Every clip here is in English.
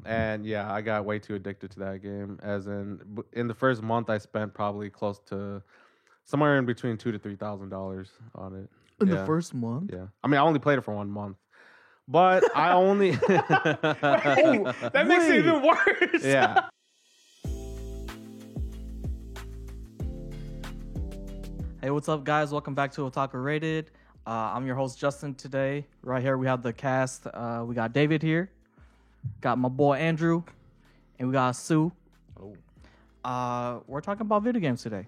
And yeah, I got way too addicted to that game. As in the first month, I spent probably close to somewhere in between $2,000 to $3,000 on it. In Yeah. the first month? Yeah, I mean, I only played it for 1 month, but I only. That makes it even worse. Yeah. Hey, what's up, guys? Welcome back to Otaku Rated. I'm your host, Justin, today. Right here, we have the cast. We got David here, got my boy Andrew, and we got Sue. We're talking about video games today.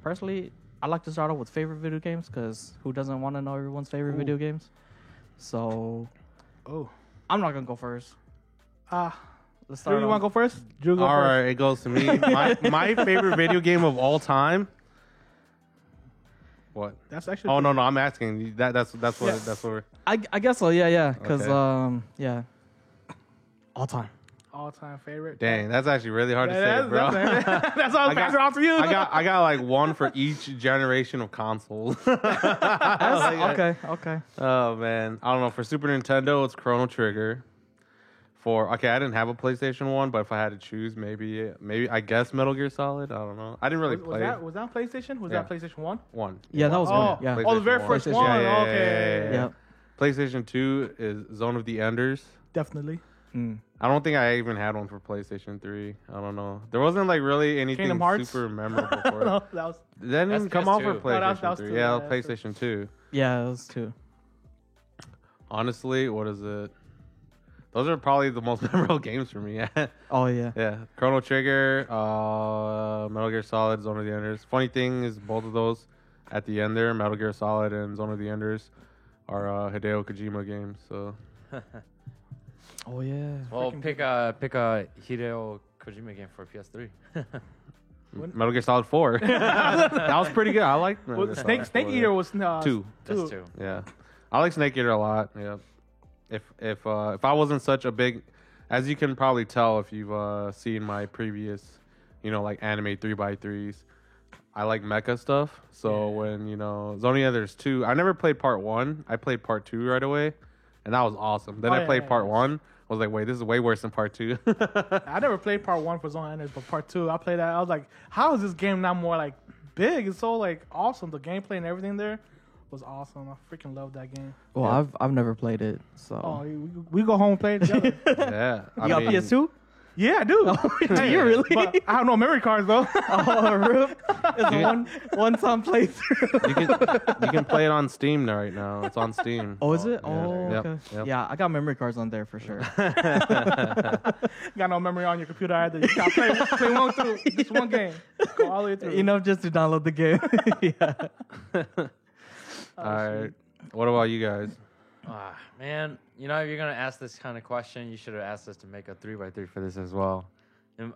Personally, I like to start off with favorite video games because who doesn't want to know everyone's favorite video games? So, I'm not going to go first. Let's Drew, start you want to go first? Drew, go All first. right, it goes to me. My favorite video game of all time. What? That's actually. Oh no, I'm asking you. That's what Yeah. that's what. I guess so, yeah. Because, Okay. yeah. All time. All-time favorite. Dang, that's actually really hard to say, bro. That's all I pass it on for you. I got like one for each generation of consoles. Okay. Oh man, I don't know. For Super Nintendo, it's Chrono Trigger. I didn't have a PlayStation 1, but if I had to choose, maybe I guess Metal Gear Solid. I don't know. I didn't really play Was that on PlayStation? Was Yeah. that PlayStation 1? one. Yeah, that was one. Yeah. Oh, the very PlayStation first PlayStation. one. Yeah. Okay. Yep. PlayStation 2 is Zone of the Enders. Definitely. I don't think I even had one for PlayStation 3. I don't know. There wasn't like really anything Kingdom Hearts? super memorable for it. No, that was. That didn't That's even come out for PS2. PlayStation No, that was 3. two. Yeah, Yeah, that's PlayStation 2. Yeah, those two. Honestly, what is it? Those are probably the most memorable games for me. Oh, yeah. Yeah, Chrono Trigger, Metal Gear Solid, Zone of the Enders. Funny thing is, both of those at the end there, Metal Gear Solid and Zone of the Enders, are Hideo Kojima games. So Oh, yeah. Well, pick a Hideo Kojima game for PS3. Metal Gear Solid 4. That was pretty good. I like Metal Gear Solid Snake 4. Eater was 2. That's two. Yeah, I like Snake Eater a lot. Yeah, if I wasn't such a big, as you can probably tell if you've seen my previous, like anime 3x3s, I like mecha stuff. So when Zone of the Enders 2, I never played part 1. I played part 2 right away, and that was awesome. Then I played part 1. I was like, wait, this is way worse than part 2. I never played part 1 for Zone Enders, but part 2, I played that. I was like, how is this game not more like big? It's so like awesome. The gameplay and everything there was awesome. I freaking love that game. Well, I've never played it, so. Oh, we go home and play it together. Yeah, You got PS2? Yeah, I do. Do you really? But I have no memory cards though. Oh, rip. It's a one-time playthrough. You can play it on Steam right now. It's on Steam. Oh, is it? Yeah. Oh, Yep, okay. yep. Yeah, I got memory cards on there for sure. Got no memory on your computer either. You got to play one through just one game. Go all the way through. Enough just to download the game. Yeah. All right. What about you guys? Man, if you're gonna ask this kind of question, you should have asked us to make a 3x3 for this as well.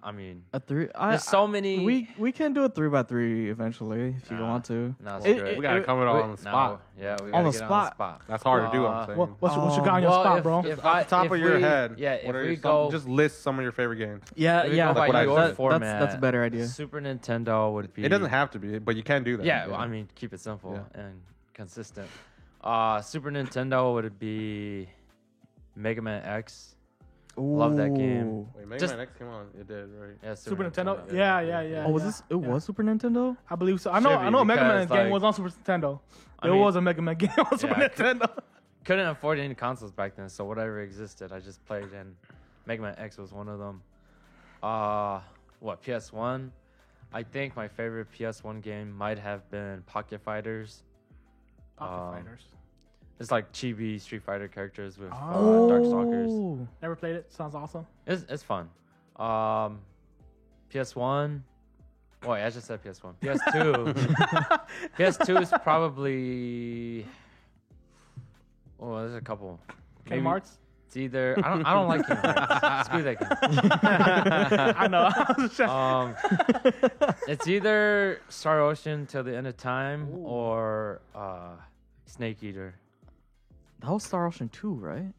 I mean, A three. there's so many. We can do a 3x3 eventually if you want to. No, it's It- great. We gotta come it all on the spot. Yeah, we On gotta the get spot. That's hard to do. I'm saying. What you got on your Well, spot, if- bro? if Off the top of your head, Yeah, what if are we some- go, just list some of your favorite games. Yeah, if we yeah. go by what I your said. format, That's a better idea. Super Nintendo would be. It doesn't have to be, but you can do that. Yeah, well, I mean, keep it simple Yeah. and consistent. Super Nintendo would be Mega Man X. Love that game. Ooh. Wait, Mega Just- Man X came on. It did, right? Yeah, Super Nintendo? Yeah. Oh, was this? It was Super Nintendo. I believe so. I Should know be, a Mega Man because, game like- was on Super Nintendo. I There mean- was a Mega Man game on Super Yeah, Nintendo. Couldn't afford any consoles back then, so whatever existed, I just played, and Mega Man X was one of them. PS1? I think my favorite PS1 game might have been Pocket Fighters. Pocket Fighters. It's like chibi Street Fighter characters with Oh. Darkstalkers. Never played it. Sounds awesome. It's fun. PS1. Wait, I just said PS1. PS2. PS2 is probably. Oh, there's a couple. Kingdom Hearts? It's either I don't like Kingdom Hearts. Screw that game. I know. It's either Star Ocean till the end of time or Snake Eater. That was Star Ocean 2, right?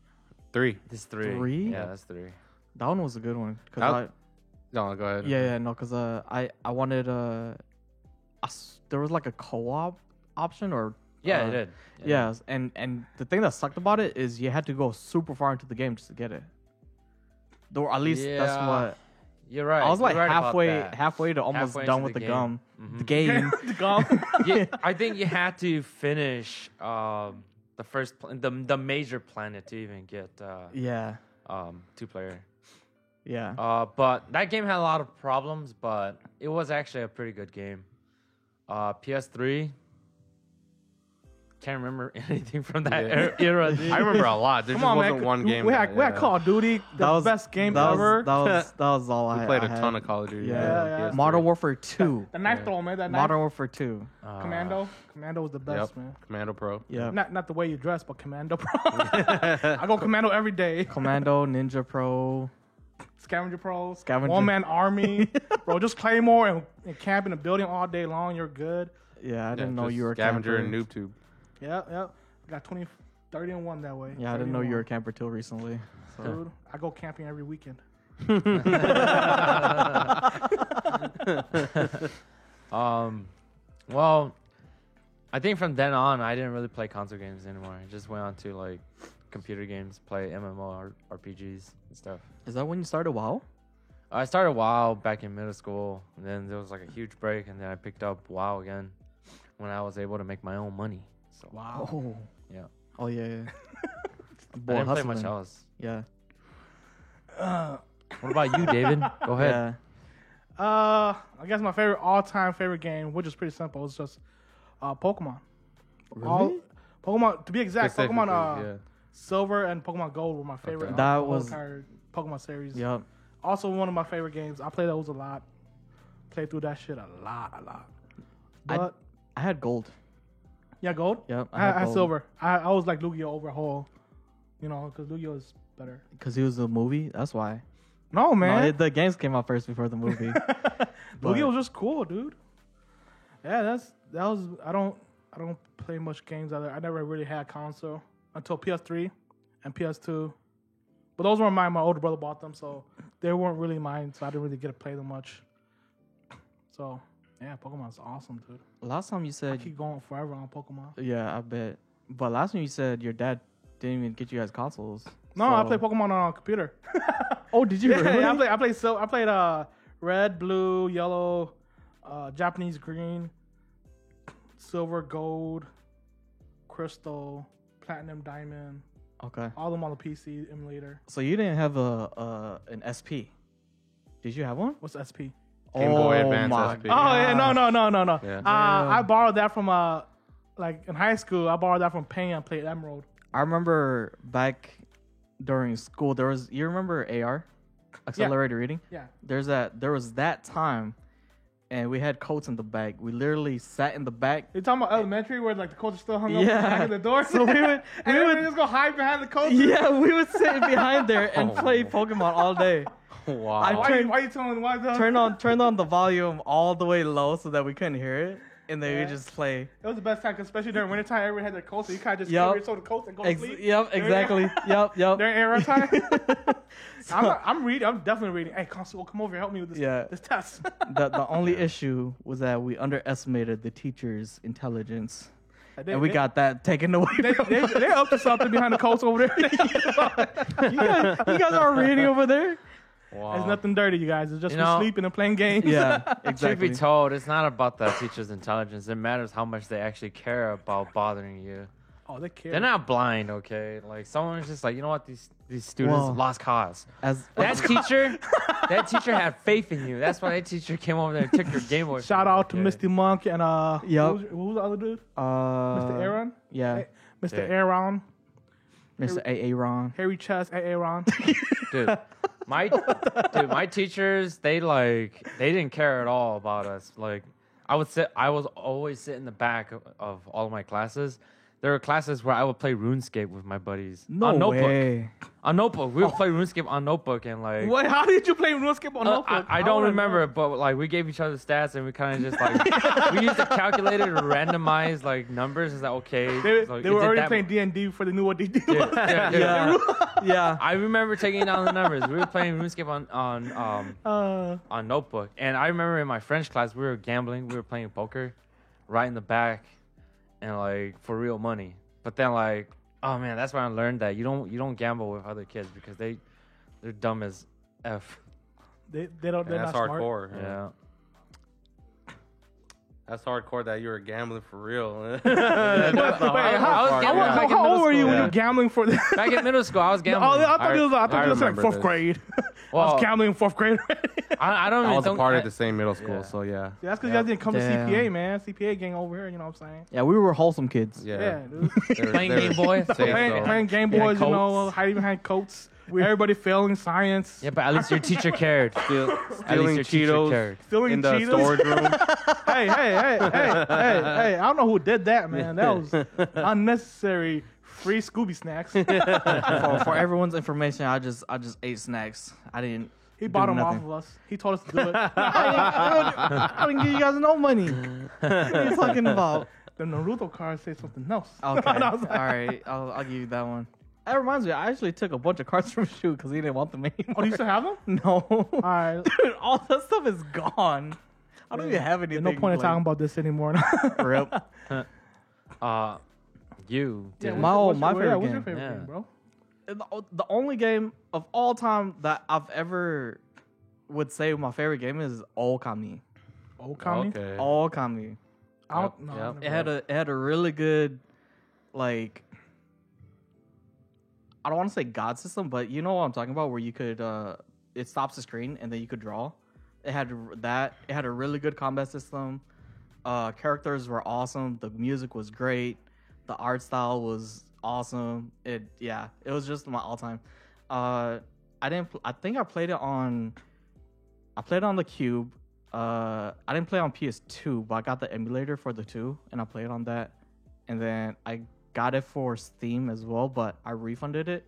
3. This three. Three? Yeah, that's three. That one was a good one. That- No, go ahead. Because I wanted there was like a co-op option or Yeah, it did. yeah, and the thing that sucked about it is you had to go super far into the game just to get it. Or at least that's Yeah. what. You're right. I was like You're right about halfway to almost Halfway done into with the the game. gum. Mhm. The game. The gum. Yeah, I think you had to finish the first the major planet to even get Yeah. 2-player. Yeah. But that game had a lot of problems, but it was actually a pretty good game. PS3. Can't remember anything from that Yeah. era. Dude. I remember a lot. There Come just on, wasn't man. one game. We had that- Call of Duty, the best game that ever. Was, that was all I We had. played I a had. ton of Call of Duty. Yeah. PS3. Modern Warfare 2. The knife Yeah. throw, man. That knife. Modern Warfare 2. Commando. Commando was the best, Yep. man. Commando Pro. Yeah. Not the way you dress, but Commando Pro. I go Commando every day. Commando, Ninja Pro. Scavenger Pro. Scavenger. One Man Army. Bro, just Claymore and camp in a building all day long. You're good. Yeah, I Yeah, didn't know just you were a Scavenger camper. and NoobTube. Yep. Got 20, 30 and 1 that way. Yeah, I 30 didn't know and you were a 1. camper till recently. So. Dude, I go camping every weekend. Well, I think from then on, I didn't really play console games anymore. I just went on to like computer games, play MMORPGs and stuff. Is that when you started WoW? I started WoW back in middle school, and then there was like a huge break, and then I picked up WoW again when I was able to make my own money. So Wow. Oh. yeah, Oh, yeah. I Boy, didn't play much hustling. else. Yeah. What about you, David? Go ahead. Yeah. I guess my all-time favorite game, which is pretty simple, is just Pokemon. Really? Pokemon, to be exact, Specifically, Pokemon yeah. Silver and Pokemon Gold were my favorite. Okay. That of the whole was- entire Pokemon series. Yep. Also, one of my favorite games. I play those a lot. Played through that shit a lot. But I had gold. yeah, Gold. Yep. I had gold. Silver. I was like Lugia overhaul, because Lugia is better. Because he was the movie. That's why. No, man. No, the games came out first before the movie. Lugia was just cool, dude. Yeah, that was. I don't play much games either. I never really had console until PS3 and PS2. But those weren't mine. My older brother bought them, so they weren't really mine. So I didn't really get to play them much. So yeah, Pokemon's awesome, dude. Last time you I said, keep going forever on Pokemon. yeah, I bet. But last time you said your dad didn't even get you guys consoles. No, I So- play Pokemon on a computer. Oh, did you Yeah, really? I played red, blue, yellow, Japanese green, silver, gold, crystal, platinum, diamond. Okay. All of them on the PC emulator. So you didn't have an SP. Did you have one? What's SP? Game Boy Oh Advance my SP. Oh yeah, no. Yeah. I borrowed that from like in high school. I borrowed that from Penny and played Emerald. I remember back during school you remember AR? Accelerated reading? Yeah. There was that time and we had coats in the back. We literally sat in the back. You talking about elementary where like the coach is still hung up Yeah. behind the door? So we would- and we we would- would just go hide behind the coach. Yeah, we would sit behind there and Oh. play Pokemon all day. Wow. I Why you telling why the Turn on the volume all the way low so that we couldn't hear it, and then Yeah. we just play. It was the best time, 'cause especially during wintertime, everyone had their coats, so you kind of just Yup. cover yourself with the coats and go to sleep. Yep, exactly. Yep. During era time. So- I'm reading. I'm definitely reading. Hey, Constable, come over here, help me with this. Yeah. This test. The only issue was that we underestimated the teacher's intelligence, They- and we they- got that taken away. from us. they're up to something behind the coats over there. You guys are reading over there. Wow. It's nothing dirty, you guys. It's just You me know- sleeping and playing games. Yeah, Truth exactly. be told, it's not about the teacher's intelligence. It matters how much they actually care about bothering you. Oh, they care. They're not blind, okay? Like someone's just like, you know what? These students Well, lost cause. As That teacher had faith in you. That's why that teacher came over there and took your Game Boy. Shout from you, out to okay? Misty Monk and Yup. who was the other dude? uh, Mr. Aaron. Yeah, Mr. Yeah. Aaron. Mr. A. Ron. Harry Chess. Aaron. Dude, my teachers, they didn't care at all about us. Like, I was always sit in the back of all of my classes. There were classes where I would play RuneScape with my buddies No on Notebook. way. On Notebook, we would play RuneScape on Notebook and like. What? How did you play RuneScape on Notebook? I don't remember, but like we gave each other stats and we kind of just like we used a calculator to randomize like numbers. Is that okay? They, So they it were did already that- playing D&D for the new what they do. Yeah. Yeah, yeah. I remember taking down the numbers. We were playing RuneScape Uh, on Notebook, and I remember in my French class we were gambling. We were playing poker, right in the back, and like for real money. But then like, oh man, that's why I learned that you don't gamble with other kids because they're dumb as F. They don't. They're That's not smart. hardcore. Yeah. That's hardcore that you were gambling for real. Wait, That's the hard how, part. gambling how, back in how middle old were you school. when you Yeah. were gambling for this? Back in middle school, I was Oh, gambling. I thought you was like remember fourth this. grade. I Well, was gambling in fourth grade. I don't I even was a think part I- of the same middle school, Yeah. so yeah. That's because you guys didn't come Damn. to CPA, man. CPA gang over here. You know what I'm saying? Yeah, we were wholesome kids. Yeah. dude. Playing Game Boy? safe, playing, though. playing Game Yeah, Boys, you know, coats. hiding behind coats. Everybody failing science. Yeah, but at least your teacher cared. Stealing At least your teacher Cheetos cared. Stealing in the Cheetos. storage room. Hey! I don't know who did that, man. That was unnecessary. Free Scooby snacks. For everyone's information, I just ate snacks. I didn't. He bought do them off nothing. of us. He told us to do it. I didn't give you guys no money. What are you talking about? The Naruto cards say something else. Okay, I all was like- right. I'll give you that one. That reminds me, I actually took a bunch of cards from Shu because he didn't want them anymore. Oh, do you still have them? No. All right. Dude, all that stuff is gone. I don't even have anything. There's no point in talking about this anymore. Rip. You. Yeah, Dude. My favorite what's your game. favorite Yeah. game, bro? The only game of all time that I've ever would say my favorite game is Okami. Okami? Okay. Okami. I don't know. Yep. It had a really good, like, I don't want to say God system, but you know what I'm talking about, where you could it stops the screen and then you could draw. It had that. It had a really good combat system. Characters were awesome. The music was great. The art style was awesome. It was just my all time. I think I played it on. I played it on the Cube. I didn't play on PS2, but I got the emulator for the 2, and I played on that. And then I got it for Steam as well, but I refunded it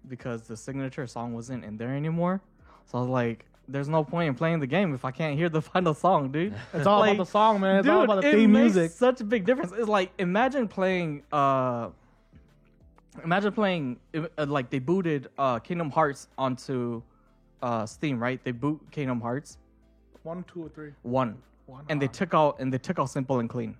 because the signature song wasn't in there anymore. So I was like, there's no point in playing the game if I can't hear the final song, dude. It's all Like, about the song, man. It's dude, all about the it theme makes music. such a big difference. It's like imagine playing like they booted Kingdom Hearts onto Steam, right? They boot Kingdom Hearts 1, 2, or 3. 1. One. And they took out Simple and Clean.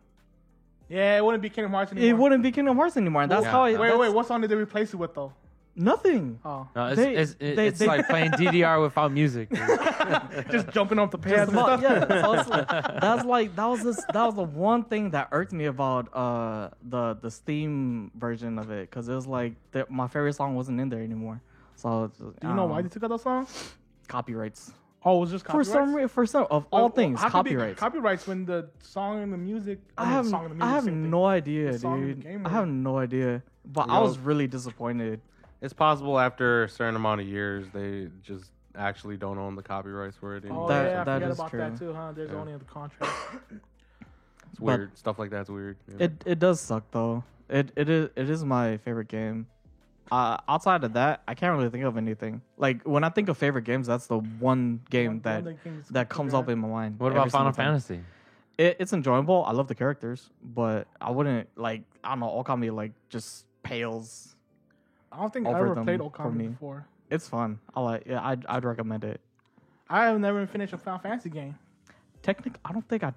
Yeah, it wouldn't be Kingdom Hearts anymore. It wouldn't be Kingdom Hearts anymore. And that's Yeah. how I Wait, what song did they replace it with though? nothing. Oh, No, They- it's they- like playing DDR without music. dude. just jumping off the pads and Well, stuff. yeah, so it's like, that was the one thing that irked me about the Steam version of it, because it was like my favorite song wasn't in there anymore. So it's, Do you know why they took out that song? copyrights? Oh, it was just copyrights. For some of all things, How could it be copyrights. Copyrights when the song and the music. I have song and the music, I have same thing. no idea, The song and the dude. game I were- have no idea. But You I know- was really disappointed. It's possible after a certain amount of years, they just actually don't own the copyrights for it Oh anymore. That- yeah, I that forgot is about true. that too, huh? There's Yeah. only in the contract. It's weird. Stuff like that's weird. Yeah. It does suck though. It is my favorite game. Outside of that, I can't really think of anything. Like when I think of favorite games, that's the one game One that of the games that comes up in my mind. What every about Final single time. Fantasy? It's enjoyable. I love the characters, but I wouldn't like. I don't know. Okami like just pales. I don't think I over ever them played for Okami me. before. It's fun. I like. Yeah, I'd recommend it. I have never even finished a Final Fantasy game. I don't think I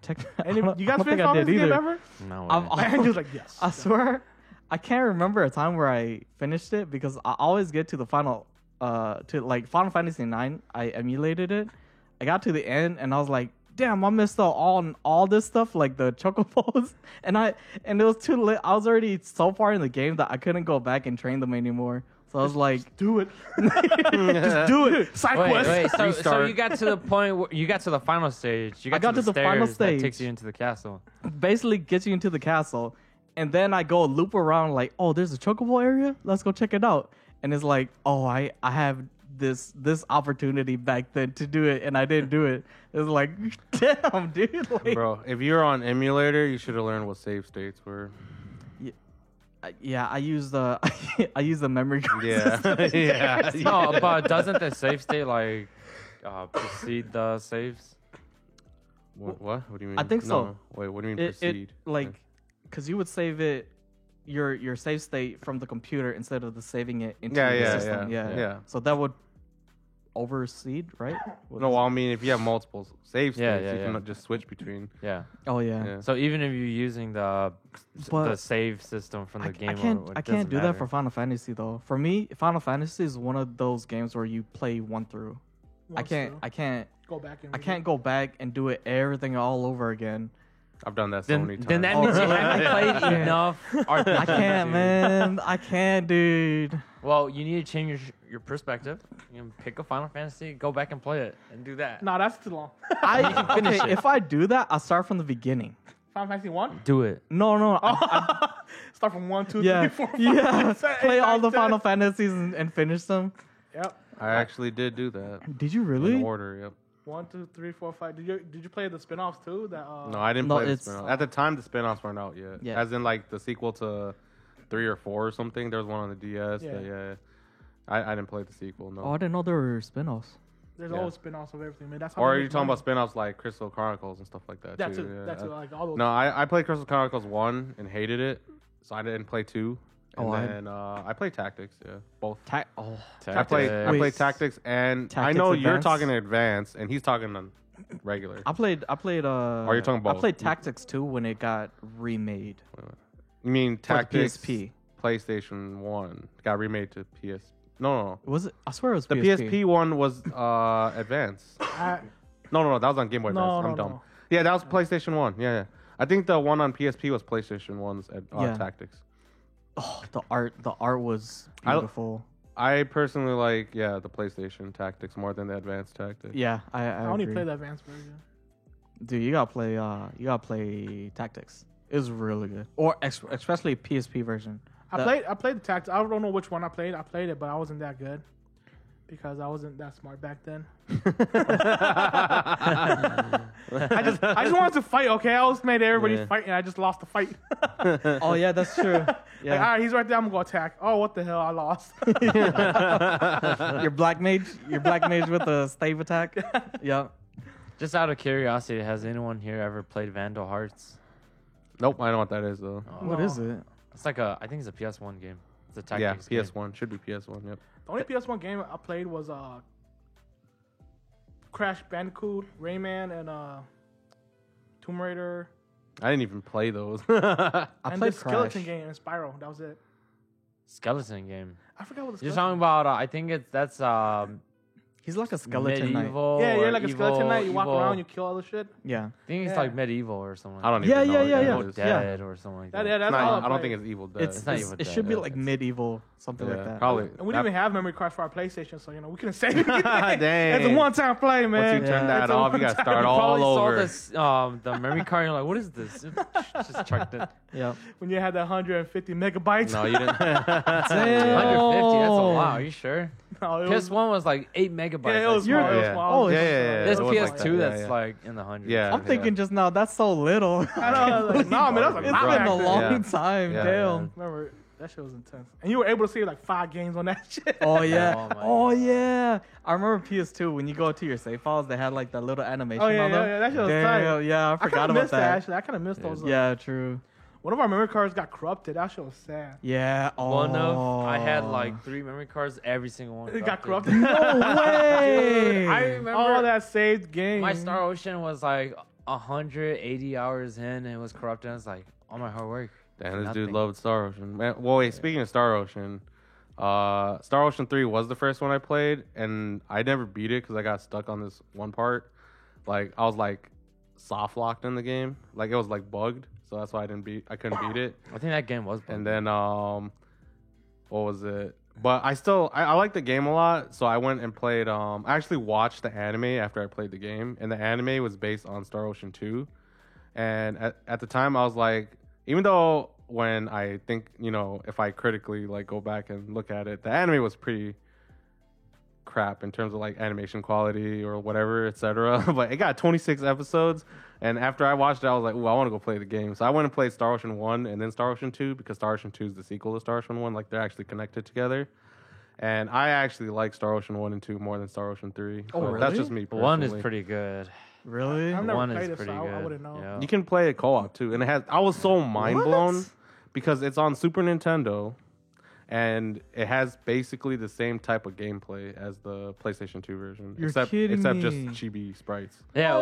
Any, you guys I don't finished think I Final did Fantasy game either. ever? No way. I've- Andrew's like, yes. I swear, I can't remember a time where I finished it because I always get to the final, to like Final Fantasy 9. I emulated it. I got to the end and I was like, damn, I missed out on all this stuff like the chocobos, and it was too late. I was already so far in the game that I couldn't go back and train them anymore. So I was like, Do it. Just do it. Side Wait, quest. so Restart. you got to the point where you got to the final stage. You got I got to the final stairs that takes stage. you into the castle. basically gets you into the castle, and then I go loop around like, oh, there's a chocobo area. Let's go check it out. And it's like, oh, I have this opportunity back then to do it, and I didn't do it. It's like, damn, dude. Like, Bro, if you're on emulator, you should have learned what save states were. yeah, I use the I use the memory card. Yeah, yeah. No, but doesn't the save state like precede the saves? What? What do you mean? I think so. No. Wait, what do you mean It proceed? like, because you would save it your save state from the computer instead of the saving it into Yeah, the yeah, system. yeah. So that would overseed, right? No, well, I mean, if you have multiple save states, Yeah, yeah, you yeah. can just switch between. Yeah. Oh yeah. Yeah. So even if you're using the But save system from the game, I can't it I can't doesn't do that matter. for Final Fantasy though. For me, Final Fantasy is one of those games where you play one through. Wants to I can't go back and I redo can't it. go back and do it everything all over again. I've done that so many times. Then that Oh, means you really? haven't played enough RPGs. I can't, man. I can't, dude. Well, you need to change your perspective. You know, pick a Final Fantasy, go back and play it, and do that. No, that's too long. Okay, if I do that, I'll start from the beginning. Final Fantasy 1? Do it. No. Start from 1, 2, Yeah, 3, 4, 5, yeah. 6, 7, 8, Play all 9, the 10. Final Fantasies and finish them. Yep. I actually did do that. Did you In really? order, yep. 1, 2, 3, 4, 5. Did you play the spin-offs too? That No, I didn't No, play the it's- spin-off. At the time, the spin-offs weren't out yet. Yeah. As in, like, the sequel to 3 or 4 or something. There was one on the DS. Yeah. Yeah. I didn't play the sequel, no. Oh, I didn't know there were spin-offs. There's Yeah. always spin-offs of everything, man. That's how Or they are you make talking money. about spin-offs like Crystal Chronicles and stuff like that, That too? too. Yeah. That too. Like all those. No, I played Crystal Chronicles 1 and hated it, so I didn't play 2. And Oh, then I played Tactics, yeah. Both. Oh, I played Wait, Tactics, and I Tactics know you're Advance? talking Advanced, and he's talking on regular. I played. Or you're talking I both? played Tactics 2 when it got remade. You mean For the Tactics PSP. PlayStation 1 got remade to PS. No. Was it? I swear it was The PSP. PSP one was Advanced. No, that was on Game Boy Advance. No, I'm no, dumb. no. Yeah, that was PlayStation 1. Yeah. I think the one on PSP was PlayStation 1's Yeah. Tactics. Oh, the art was I- beautiful. I personally like, the PlayStation Tactics more than the Advanced Tactics. Yeah, I I only agree. play the advanced version. Dude, you gotta play Tactics. It was really good, or especially PSP version. I played the tactics. I don't know which one I played. I played it, but I wasn't that good because I wasn't that smart back then. I just wanted to fight. Okay, I always made everybody Yeah. fight, and I just lost the fight. Oh yeah, that's true. Like, all Yeah, right, he's right there. I'm gonna go attack. Oh, what the hell? I lost. your black mage with the stave attack. Yep. Just out of curiosity, has anyone here ever played Vandal Hearts? Nope, I know what that is, though. What No. is it? It's like I think it's a PS1 game. It's a Yeah, tactics game. PS1. Should be PS1, yep. The only PS1 game I played was Crash Bandicoot, Rayman, and Tomb Raider, I didn't even play those. I and played the skeleton Crash. game and Spyro. That was it. Skeleton game. I forgot what the You're skeleton. talking about, I think that's He's like a skeleton knight. medieval. Yeah, you're or like a evil, skeleton knight. You walk evil- around, you kill other shit. Yeah. I think it's Yeah. like medieval or something. I don't Yeah, even know. yeah, what yeah, that Evil is. Dead or something like that. That's It's all not, I I don't played. think it's Evil Dead. It's not it Evil should Dead. be like medieval, something like that. Probably. And we didn't even have memory cards for our PlayStation, so we couldn't save anything. Dang. It's a one-time play, Once man. you turn Yeah. that It's a off, you gotta one-time. start You all probably over. saw this, the memory card. And you're like, what is this? Just chucked it. Yeah. When you had that 150 megabytes. No, you didn't. 150. That's a lot. Are you sure? No, it was, PS1 was like 8 megabytes. yeah, it was I small. swear. It was Yeah. small. Oh, Yeah. This It was like PS2 that, that's yeah. like in the hundreds. Yeah. I'm thinking just now that's so little. I know. I was like, no, man, that was It's a lot been back a then. long Yeah. time. Yeah, Damn. Remember, that shit was intense. And you were able to see like 5 games on that shit. Oh yeah. Oh, my Oh yeah. I remember PS2 when you go to your save files, they had like that little animation Oh, yeah, on them. yeah, that shit was Damn, tight. yeah, I I forgot kind of about missed that. that. Actually, I kind of missed those. Yeah, true. One of our memory cards got corrupted. That shit was sad. Yeah. Oh. One of I had like 3 memory cards. Every single one. It got corrupted. corrupted. No way. I remember All that saved game. my Star Ocean was like 180 hours in and it was corrupted. I was like, all my hard work. Damn, this Nothing. dude loved Star Ocean. Man, well, wait, speaking of Star Ocean, Star Ocean 3 was the first one I played, and I never beat it because I got stuck on this one part. Like, I was like soft locked in the game. Like, it was like bugged, so that's why I couldn't beat it. I think that game was. And then, what was it? But I like the game a lot, so I went and played, I actually watched the anime after I played the game, and the anime was based on Star Ocean 2. And at the time, I was like, even though when I think, if I critically like go back and look at it, the anime was pretty crap in terms of like animation quality or whatever, etc. But it got 26 episodes, and after I watched it, I was like, "Ooh, I want to go play the game." So I went and played Star Ocean 1 and then Star Ocean 2 because Star Ocean 2 is the sequel to Star Ocean 1. Like, they're actually connected together. And I actually like Star Ocean 1 and 2 more than Star Ocean 3. Oh, So That's really? just me personally. One is pretty good. Really? I've never One played is it, so pretty I good. wouldn't know. Yeah. You can play it co-op too, and I was so mind blown because it's on Super Nintendo, and it has basically the same type of gameplay as the PlayStation 2 version, You're except kidding just me. chibi sprites. Yeah,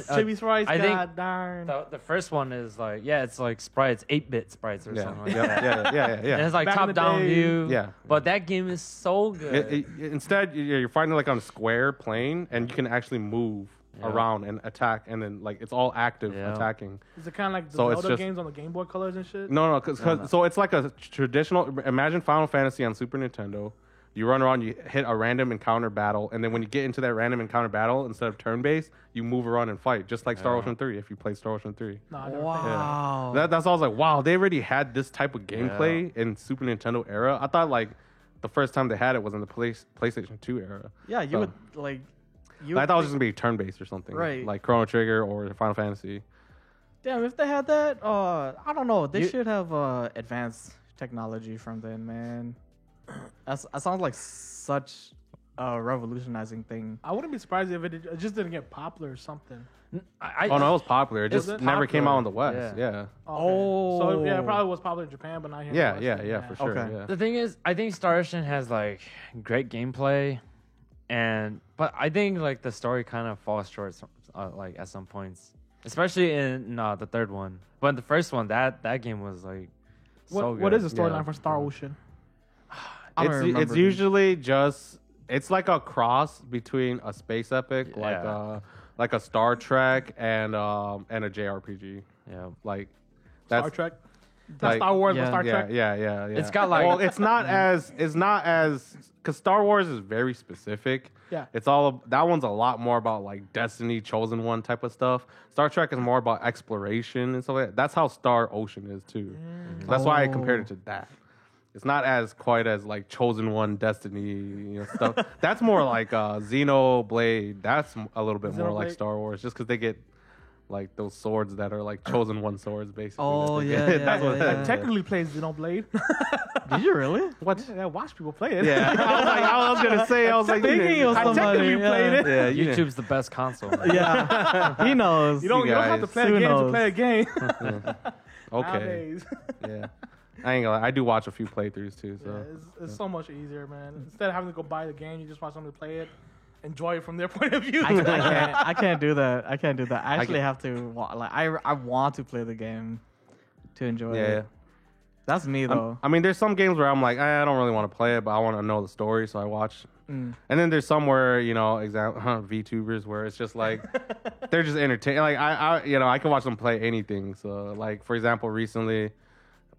Chibi sprites, I think god darn. the first one is like, yeah, it's like sprites, 8-bit sprites or Yeah, something like yeah, that. yeah. And it's like Back in the top-down day. view. Yeah. But that game is so good. Instead, you're fighting like on a square plane, and you can actually move around and attack, and then like it's all active attacking. Is it kind of like the So it's Zelda just- games on the Game Boy Colors and shit? No, so it's like a traditional. Imagine Final Fantasy on Super Nintendo. You run around, you hit a random encounter battle, and then when you get into that random encounter battle, instead of turn-based, you move around and fight, just like Star Ocean 3. If you play Star Ocean 3, No, I never Wow. that's all I was like, wow, they already had this type of gameplay in Super Nintendo era. I thought like the first time they had it was in the PlayStation 2 era. Yeah, you So- would like. You I would thought it was think- just gonna be turn-based or something, Right. Like Chrono Trigger or Final Fantasy. Damn, if they had that, I don't know. They You- should have advanced technology from then, man. That sounds like such a revolutionizing thing. I wouldn't be surprised if it just didn't get popular or something. Oh no, it was popular. It Was just it never came popular? out in the West. Yeah. Yeah, So yeah, Oh. it probably was popular in Japan, but not here. in yeah, the yeah, West. yeah, for sure. Okay. Yeah. The thing is, I think Star Ocean has like great gameplay, but I think like the story kind of falls short, like at some points, especially in the third one. But the first one, that game was like so good. What is the storyline Yeah. for Star Ocean? I don't It's remember. usually just it's like a cross between a space epic, Yeah. like a Star Trek and a JRPG. Yeah, Like Star that's Trek. Not like- Star Wars, yeah. but Star yeah, Trek. yeah. It's got, like- well, it's not as because Star Wars is very specific. Yeah. It's that one's a lot more about like Destiny, Chosen One type of stuff. Star Trek is more about exploration and stuff like that. That's how Star Ocean is too. That's why I compared it to that. It's not as quite as like Chosen One, Destiny, stuff. That's more like Xenoblade. That's a little bit more like Xenoblade. Star Wars, just because they get like those swords that are like Chosen One swords, basically. Oh, that they yeah, get. yeah, That's what yeah, that yeah. is. Technically plays Xenoblade. Did you really? What? Yeah, I watch people play it. Yeah, I was gonna say. I was like, Thinking of I somebody. technically played it. yeah, you YouTube's the best console. Yeah, he knows. You don't have to guys. play a Who game to knows? play a game. Okay. Nowadays. Yeah. I ain't gonna lie. I do watch a few playthroughs too. So Yeah, it's so much easier, man. Instead of having to go buy the game, you just want someone to play it, enjoy it from their point of view. I can't do that. I can't do that. I actually can- have to I want to play the game to enjoy yeah. it. That's me though. I mean, there's some games where I'm like, I don't really want to play it, but I want to know the story, so I watch. Mm. And then there's some where VTubers where it's just like they're just entertaining. Like I can watch them play anything. So like for example, recently,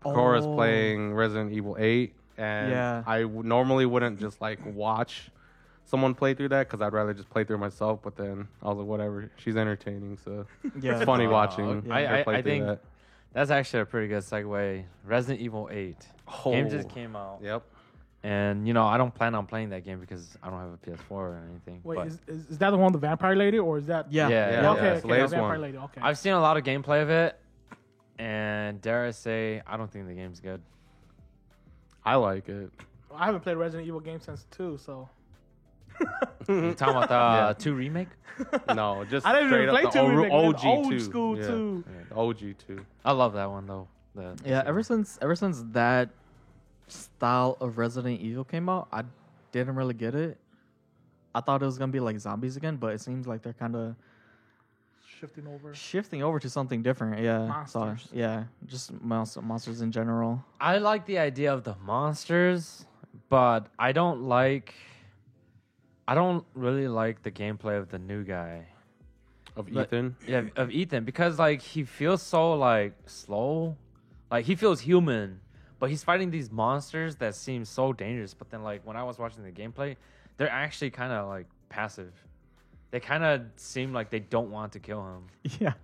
Cora's Oh. playing Resident Evil 8, and Yeah. I normally wouldn't just like watch someone play through that because I'd rather just play through it myself. But then I was like, whatever, she's entertaining, so Yeah. it's funny Oh, watching okay. her play I through think that. that's actually a pretty good segue. Resident Evil 8 game just came out, Yep. and I don't plan on playing that game because I don't have a PS4 or anything. Wait, but is that the one with the vampire lady, or is that? Yeah. Yeah, Okay, it's the okay, latest vampire one. lady. Okay. I've seen a lot of gameplay of it, and dare I say, I don't think the game's good. I like it. I haven't played Resident Evil game since 2, so You talking about the 2 remake? No, just I didn't straight even play up 2 the remake. OG Old 2. school Yeah. 2. Yeah, the OG 2. I love that one though. Yeah, ever since that style of Resident Evil came out, I didn't really get it. I thought it was gonna be like zombies again, but it seems like they're kind of Shifting over. shifting over to something different. Yeah, Monsters. yeah, just monsters in general. I like the idea of the monsters, but I don't really like the gameplay of the new guy. Of But- Ethan. Yeah, of Ethan, because like he feels so like slow, like he feels human, but he's fighting these monsters that seem so dangerous. But then like when I was watching the gameplay, they're actually kind of like passive. They kind of seem like they don't want to kill him. Yeah,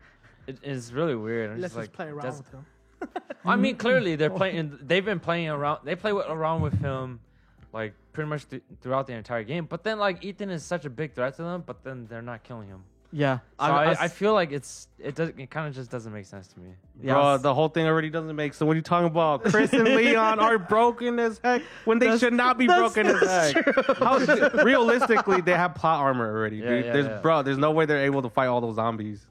It is really weird. I'm Let's just like, play around does- with him. I mean, clearly they're playing. They've been playing around. They play around with him, like pretty much throughout the entire game. But then, like Ethan is such a big threat to them. But then they're not killing him. yeah. So I feel like it kind of just doesn't make sense to me. Yeah, Bro, the whole thing already doesn't make sense. What are you talking about? Chris and Leon are broken as heck when they should not be broken as heck. Realistically, they have plot armor already, Yeah, dude. yeah, There's yeah. Bro, there's no way they're able to fight all those zombies.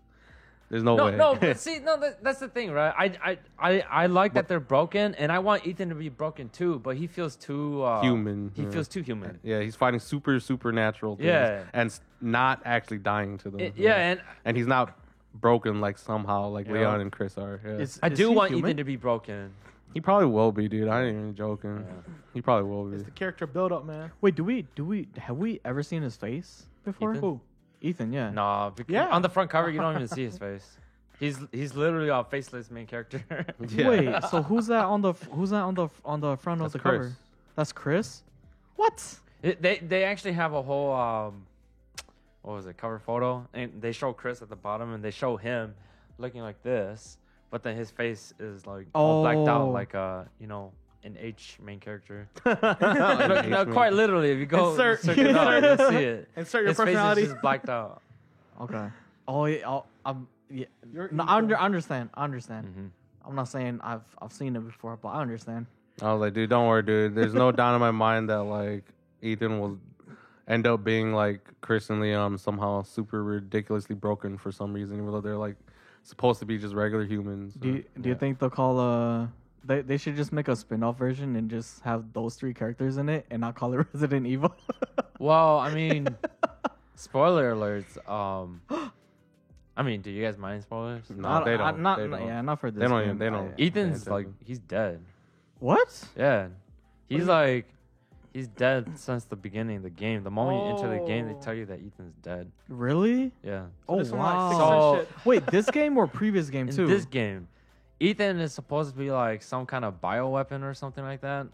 There's no way. No, but see, that's the thing, right? I like that they're broken, and I want Ethan to be broken too, but he feels too Human. He feels too human. Yeah, he's fighting supernatural things. Yeah. And not actually dying to them. Yeah, and he's not broken like somehow like Yeah. Leon and Chris are. Yeah. I Is do he want human? Ethan to be broken. He probably will be, dude. I ain't even joking. Yeah. He probably will be. It's the character build up, man. Wait, have we ever seen his face before? Ethan? Who? Ethan, yeah. Nah, Yeah. on the front cover you don't even see his face. He's literally a faceless main character. Yeah. Wait, so who's that on the front of That's the Chris. cover? That's Chris. What? They actually have a whole what was it, cover photo, and they show Chris at the bottom, and they show him looking like this, but then his face is like all blacked out, Oh. like an H main character. H No, quite literally, if you go Insert- search it up, you'll see it. Insert your His face personality. is just blacked out. Okay. Oh yeah. Yeah. You're No, evil. I understand. I understand. Mhm. I'm not saying I've seen it before, but I understand. I was like, dude, don't worry, dude. There's no doubt in my mind that like Ethan will end up being like Chris and Leon somehow super ridiculously broken for some reason, even though they're like supposed to be just regular humans. Do you think they'll call they should just make a spin-off version and just have those three characters in it and not call it Resident Evil? Well, I mean, spoiler alerts. I mean, do you guys mind spoilers? No, they don't. Not, they don't. Yeah, not for this. They don't game. even- they don't. Ethan's Yeah, like he's dead. What? Yeah, he's like he's dead since the beginning of the game. The moment you enter the game, they Oh. tell you that Ethan's dead. Really? Yeah. Oh This one, like, wow. six So- and shit. Wait, this game or previous game In too? this game, Ethan is supposed to be like some kind of bioweapon or something like that.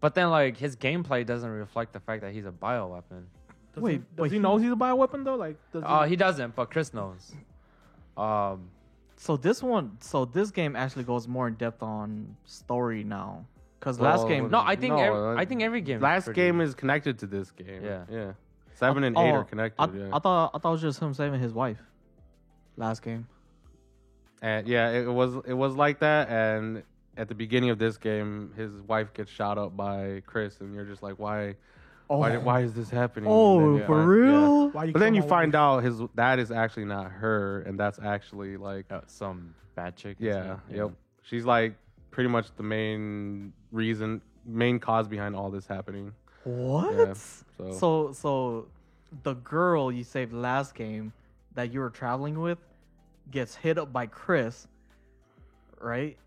But then like his gameplay doesn't reflect the fact that he's a bioweapon. Does Wait, he, does wait, he know he's a bioweapon though? Like, does He doesn't, but Chris knows. So this game actually goes more in depth on story now. Because Well, last game, No, I think No, I think every game. is Last pretty- game is connected to this game. Yeah. Yeah. 7 and 8 are connected. Yeah. I thought it was just him saving his wife. Last game. And yeah, it was like that. And at the beginning of this game, his wife gets shot up by Chris, and you're just like, why is this happening? Oh, And then, yeah, for yeah. real? Why But then kill you my find wife? out that is actually not her, and that's actually like some bad chick. or yeah, something. yep. She's like pretty much the main cause behind all this happening. What? Yeah, So the girl you saved last game that you were traveling with gets hit up by Chris, right?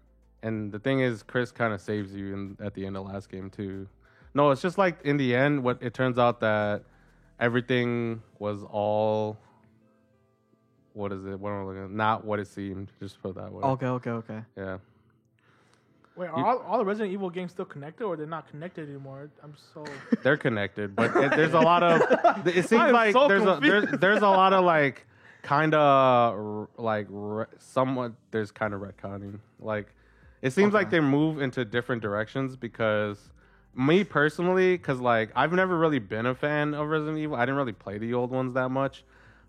And the thing is, Chris kind of saves you at the end of last game too. No, it's just like in the end, what it turns out that everything was all. What is it? What am I looking at? Not what it seemed. Just put it that way. Okay. Yeah. Wait, are all the Resident Evil games still connected, or they're not connected anymore? I'm so. They're connected, but there's a lot of. It seems I am like so there's confused. there's a lot of like kind of like somewhat there's kind of retconning. Like it seems like they move into different directions because me personally, because like I've never really been a fan of Resident Evil. I didn't really play the old ones that much,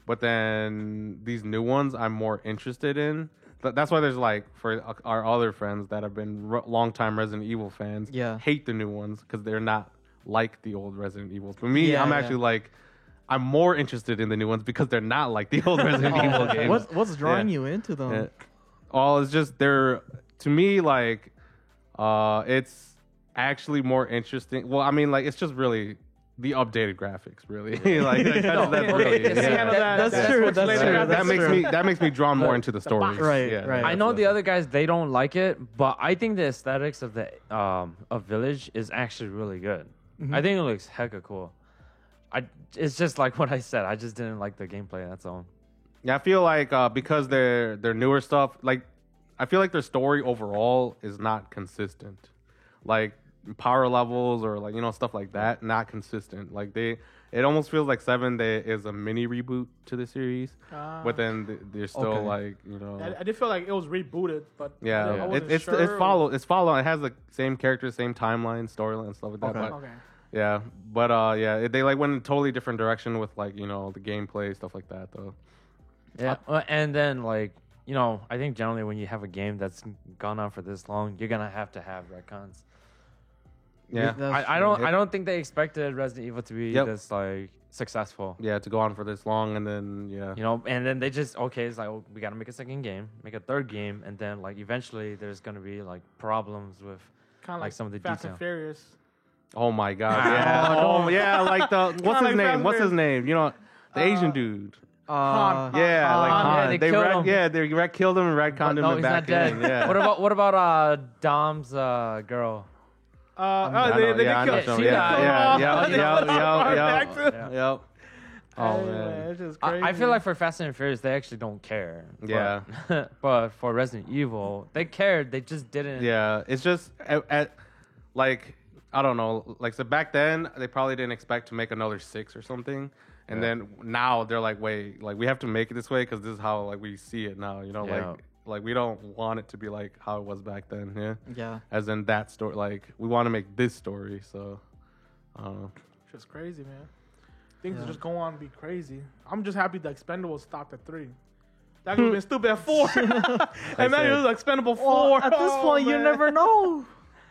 but then these new ones I'm more interested in. That's why there's like for our other friends that have been longtime Resident Evil fans, Yeah. hate the new ones because they're not like the old Resident Evils. For me, Yeah, I'm yeah. actually like I'm more interested in the new ones because they're not like the old Resident Evil games. What's drawing Yeah. you into them? Yeah. All it's just they're to me like it's actually more interesting. Well, I mean like it's just really the updated graphics, really. like that's really It's yeah. handled that- That's true, what's that's later. true, that that's makes true. me that makes me drawn more into the stories. Right, Yeah, right. I that's know what the it other guys they don't like it, but I think the aesthetics of the of Village is actually really good. I think it looks hecka cool. It's just like what I said. I just didn't like the gameplay. That's all. Yeah, I feel like because they're newer stuff, like I feel like their story overall is not consistent. Like power levels or like stuff like that, not consistent. Like it almost feels like 7 is a mini reboot to the series, but then they're still Okay. like I did feel like it was rebooted, but I yeah, wasn't it's sure. following. It has the same characters, same timeline, storyline, and stuff like that. Okay. But, Okay. yeah, but they like went in a totally different direction with like the gameplay stuff like that though. Yeah, and then like I think generally when you have a game that's gone on for this long, you're gonna have to have retcons. Yeah, That's I true. don't think they expected Resident Evil to be Yep. this like successful. Yeah, to go on for this long, and then You know, and then they just it's like, we gotta make a second game, make a third game, and then like eventually there's gonna be like problems with Kind of like some of the Fast detail. and Furious. Oh my God! Yeah, yeah, like what's his like name? Fast What's his and name? You know, the Asian dude. Han. Yeah, like Han. Han. Yeah, they killed him. Yeah, they killed him and retconned him No, and he's back not dead. in. Yeah. What about Dom's girl? I know, They yeah, I get know killed. some- She yeah, died. Yep. Oh Hey, man. it's just crazy. I feel like for Fast and Furious they actually don't care. Yeah. But for Resident Evil they cared. They just didn't. Yeah, it's just like I don't know. Like so back then they probably didn't expect to make another 6 or something, and then now they're like, wait, like we have to make it this way because this is how like we see it now. You know, Yeah. like we don't want it to be like how it was back then. Yeah. Yeah. As in that story, like we want to make this story. So, I don't know. It's just crazy, man. Things just go on and be crazy. I'm just happy the Expendables stopped at 3. That could have been stupid at 4. And then it was Expendable 4. Well, at this point, you man. never know.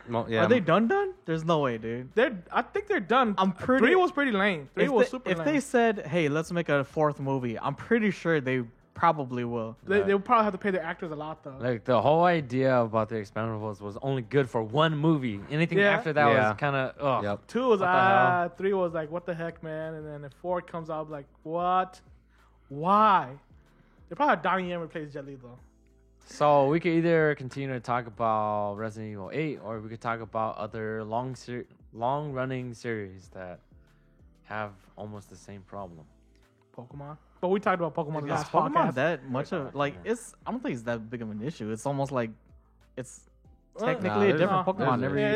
Well, yeah, Are they done? There's no way, dude. I think they're done. I'm pretty- 3 was pretty lame. 3 was super If lame. they said, "Hey, let's make a 4th movie," I'm pretty sure they probably will. They would probably have to pay their actors a lot, though. Like the whole idea about the Expendables was only good for one movie. Anything Yeah. after that Yeah. was kind of Yep. 2 was What the hell? 3 was like, what the heck, man? And then if 4 comes out, like, what? Why? They probably have Donnie Yen replace Jet Li, though. So we could either continue to talk about Resident Evil 8, or we could talk about other long running series that have almost the same problem. Pokemon. But we talked about Pokemon in the Is last Pokemon podcast. that much of like it's? I don't think it's that big of an issue. It's almost like it's Well, technically a there's- different no, Pokemon. there's- Every Yeah,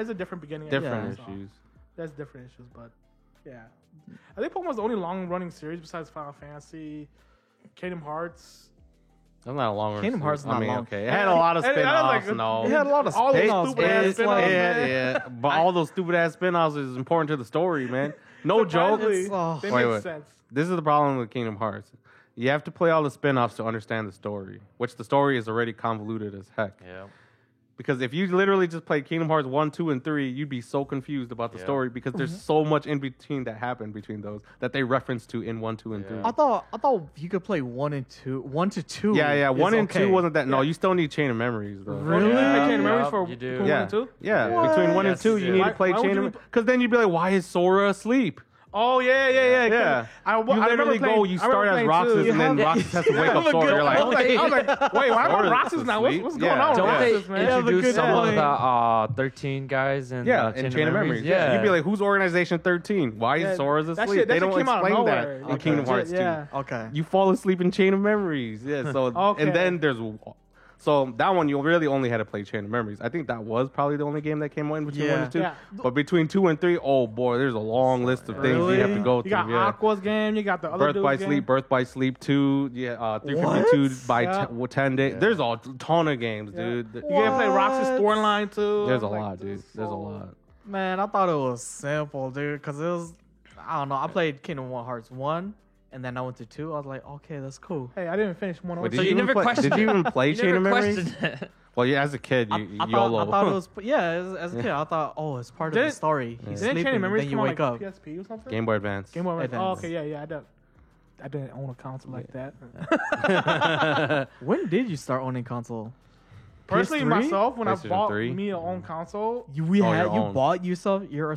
it's a different beginning. and Different end, so issues. There's different issues, but yeah. I think Pokemon's the only long-running series besides Final Fantasy, Kingdom Hearts. That's not a long run. Kingdom Hearts is I not mean, long. okay, it had a lot of And it had, spin-offs. like, No, it had a lot of all those spin-offs, stupid but ass it's spin-offs, like- man. yeah. But all those stupid ass spin-offs is important to the story, man. No joke. Surprisingly, It's- they Wait, make wait. sense. This is the problem with Kingdom Hearts. You have to play all the spin-offs to understand the story, which the story is already convoluted as heck. Yeah. Because if you literally just played Kingdom Hearts 1, 2, and 3, you'd be so confused about the Yeah. story because there's so much in between that happened between those that they reference to in 1, 2, and 3. Yeah. I thought you could play 1 and 2. 1 to 2. Yeah, is 1 and okay. 2 wasn't that. No, Yeah. you still need Chain of Memories, though. Really? You Yeah, make Chain of Memories yeah, for you do. between 1 Yeah, and 2? yeah. What? Between 1 and Yes, 2, you you do. need Why- to play why would Chain you of be- because then you'd be like, why is Sora asleep? Oh, yeah. Yeah. I You literally go, you start as Roxas, and then Roxas has to wake up Sora. You're like, I was like, wait, why am I Sora's Roxas now? What's asleep. going on with Don't Yeah. they Roxas, man? Yeah, the introduce good some of point. the 13 guys in yeah, in Chain of Memories. Yeah. You'd be like, who's Organization 13? Why is Yeah, Sora's that asleep? shit They don't came out of explain nowhere. that in Kingdom Hearts 2. Yeah. Okay. You fall asleep in Chain of Memories. Yeah, so Okay. and then there's so that one you really only had to play Chain of Memories. I think that was probably the only game that came out in between 1 and 2. Yeah. But between 2 and 3, oh boy, there's a long list of things you have to go You through. got Yeah. Aqua's game. You got the other Birth by dude's Sleep, game. Birth by Sleep 2, 352 by Yeah. 10 days. There's a ton of games, Yeah. dude. You can play Roxas What? storyline too. There's a Like, lot, dude. this is There's a so- lot. Man, I thought it was simple, dude, because it was. I don't know. I played Kingdom Hearts 1, and then I went to 2. I was like, okay, that's cool. Hey, I didn't finish one. Wait, or did two. you you even never play? questioned Did you it. even play You Chain never of Memories? questioned it. Well, yeah, as a kid, I YOLO. thought it was. Yeah, as a kid, I thought, oh, it's part of the Didn't- story. He's Didn't sleeping, Chain of Memories then you come on wake like up. PSP or something? Game Boy Advance. Game Boy Advance. Oh, Advance. okay, yeah. I didn't own a console like that. When did you start owning console? Personally, PS3? myself, when I PlayStation bought 3? me a own console, You your own. bought yourself your own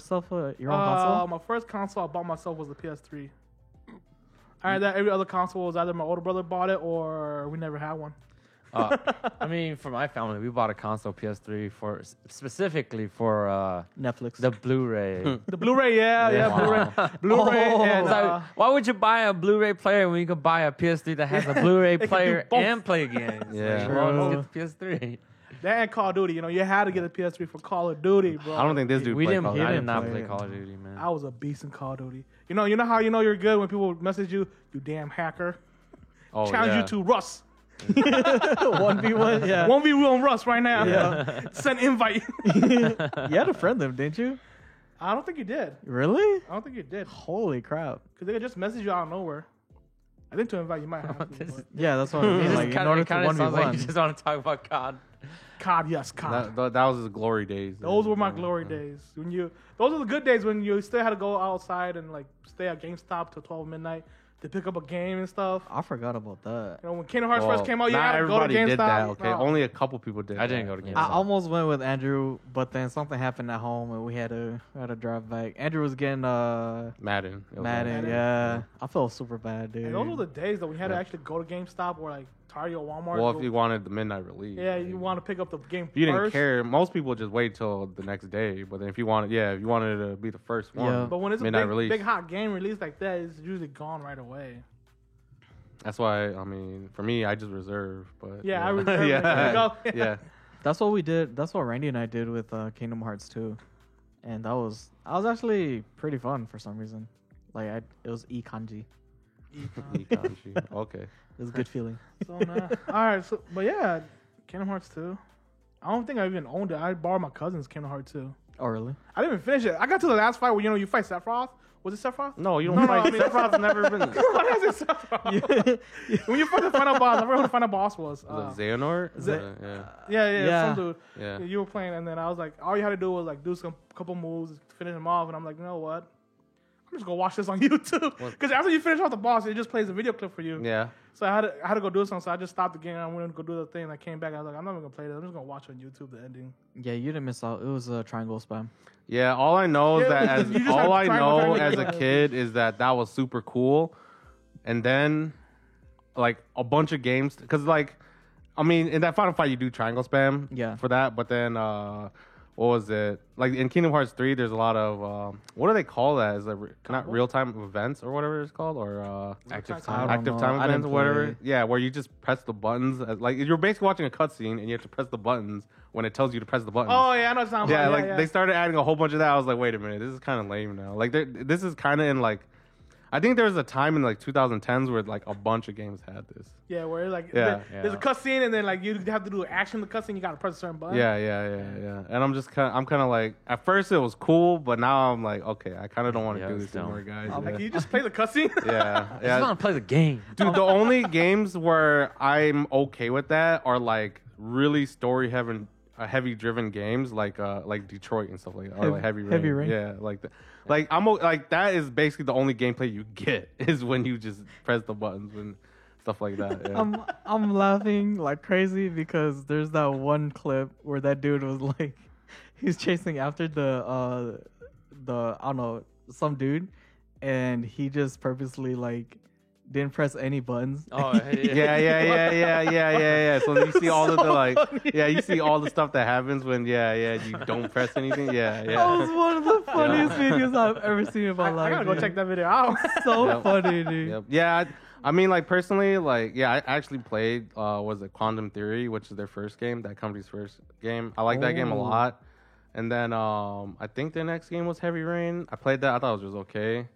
console? my first console I bought myself was the PS3. Alright, that every other console was either my older brother bought it or we never had one. I mean, for my family, we bought a console PS3 specifically for Netflix. the Blu-ray. The Blu-ray, yeah, Wow. Blu-ray, and It's like, why would you buy a Blu-ray player when you could buy a PS3 that has a Blu-ray can do player both. and play games? Yeah. Like, well, let's get the PS3. that and Call of Duty. You know, you had to get a PS3 for Call of Duty, bro. I don't think this dude We played didn't. Call of I Duty. did not play play it. Call of Duty, man. I was a beast in Call of Duty. You know how you know you're good when people message you, you damn hacker. Oh, Challenge yeah. you to Russ. 1v1, yeah. 1v1 Russ right now. Yeah. Send invite. You had to friend them, didn't you? I don't think you did. Really? I don't think you did. Holy crap. Because they could just message you out of nowhere. I think to invite you might have to. This- but- Yeah, that's what I mean. It Like, in kinda- order it to kinda sounds like 1v1. you just want to talk about COD. COD, yes, COD. That was his glory days. Those were my glory days. Those are the good days when you still had to go outside and like stay at GameStop till 12 midnight to pick up a game and stuff. I forgot about that. You know, when Kingdom Hearts first came out, you not had to go to everybody GameStop. did that. Okay, No. only a couple people did. I didn't that. go to I GameStop. almost went with Andrew, but then something happened at home and we had to drive back. Andrew was getting Madden. It was Madden. Yeah, I felt super bad, dude. And those were the days that we had to Yeah. actually go to GameStop or like Target or Walmart. Well, Go- if you wanted the midnight release. yeah, you want to pick up the game If you didn't first. care, most people just wait till the next day. But then if you wanted, if you wanted to be the first one, Yeah. But when it's a midnight big, release. big hot game release like that, it's usually gone right away. That's why, I mean, for me, I just reserve. But Yeah, I reserve it. yeah, Go. yeah. That's what we did. That's what Randy and I did with Kingdom Hearts 2, and that was actually pretty fun for some reason. Like it was e-kanji. Ikanji. Okay. It was a good feeling. So, nah. All right, but yeah, Kingdom Hearts 2. I don't think I even owned it. I borrowed my cousin's Kingdom Hearts 2. Oh really? I didn't even finish it. I got to the last fight where you fight Sephiroth. Was it Sephiroth? No, you don't No, fight. I mean- Sephiroth's never been. What is it, Sephiroth? When you fight the final boss, I remember who the final boss was. Was it Xehanort? Yeah, Yeah. some dude. Yeah. You were playing, and then I was like, all you had to do was like do some couple moves, finish him off, and I'm like, you know what? I'm just gonna watch this on YouTube because after you finish off the boss, it just plays a video clip for you. Yeah. So I had to go do something. So I just stopped the game. And I went to go do the thing. And I came back. I was like, I'm not even gonna play this. I'm just gonna watch on YouTube the ending. Yeah, you didn't miss out. It was a triangle spam. Yeah, all I know is Yeah, that you just have all I triangle, know triangle, as a triangle. kid is that was super cool, and then like a bunch of games because like I mean in that final fight you do triangle spam Yeah. for that, but then what was it like in Kingdom Hearts 3? There's a lot of what do they call that? Is it not real time events or whatever it's called or Active I time. don't active know. time I events didn't or whatever? play. Yeah, where you just press the buttons like you're basically watching a cutscene and you have to press the buttons when it tells you to press the buttons. Oh yeah, I know what you're talking Yeah, about. like they started adding a whole bunch of that. I was like, wait a minute, this is kind of lame now. Like, this is kind of in like, I think there was a time in like 2010s where like a bunch of games had this. Yeah, where like Yeah. there's a cutscene and then like you have to do action in the cutscene. You got to press a certain button. Yeah. And I'm kind of like, at first it was cool, but now I'm like, okay, I kind of don't want to Yeah, do it's this dumb. anymore, guys. Like, Yeah. can you just play the cutscene? Yeah, I just want to play the game. Dude, the only games where I'm okay with that are like really heavy driven games like Detroit and stuff like that, or like Heavy Rain. Yeah, like that. Like like that is basically the only gameplay you get is when you just press the buttons and stuff like that. Yeah. I'm laughing like crazy because there's that one clip where that dude was like, he's chasing after the I don't know, some dude, and he just purposely like didn't press any buttons. Oh, Yeah. So you see all of the like, you see all the stuff that happens when, you don't press anything. That was one of the funniest videos I've ever seen in my I life. gotta go dude. check that video out. So Yep. funny, dude. Yep. Yeah, I mean, like personally, like I actually played was it Quantum Theory, which is their first game, that company's first game. I like that game a Oh. lot. And then I think the next game was Heavy Rain. I played that. I thought it was just okay.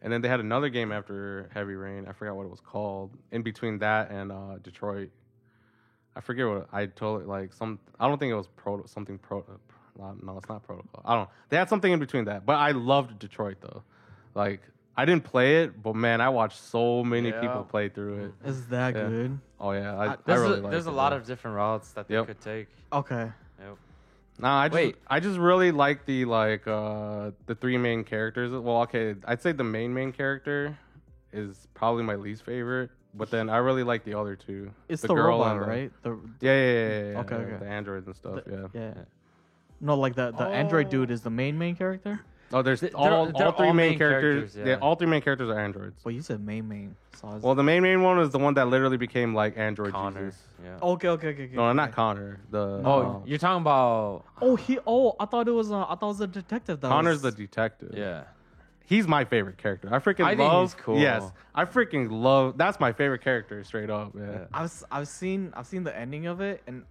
And then they had another game after Heavy Rain. I forgot what it was called. In between that and Detroit, I forget what I told it. Like I don't think it was No, it's not Protocol. I don't know. They had something in between that. But I loved Detroit though. Like I didn't play it, but man, I watched so many Yeah. people play through it. Is that Yeah. good? Oh yeah, I There's really a, liked there's a it, lot yeah. of different routes that they Yep. could take. Okay. Yep. Nah, Wait. I just really like the three main characters. Well, okay, I'd say the main character is probably my least favorite, but then I really like the other two. It's the girl robot, and the- right? Yeah. Okay, okay. The androids and stuff. The- yeah. No, like the android Oh. dude is the main character. Oh, there's They're all three all main main characters. characters, yeah. All three main characters are androids. Well, you said main. So I was, Well, the main one is the one that literally became like Android Connor. Jesus. Yeah. okay. No, not Connor. The Oh, you're talking about I thought it was a detective. That Connor's the was, detective. yeah. He's my favorite character. I freaking I think love. he's cool. Yes, I freaking love. That's my favorite character, straight up. Yeah. I've seen the ending of it, and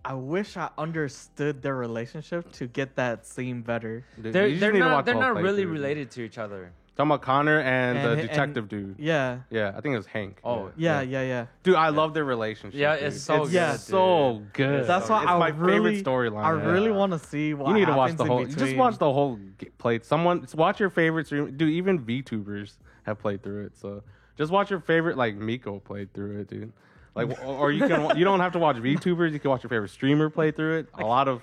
I wish I understood their relationship to get that scene better. Dude, They're you just they're need to not watch they're the whole not really playthrough. related to each other. Talking about Connor and the And- detective dude. Yeah, Yeah, I think it was Hank. Oh, yeah. Dude, I love their relationship. Yeah, dude. it's so it's good, so dude. good. That's why it's I my really, favorite storyline. I yeah. really want to see what You need to watch happens the in whole. Just between. watch the whole play. Watch your favorites. Dude, even VTubers have played through it. So just watch your favorite. Like Miko played through it, dude. Like, or you don't have to watch VTubers. You can watch your favorite streamer play through it. A lot of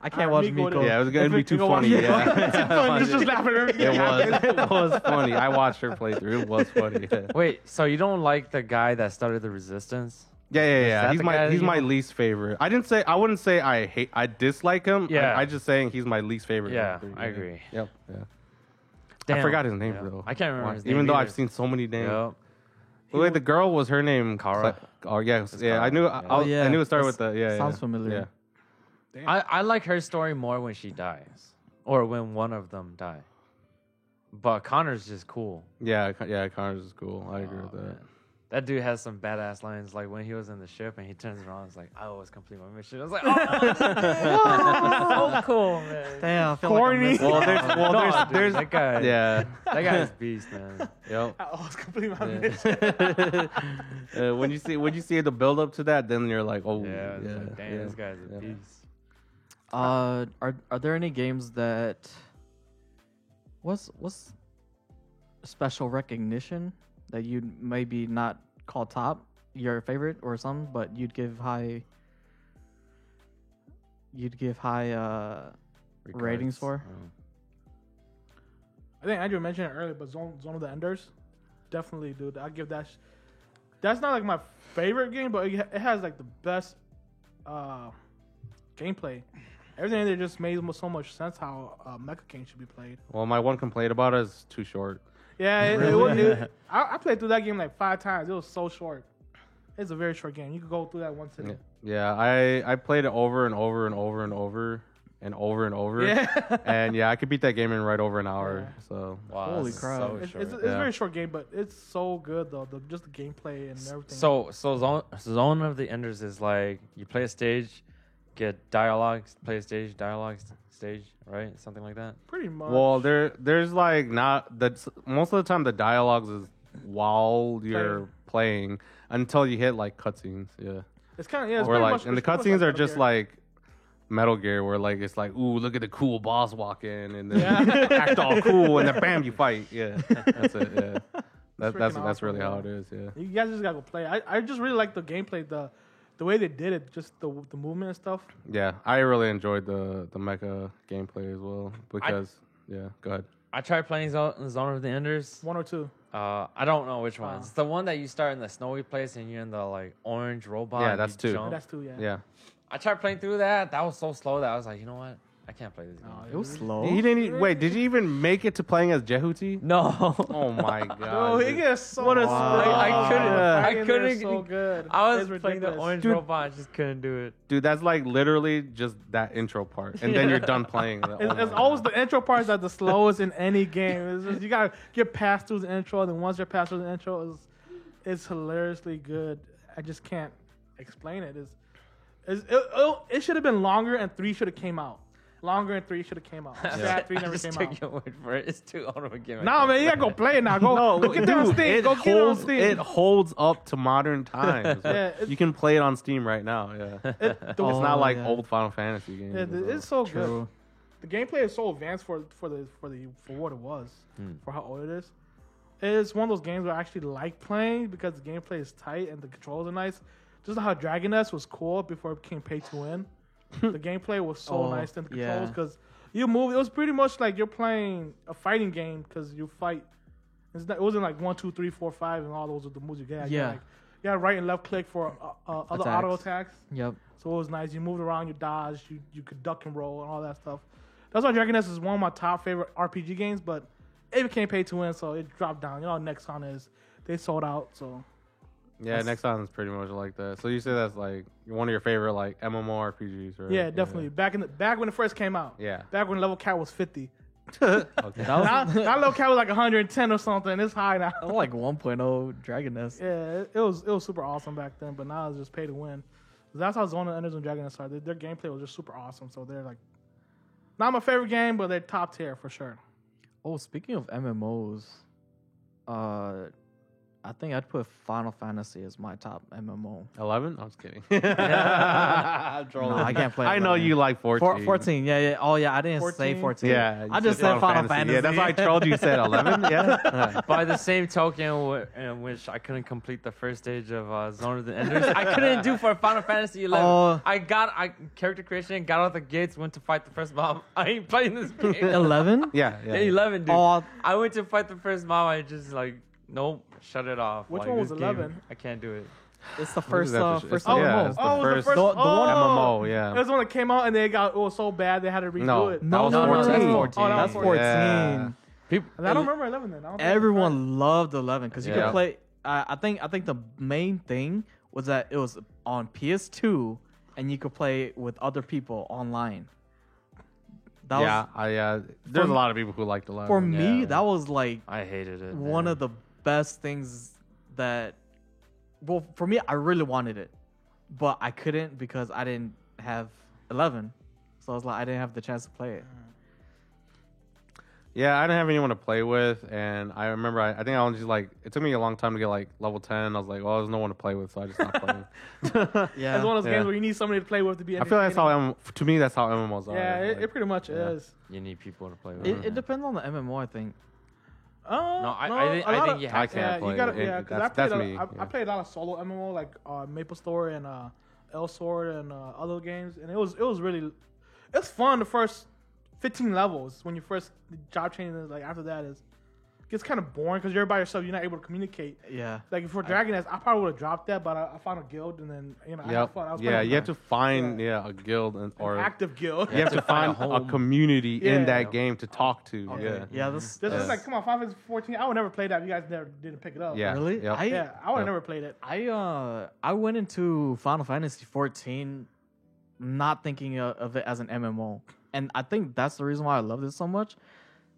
I can't watch Miko. Yeah, it was gonna be too funny. Yeah, It's just laughing at her. it was funny. I watched her play through. It was funny. Yeah, Wait, so you don't like the guy that started the resistance? yeah. that He's the guy he's that my you- least favorite. I wouldn't say I dislike him. Yeah. I just saying he's my least favorite. Yeah, of the three. I agree. Yep. Yeah. I Damn. forgot his name Yeah. though. I can't remember his name Even though either. I've seen so many names. Yep. Wait, the girl was her name Kara. Oh yeah, yeah. I Kara. knew. Yeah. I knew it started with the yeah. Sounds yeah. familiar. Yeah. I like her story more when she dies or when one of them die. But Connor's just cool. Yeah, Connors is cool. I agree Oh, with that. man. That dude has some badass lines. Like when he was in the ship and he turns around, it's like, I always complete my mission. I was like, oh, so cool, man. Damn, I feel Corny. like I'm missing out. No, dude, that guy. Yeah. That guy's beast, man. Yep. I always complete my mission. When you see the build up to that, then you're like, oh Yeah, it's like, damn, yeah, this guy's a yeah. beast. Are there any games that what's special recognition that you'd maybe not call top your favorite or some, but you'd give high ratings for? Oh. I think Andrew mentioned it earlier, but Zone of the Enders, definitely, dude. I give that. That's not like my favorite game, but it has like the best gameplay. Everything in there just made so much sense how mecha game should be played. Well, my one complaint about it is too short. Yeah, I played through that game like 5 times. It was so short. It's a very short game. You could go through that one sitting. Yeah, I played it over and over and over and over and over and over. Yeah. And yeah, I could beat that game in right over an hour. Yeah. So Wow, Holy that's crap. So It's short. a Yeah. very short game, but it's so good though. Just the gameplay and everything. So Zone of the Enders is like you play a stage, get dialogue, play a stage, dialogue, stage, right? Something like that. pretty much. well, there's like not that most of the time the dialogues is while you're playing until you hit like cutscenes. Yeah. it's kind of it's Or pretty like much, and the it's pretty much cutscenes are Metal just Gear. like Metal Gear, where like it's like, ooh, look at the cool boss walk in, and then Yeah. act all cool, and then bam, you fight. Yeah, that's it. Yeah, that's freaking awesome, really how yeah. it is. Yeah, You guys just gotta go play. I just really like the gameplay, the way they did it, just the movement and stuff. yeah. I really enjoyed the mecha gameplay as well because yeah. Go ahead. I tried playing Zone of the Enders. 1 or 2. I don't know which one. It's the one that you start in the snowy place and you're in the like orange robot. Yeah, and that's you 2. jump. That's 2, yeah. Yeah, I tried playing through that. That was so slow that I was like, you know what? I can't play this game. It was slow. he didn't. Wait, did you even make it to playing as Jehuti? No. Oh my god! Oh, he dude. gets so What a slow. slow- I couldn't- Yeah. I couldn't- So good. I was It's playing the ridiculous. orange Dude. robot. I just couldn't do it. Dude, that's like literally just that intro part, and then you're done playing. Oh It's my always God. the intro parts that the slowest in any game. It's just, you gotta get past through the intro, and then once you're past through the intro, it's hilariously good. I just can't explain it. It should have been longer, and 3 should have came out. Longer and 3 should have came out. I'm sad 3 I never just came took out. your word for it. It's too old of a game. I Nah, can't man, you play gotta go play it now. Go get that on dude, Steam. it Go get it on holds Steam. it holds up to modern times. Yeah, you can play it on Steam right now. Yeah, it's Oh, not like yeah. old Final Fantasy games. Yeah, so. it's so good. True. The gameplay is so advanced for what it was, for how old it is. It's one of those games where I actually like playing because the gameplay is tight and the controls are nice. Just how Dragon Nest was cool before it became pay to win. The gameplay was so Oh, nice and the yeah. controls because you move. It was pretty much like you're playing a fighting game because you fight. It wasn't like 1, 2, 3, 4, 5 and all those are the moves you get. Yeah. You got right and left click for other Attacks. auto attacks. Yep. So it was nice. You moved around, you dodged, you could duck and roll and all that stuff. That's why Dragon Nest is one of my top favorite RPG games, but it became pay to win, so it dropped down. You know how Nexon is. They sold out, so Yeah, Nexon is pretty much like that. So you say that's like one of your favorite like MMORPGs, right? yeah, definitely. Back when it first came out. Yeah. Back when level cap was 50. Okay. Now level cap was like 110 or something. It's high now. That was like 1.0 Dragon Nest. Yeah, it was super awesome back then, but now it's just pay to win. That's how Zone of the Enders and Dragon Nest started. Their gameplay was just super awesome, so they're like not my favorite game, but they're top tier for sure. Oh, speaking of MMOs, I think I'd put Final Fantasy as my top MMO. 11? I'm just kidding. I'm trolling. No, I can't play I know 11. you like 14. 14, yeah. Oh, yeah, I didn't say 14. Yeah, I you just said Final Fantasy. Yeah, that's why I trolled you. You said 11. Yeah. By the same token, in which I couldn't complete the first stage of Zone of the Enders, I couldn't do for Final Fantasy 11. Oh. I character creation, got out the gates, went to fight the first mob. I ain't playing this game. 11? Yeah. Yeah, 11, dude. Oh, I went to fight the first mob. I just like, nope, shut it off. Which Like, one was this game, 11? I can't do it. it's the What is first, that? first Oh, yeah, MMO. it's the Oh, it was first, the first the one- MMO. It Yeah. was the one that came out and it was so bad they had to redo No, it. that was No, 14. that's 14. Oh, that was That's 14. 14. Yeah. People, I don't remember 11 then. I don't think Everyone loved 11 because you Yeah. could play. I think the main thing was that it was on PS2 and you could play with other people online. That Yeah. There's a lot of people who liked 11. was, for me, Yeah. that was like I hated it. one of the best things that. Well, for me, I really wanted it, but I couldn't because I didn't have 11. So I was like, I didn't have the chance to play it. Yeah, I didn't have anyone to play with, and I remember I think I only just like it took me a long time to get like level 10. I was like, well, there's no one to play with, so I just stopped playing. Yeah, It's one of those Yeah. games where you need somebody to play with to be I feel like that's how entertaining. to me that's how MMOs are. Yeah, Like, it pretty much yeah. is. You need people to play with. it depends on the MMO, I think. No, I think- a I lot think of- you I have to. can't Yeah, play. you gotta. it. Yeah, because That's me. I yeah. played a lot of solo MMO like Maple Story and El Sword and other games, and it was really, it's fun the first 15 levels when you first job training. Is like after that is gets kind of boring because you're by yourself. You're not able to communicate. Yeah. Like for Dragon Nest, I probably would have dropped that, but I found a guild and then I had Yep. fun. I was Yeah, playing you have with to find a guild or an active guild. you have to find a home. community in Yeah. that game to talk to. Okay. Yeah. Yeah, this This Yeah. is like, come on, Final Fantasy 14. I would never play that if you guys never didn't pick it up. Yeah. really. Yep. Yeah, I would have Yep. never played it. I went into Final Fantasy 14 not thinking of it as an MMO, and I think that's the reason why I loved it so much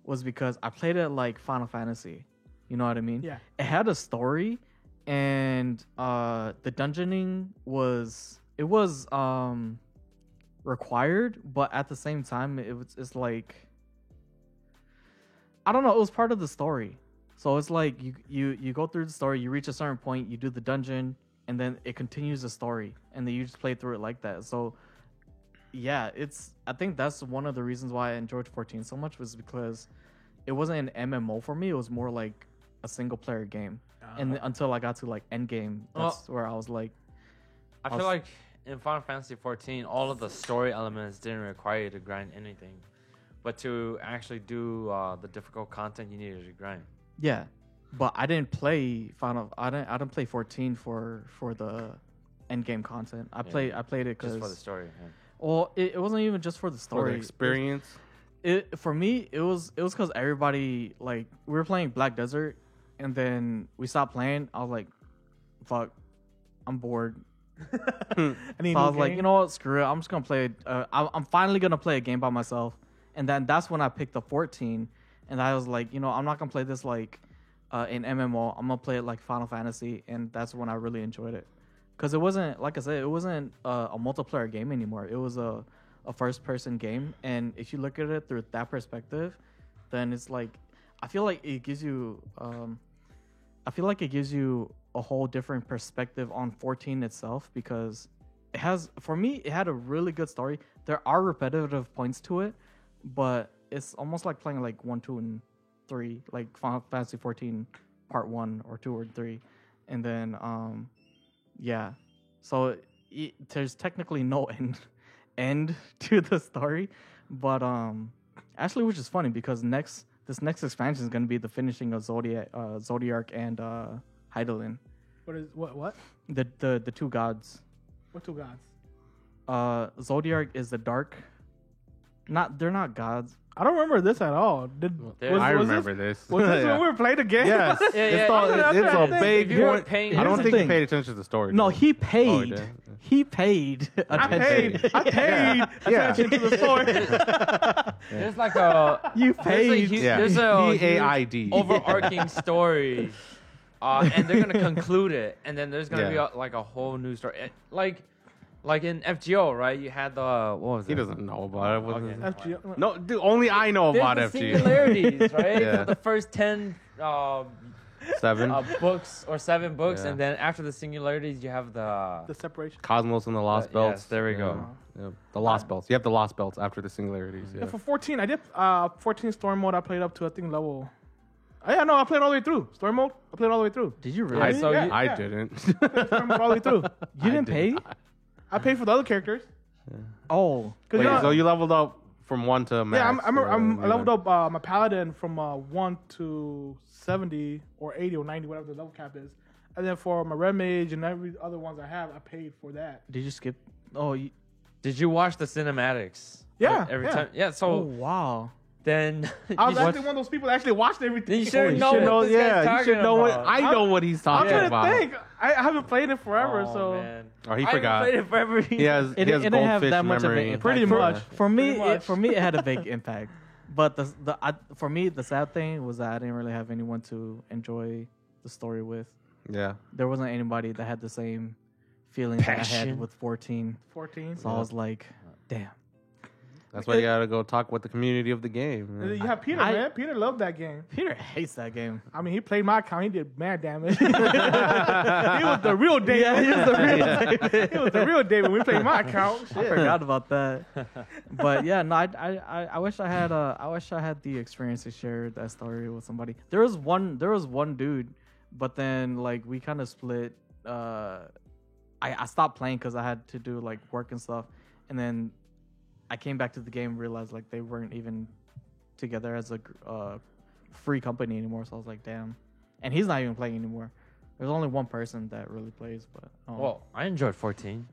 was because I played it like Final Fantasy. You know what I mean? Yeah. It had a story, and the dungeoning was required, but at the same time it's like I don't know. It was part of the story. So it's like you go through the story, you reach a certain point, you do the dungeon, and then it continues the story, and then you just play through it like that. So yeah, I think that's one of the reasons why I enjoyed 14 so much was because it wasn't an MMO for me. It was more like a single player game. And until I got to like Endgame, that's where I was like, I feel like in Final Fantasy 14, all of the story elements didn't require you to grind anything, but to actually do the difficult content, you needed to grind. yeah. But I didn't play I didn't play 14 for the Endgame content. I played it because Just for the story. Yeah. well, it wasn't even just for the For the story. experience. For me, it was because everybody like we were playing Black Desert, and then we stopped playing. I was like, "Fuck, I'm bored." I need So I was like, you know what? Screw it. I'm just gonna play. I'm finally gonna play a game by myself, and then that's when I picked up 14, and I was like, I'm not gonna play this like in MMO. I'm gonna play it like Final Fantasy, and that's when I really enjoyed it, because it wasn't like I said, it wasn't a multiplayer game anymore. It was a first-person game, and if you look at it through that perspective, then it's like I feel like it gives you a whole different perspective on 14 itself, because it has, for me, it had a really good story. There are repetitive points to it, but it's almost like playing like 1, 2, and 3, like Final Fantasy 14 Part 1 or 2 or 3, and then yeah. So there's technically no end to the story, but actually, which is funny because this next expansion is going to be the finishing of Zodiac and Hydaelyn, What? the two gods. What two gods? Zodiac is the dark. They're not gods. I don't remember this at all. I remember this. Was this Yeah. when we were playing the game? Yes. Yeah, It's all- that's it's what a I big If you weren't point. paying- I don't Here's the think you thing. paid attention to the story. No, though. he paid. did? He paid attention. I paid Yeah. attention to the story. There's like a You there's a, paid. hu- Yeah. there's a huge PAID. overarching story, and they're gonna conclude it, and then there's gonna Yeah. be like a whole new story, like in FGO, right? You had the what was it? He doesn't know about it. What Okay. is it? FGO. No, dude, only I know There's about the FG. similarities, right? Yeah. For the first 10 7. books or 7 books, Yeah. and then after the singularities, you have The the. separation. Cosmos and the Lost Belts. Yes, there we Yeah. go. Yep. The Lost Belts. You have the Lost Belts after the singularities. Yeah, Yeah. for 14, I did 14 story mode. I played up to I think level. Yeah, no, I played all the way through story mode. I played all the way through. Did you I, really? so yeah, I yeah. didn't. Story mode all the way through. You didn't did pay? not. I paid for the other characters. Oh, 'Cause Wait, you know- so you leveled up from 1 to max? yeah, I'm or- leveled up my paladin from 1 to 70 or 80 or 90, whatever the level cap is. And then for my red mage and every other ones I have, I paid for that. did you skip? Oh, Did you watch the cinematics? Yeah, Every yeah. time. Yeah. oh So wow. then. I was you- actually one of those people that actually watched everything. You should Holy know shit. what this guy's Yeah, you talking should know what. about. I know what he's I'm talking trying to about. think. I haven't played it forever, Oh, so man. Oh, he I haven't forgot. played it forever. He has, It he has didn't have goldfish that much of an memory. impact. Pretty much. For me, Pretty much. for me, it had a big impact. But for me, the sad thing was that I didn't really have anyone to enjoy the story with. Yeah. There wasn't anybody that had the same feeling that I Passion. had with 14. 14. So I was like, damn. That's why you gotta go talk with the community of the game. And then man. you have Peter, man. Peter loved that game. Peter hates that game. I mean, he played my account. He did mad damage. He was the real David. Yeah, he was the real David. He was the real David when we played my account. I Shit. forgot about that. But yeah, no, I wish I had the experience to share that story with somebody. There was one dude, but then like we kind of split. I stopped playing because I had to do like work and stuff, and then I came back to the game and realized like they weren't even together as a free company anymore. So I was like, damn. And he's not even playing anymore. There's only one person that really plays, but Well, I enjoyed 14.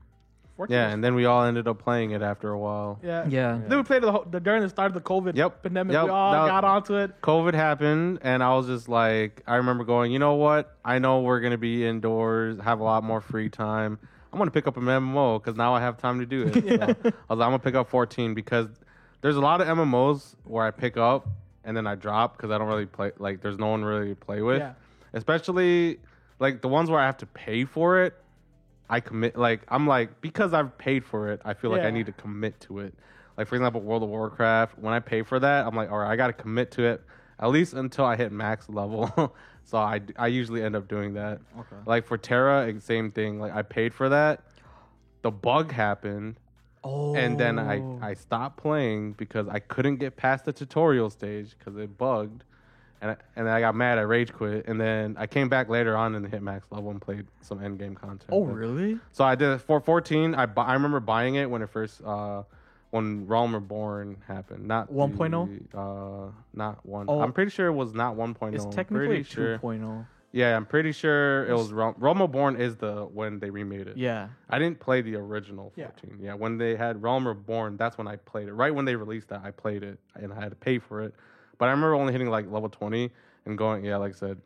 14. Yeah, and then we all ended up playing it after a while. Yeah. yeah. Then we played during the start of the COVID Yep. pandemic. Yep. We all That- got onto it. COVID happened, and I was just like, I remember going, you know what? I know we're gonna be indoors, have a lot more free time. I'm gonna pick up an MMO because now I have time to do it. So I was like, I'm gonna pick up 14 because there's a lot of MMOs where I pick up and then I drop because I don't really play. Like, there's no one really to play with. Yeah. Especially like the ones where I have to pay for it. I commit. Like, I'm like, because I've paid for it, I feel like I Yeah. need to commit to it. Like, for example, World of Warcraft. When I pay for that, I'm like, all right, I got to commit to it at least until I hit max level. So I usually end up doing that. Okay. Like for Terra, same thing. Like I paid for that. The bug happened, Oh. and then I stopped playing because I couldn't get past the tutorial stage because it bugged, and I got mad. I rage quit, and then I came back later on and hit max level and played some end game content. Oh, But- really? So I did it for 14. I remember buying it when it first when Realm Reborn happened. Not 1.0? Not 1. Oh. I'm pretty sure it was not 1.0. It's I'm technically pretty sure. 2.0. Yeah, I'm pretty sure it was Realm Reborn is the when they remade it. Yeah. I didn't play the original Yeah. 14. Yeah, when they had Realm Reborn, that's when I played it. Right when they released that, I played it and I had to pay for it. But I remember only hitting like level 20 and going, yeah, like I said,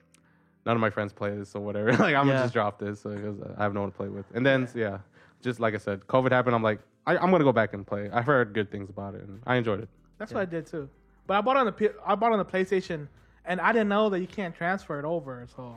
none of my friends play this, so whatever. Like I'm Yeah. gonna just drop this because I have no one to play with. And then yeah, just like I said, COVID happened. I'm like, I'm gonna go back and play. I've heard good things about it and I enjoyed it. That's what I did too. But I bought on the PlayStation, and I didn't know that you can't transfer it over. So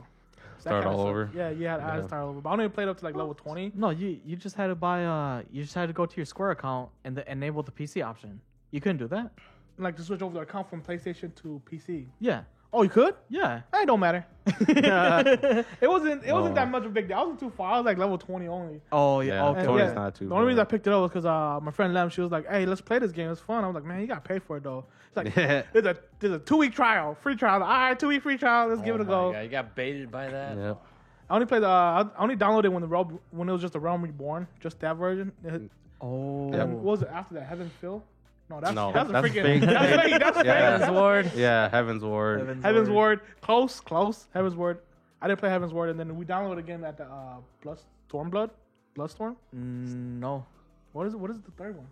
that Start kinda all sucked. over? Yeah, I had to Yeah. start over. But I only played up to like level 20. No, you just had to buy you just had to go to your Square account and enable the PC option. You couldn't do that? Like to switch over the account from PlayStation to PC. Yeah. Oh, you could? Yeah. It don't matter. It wasn't Oh. that much of a big deal. I wasn't too far. I was like level 20 only. Oh, Yeah. yeah. Okay. And 20 's not too The only reason I bad. picked it up was because my friend Lem, she was like, "Hey, let's play this game. It's fun." I was like, "Man, you gotta pay for it though." It's like there's a 2-week trial, free trial. All right, 2-week free trial. Let's give it a go. God, you got baited by that. Yeah. I only played I only downloaded it when it was just the Realm Reborn, just that version. Oh. Yep. What was it after that? Heaven's Field? No, that's No, that's a that's freaking fake. that's fake. That's Yeah. fake. Heaven's Ward. Yeah, Heaven's Ward. Heaven's Ward, close. Heaven's Ward. I didn't play Heaven's Ward, and then we downloaded again at the Bloodstorm. No. What is it? What is the third one?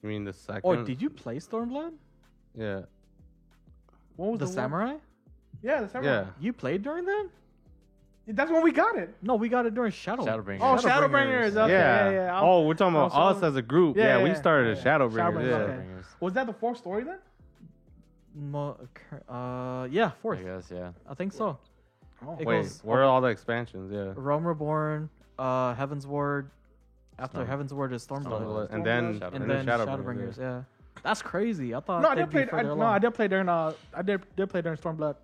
You mean the second? Oh, did you play Stormblood? Yeah. What was The one? Samurai? Yeah, the Samurai. Yeah. You played during that? That's when we got it. No, we got it during Shadow. Shadowbringers. Oh, Shadowbringers. Shadowbringers. Okay, yeah. Oh, we're talking about Oh, us so- as a group. Yeah, Yeah, we yeah, started yeah. as Shadowbringers. Shadowbringers, Yeah. okay. Was that the fourth story then? Yeah, I fourth. guess, yeah. I think so. Oh. It Wait, goes where are all the expansions? Yeah. Realm Reborn, Heaven's Ward. After Storm- Heaven's Ward is Stormblood. And then Stormblood. And then Shadowbringers. Shadowbringers, yeah. That's crazy. I thought No, I they'd did be play. further along. I did play during. I did play during Stormblood.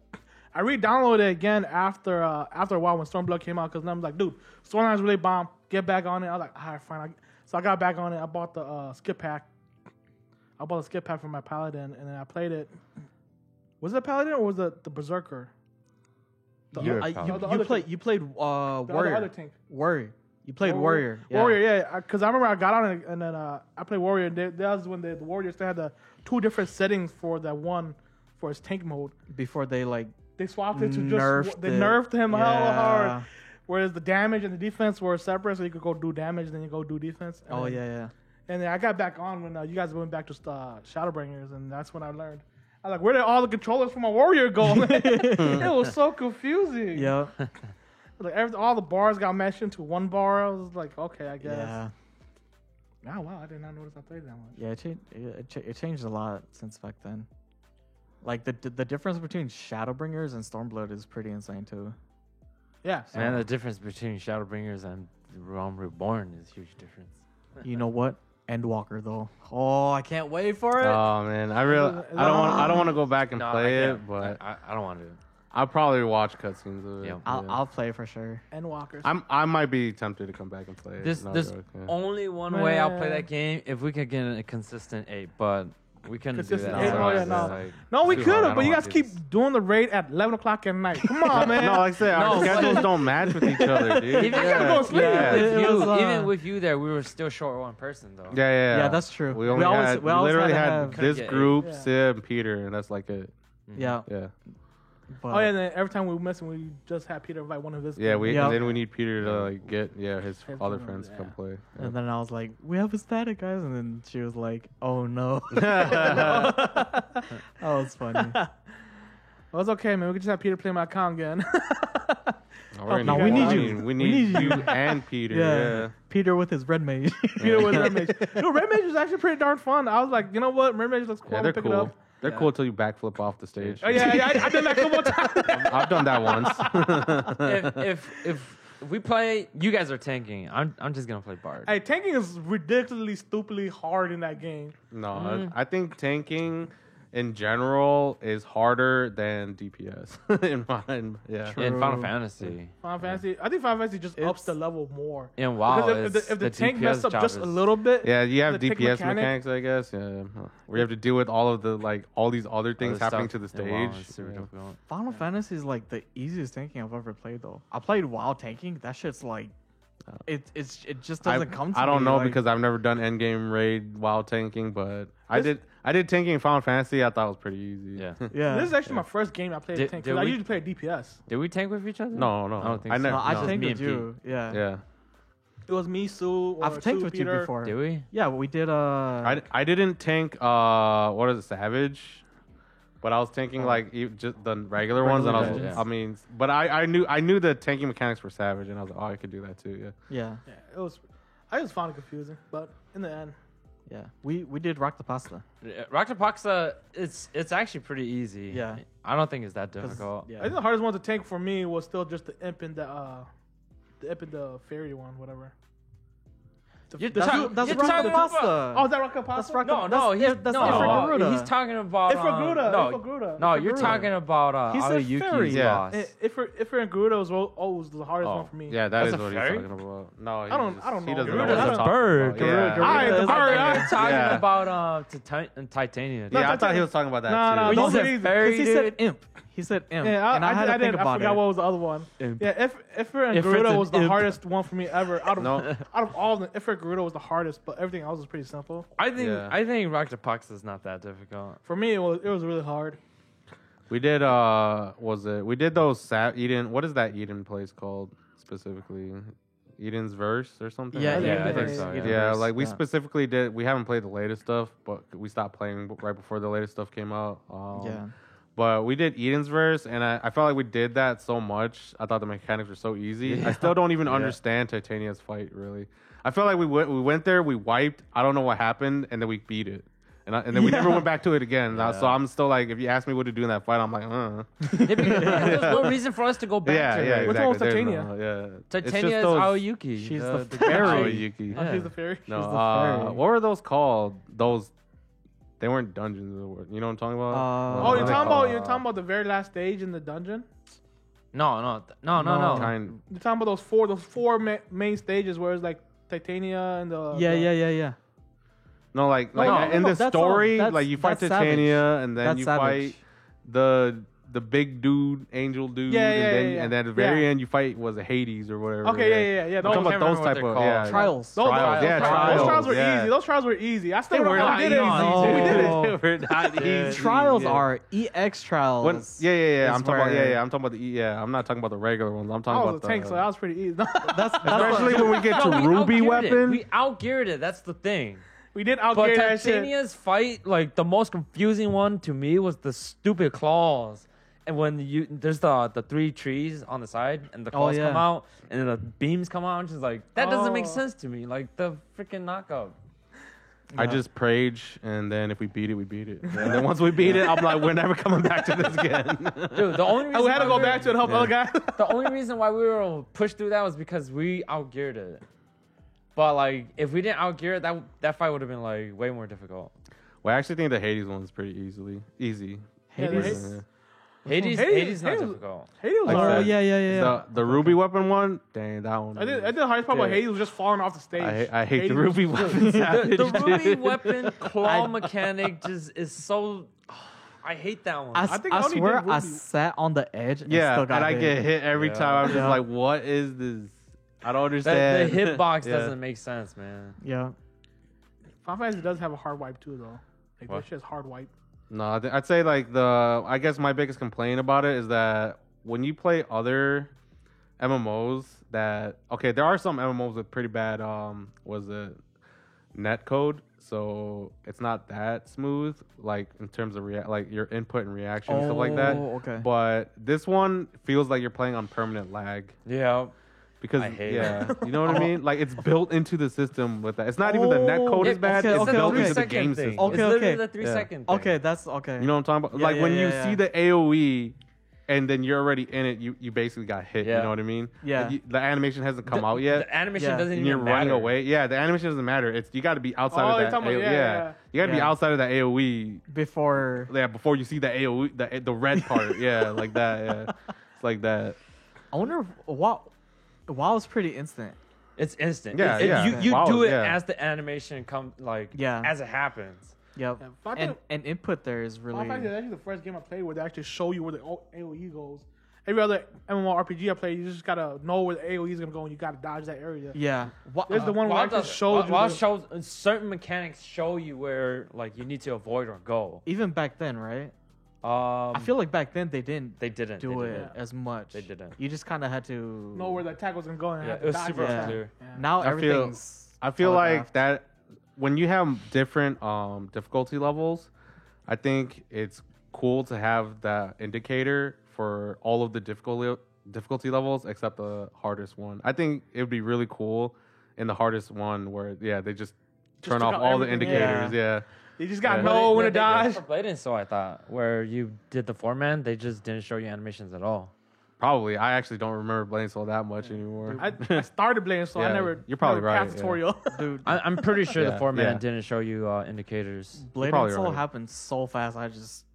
I re-downloaded it again after a while when Stormblood came out because I'm like, dude, Stormline's really bomb. Get back on it. I was like, all right, fine. So I got back on it. I bought the skip pack. I bought a skip pack for my Paladin, and then I played it. Was it Paladin or was it the Berserker? You played Warrior. other tank. Warrior. You played Warrior. Yeah. Warrior, yeah. Because I remember I got on it, and then I played Warrior. And that was when the Warriors, they had the 2 different settings for that one, for his tank mode. Before they They swapped it to nerfed him hella hard. Yeah. Whereas the damage and the defense were separate, so you could go do damage, and then you go do defense. And Oh then, yeah. And then I got back on when you guys went back to Shadowbringers, and that's when I learned. I was like, where did all the controllers for my Warrior go? It was so confusing. Yeah. Like all the bars got meshed into one bar. I was like, okay, I guess. Yeah. Oh, wow, I did not notice I played that much. Yeah, it changed a lot since back then. Like the difference between Shadowbringers and Stormblood is pretty insane too. Yeah. Man, the difference between Shadowbringers and Realm Reborn is a huge difference. You know what? Endwalker though. Oh, I can't wait for it. Oh man, I don't want to go back and play it, but I don't want to. I'll probably watch cutscenes of it. Yeah. I'll play for sure. Endwalkers. I might be tempted to come back and play it. There's only one way I'll play that game if we could get a consistent 8, but we couldn't do Consistent that. eight? Oh, yeah, no. No, we could have, but you guys keep doing the raid at 11 o'clock at night. Come on, man. No, like I said, our schedules don't match with each other, dude. Even, gotta go sleep. even with you there, we were still short one person though. Yeah, that's true. We only always literally had to had have- this Yeah. group, Yeah. Sib, and Peter, and that's like it. Yeah. Yeah, But Oh, yeah, and then every time we were missing, we just had Peter invite one of his. yeah. Yeah. And then we need Peter to like get his His other friends, friends to come yeah. play. And then I was like, we have a static, guys. And then she was like, oh no. Yeah. That was funny. Well, it's okay, man. We can just have Peter play my account again. No, we need you. We need you and Peter. Yeah. Peter with his red mage. Peter with Red Mage. No, Red Mage is actually pretty darn fun. I was like, you know what? Red Mage looks cool. Yeah, I'm they're gonna pick it cool. up. They're cool till you backflip off the stage. Oh, yeah, I did that a couple of times. I've done that once. if we play, you guys are tanking. I'm just gonna play Bard. Hey, tanking is ridiculously, stupidly hard in that game. No, I think tanking in general is harder than DPS. in mine, yeah. True. In Final Fantasy. Final Fantasy, I think Final Fantasy just ups It's- the level more. In WoW, Because if the tank DPS messed up job just a is- little bit, Yeah, you have The tick DPS mechanic? mechanics, I guess. Yeah, we have to deal with all of the all these other things Other happening stuff to the in WoW stage. is super Yeah. difficult. Final Fantasy is like the easiest tanking I've ever played though. I played WoW tanking. That shit's like, it just doesn't come to I don't me, know like- because I've never done endgame raid while tanking, but I did tanking in Final Fantasy. I thought it was pretty easy. Yeah. Yeah. this is actually my first game I played Did- tank. did 'Cause I we- usually play DPS. Did we tank with each other? No, I don't think I so. never. No, I no. tanked me with and you. Yeah. Yeah, It was me, Sue, or I've tanked Sue, with Peter. you before. Did we? Yeah, we did. I didn't tank. What is it, Savage? But I was tanking just the regular ones, and I was. Regular ones. I mean, but I knew the tanking mechanics for Savage, and I was like, oh, I could do that too. Yeah. Yeah. Yeah, I just found it confusing, but in the end, Yeah. We did rock the pasta. Raktapaxa, it's actually pretty easy. Yeah. I don't think it's that 'Cause- difficult. Yeah. I think the hardest one to tank for me was still just the imp and the fairy one, whatever. You're That's talking- that's you're rock the talking about- pasta. Oh, is that Rocket Pasta? That's Rock No, no, that's he's that's no, Ifrit he's talking about Ifrit no, Garuda. no, you're talking about He said fairy. Ayuyuki's Yeah. boss. Ifrit and Garuda was always the hardest Oh. one for me. Yeah, That's is a what fairy? he's talking about. No, I don't know. He doesn't know Garuda's what a he's talking bird. about. Yeah. Garuda- Alright, the Garuda- bird. You're talking Yeah. about Titania. Yeah, I thought he was talking about that No, too. no, When those you are said easy. fairy, Because he said imp. He said imp. Yeah, and I had to think I about forgot it. what was the other one. Imp. Yeah, Ifrit and Ifrit's Garuda an was the imp. hardest one for me ever. Out No. of all of them, Ifrit and Garuda was the hardest, but everything else was pretty simple. I think Yeah. Raktapaxa is not that difficult. For me, it was really hard. We did we did those Eden, what is that Eden place called specifically? Eden's Verse or something? Yeah, Yeah, I think so. Edenverse. Yeah, like we Yeah. specifically did. We haven't played the latest stuff, but we stopped playing right before the latest stuff came out. Yeah. But we did Eden's Verse, and I felt like we did that so much. I thought the mechanics were so easy. I still don't even Yeah. understand Titania's fight really. I felt like we went there, we wiped. I don't know what happened, and then we beat it. And then we never went back to it again. So I'm still like, if you ask me what to do in that fight, I'm like, There's no reason for us to go back yeah, to yeah, it. Which exactly. one was There's Titania? no- yeah, It's just Titania is those- Aoyuki. She's the Oh, fairy. Yuki. Oh, Yeah. she's the fairy. No, She's the fairy. what were those called? Those They weren't dungeons. You know what I'm talking about? Uh, Oh, What you're are they talking called? about the very last stage in the dungeon. No. Kind. You're talking about those four main stages where it's like Titania and the yeah. No, like No, in no, the that's story, that's- like you fight that's Titania, and then That's you Savage. fight the big dude, angel dude, Yeah, and then at the very Yeah. end you fight was it Hades or whatever. Okay, yeah. I'm Those, talking about can't those remember what type they're of called. Trials. those Trials, were yeah. easy. Those trials were easy. I still They don't were know how not we did it. easy. We did it. Oh. They were not easy. Trials Yeah. are EX trials. When, yeah. is I'm talking about where- I'm talking about the I'm not talking about the regular ones. I'm I talking was about a tank, the so that was pretty easy. That's especially when we get to we Ruby outgeared weapon. It. We outgeared it. That's the thing. we did But outgear that shit. Titania's fight, like the most confusing one to me was the stupid claws. And when there's the three trees on the side and the claws come yeah. out and then the beams come out, and just like that doesn't make Oh. sense to me. Like the freaking knockout. I just rage, and then if we beat it, we beat it. And then once we beat it, I'm like, we're never coming back to this again. Dude, the only reason We had to why go back to it and help Yeah. other guys. the only reason why we were able to push through that was because we outgeared it. But like if we didn't outgear it, that fight would have been like way more difficult. Well, I actually think the Hades one's pretty easy. Hades? Yeah. Hades not Hades- difficult. Hades was Like Oh alright. yeah. The Ruby weapon one, dang, that one. I did the hardest part about Yeah. Hades was just falling off the stage. I hate Hades the was- Ruby weapon. The Ruby weapon claw mechanic just is so. I hate that one. I think I only swear did I Ruby. sat on the edge and Yeah, still got and I hit. get hit every Yeah. time. I'm just Yeah. like, what is this? I don't the understand. hitbox Yeah. doesn't make sense, man. Yeah. Final Fantasy does have a hard wipe too, though. Like What? this shit's hard wipe. No, I'd say like I guess my biggest complaint about it is that when you play other MMOs there are some MMOs with pretty bad net code, so it's not that smooth like in terms of like your input and reaction and stuff like that. Oh, okay. But this one feels like you're playing on permanent lag. Yeah. Because I hate you know what I mean? Like it's built into the system with that. It's not even the net code is bad. okay, it's okay, built okay. into the game thing. system. Okay, It's literally okay. the 3 Yeah. second thing. Okay, that's okay. You know what I'm talking about? Yeah, like when yeah, you yeah, see yeah. the AOE and then you're already in it, you basically got hit. Yeah. You know what I mean? Yeah. Like, the animation hasn't come out yet. The animation Yeah. doesn't And even you're running matter. away. Yeah, the animation doesn't matter. It's you got to be outside Oh, of you're that. talking about- AOE. yeah. You got to be Yeah. outside of that AOE. Before Before you see the AOE, the red part. Yeah, like that. Yeah, it's like that. I wonder if WoW is pretty instant. It's instant. Yeah, yeah. You Wow, do it yeah. as the animation come like Yeah. as it happens. Yep. Yeah, Final And Fantasy- input there is Final really Fantasy is actually the first game I played where they actually show you where the AOE goes. Every other MMORPG I play, you just gotta know where the AOE is gonna go and you gotta dodge that area. yeah. There's the one where WoW I just does- showed you. WoW the- shows certain mechanics show you where like you need to avoid or go. Even back then, right? I I feel like back then they didn't they didn't do they it didn't. as much. They didn't. You just kind of had to know where the attack was gonna go and Yeah, have it was to dodge super it. clear. Yeah. Now I feel- everything's. I feel like telegraphed. that when you have different difficulty levels, I think it's cool to have that indicator for all of the difficulty levels except the hardest one. I think it would be really cool in the hardest one where they just turn took off out all the everything, indicators. Yeah. You just gotta Yeah. know when to They did dodge. for Blade and so I thought where you did the 4-man, they just didn't show you animations at all. Probably. I actually don't remember Blade and Soul that much anymore. I started playing, so I Yeah, never. you're probably never right, passed the tutorial. Dude, I'm pretty sure Yeah, the 4-man yeah. didn't show you indicators. Blade probably and Soul right. happened so fast. I just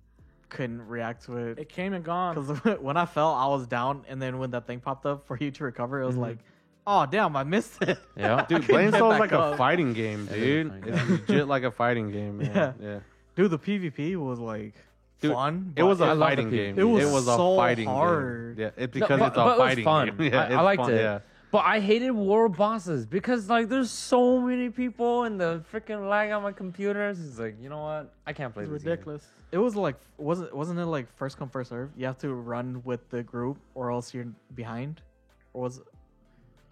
couldn't react to it. It came and gone. Because when I fell, I was down, and then when that thing popped up for you to recover, it was Mm-hmm. like, oh damn, I missed it. Yeah. Dude, couldn't Blade and get Soul is back like a up. fighting game, It is a dude. fighting It's legit like a fighting game, man. Yeah. Dude, the PvP was like Dude, fun. It was but a love the fighting PvP. game. It was a so fighting hard. game. Yeah, it's No, because it's a but it was fighting fun. game. Yeah, I it's liked fun, it. Yeah. But I hated world bosses because like there's so many people and the freaking lag on my computers. It's like, you know what? I can't play It's this game. ridiculous. It was like wasn't it like first come first serve? You have to run with the group or else you're behind. Or was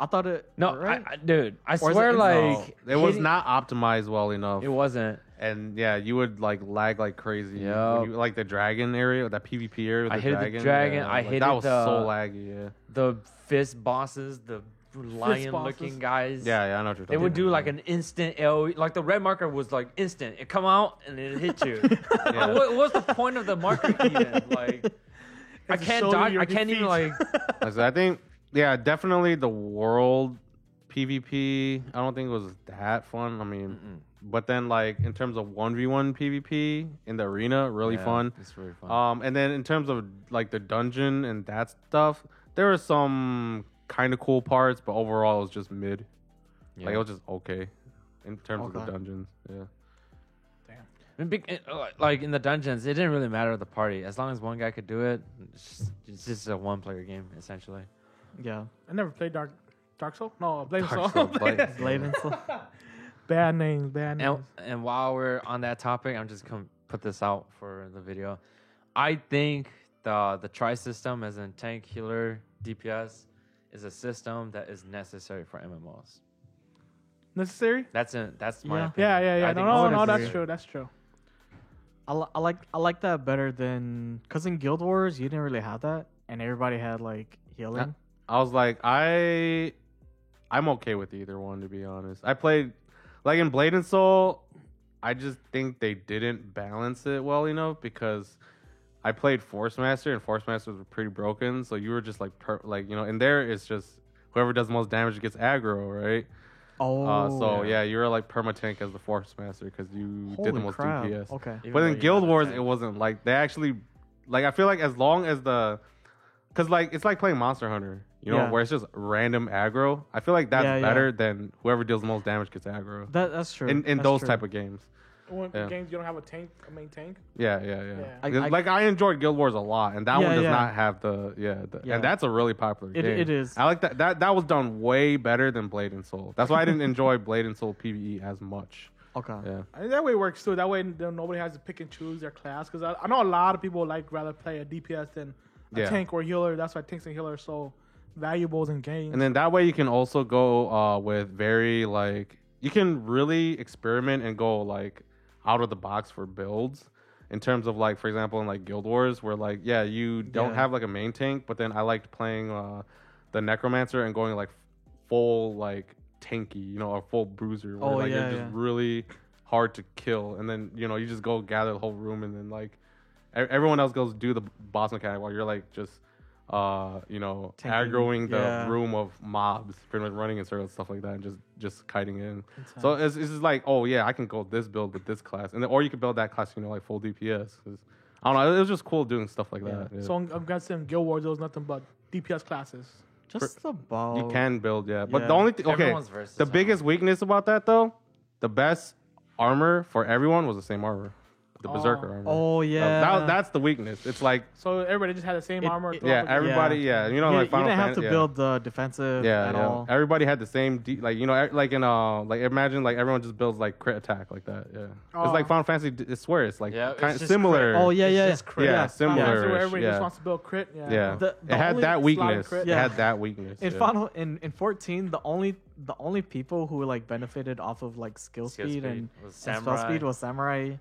I thought it No, right? dude, I Or is swear it- like It was hating- not optimized well enough. It wasn't. And yeah, you would like lag like crazy. Yup. When you, like the dragon area, that PvP area. With I the hated the dragon. dragon. Yeah, I like, hated that was the- so laggy. Yeah. The fist bosses, the lion-looking guys. Yeah, I know what you're They talking would do about. like an instant AoE. Like the red marker was like instant. It come out and it hit you. Yeah. What's the point of the marker even? Like, I to can't show you dodge. your I can't even defeat. like. So I think, yeah, definitely the world PvP, I don't think it was that fun. I mean, but then like in terms of 1v1 PvP in the arena, really fun. It's really fun. And then in terms of like the dungeon and that stuff, there were some kind of cool parts, but overall it was just mid. Yeah. Like it was just okay in terms of the dungeons. Yeah. Like in the dungeons, it didn't really matter the party as long as one guy could do it. It's just a one-player game essentially. Yeah. I never played Dark Soul. No, Blade Soul. Blade and Soul. Bad names. And while we're on that topic, I'm just gonna put this out for the video. I think the tri system, as in tank, healer, DPS, is a system that is necessary for MMOs. Necessary? That's my opinion. Yeah. I think No, it's that's necessary. true. That's true. I like that better than because in Guild Wars you didn't really have that, and everybody had like healing. I was like, I'm okay with either one, to be honest. I played like in Blade and Soul. I just think they didn't balance it well enough because I played Force Master and Force Masters were pretty broken. So you were just like, in there it's just whoever does the most damage gets aggro, right? Oh, yeah, you were like permatank as the Force Master because you did the most crap. DPS. Okay. Even But though in you're Guild not a Wars, tank. it wasn't like they actually, like I feel like as long as because like it's like playing Monster Hunter, Yeah. where it's just random aggro. I feel like that's Yeah, better than whoever deals the most damage gets aggro. That's true. In That's those true. type of games. When Yeah. games you don't have a main tank. Yeah. Yeah. Like I enjoyed Guild Wars a lot, and that one does Yeah. not have Yeah. and that's a really popular game. It is. I like that. That was done way better than Blade and Soul. That's why I didn't enjoy Blade and Soul PvE as much. Okay. Yeah. I think that way works too. That way nobody has to pick and choose their class. Because I know a lot of people rather play a DPS than a tank or healer. That's why tanks and healers are so valuable in games. And then that way you can also go with very like you can really experiment and go like out of the box for builds in terms of like for example in like Guild Wars where like you don't have like a main tank, but then I liked playing the Necromancer and going like full like tanky, or full bruiser where you're just really hard to kill, and then you just go gather the whole room, and then like everyone else goes do the boss mechanic while you're like just aggroing the room of mobs, pretty much running in circles, stuff like that, and just kiting in. So it's just like, oh yeah, I can go this build with this class, and then, or you could build that class, like full DPS. I don't know, it was just cool doing stuff like that. Yeah. So I'm guessing in Guild Wars there was nothing but DPS classes. Just about. You can build, but Yeah. the only thing, okay, Everyone's versatile. the biggest weakness about that though, the best armor for everyone was the same armor. The Berserker armor. Oh yeah. That's the weakness. It's like So everybody just had the same armor. throughout yeah, the game. everybody Yeah. like you Final didn't have Fantasy, to build the defensive at all. Everybody had the same like like in like imagine like everyone just builds like crit attack like that. Yeah, Oh. it's like Final Fantasy. I swear it's like Yeah, it's kind of just similar. Oh yeah, It's yeah. just crit. Yeah, Final Fantasy similar. where everybody Yeah, just wants to build crit. Yeah. yeah. The It had only that slot weakness. crit. It Yeah. had that weakness. In yeah. Final in 14, the only people who like benefited off of like skill speed and was spell Samurai. speed was Samurai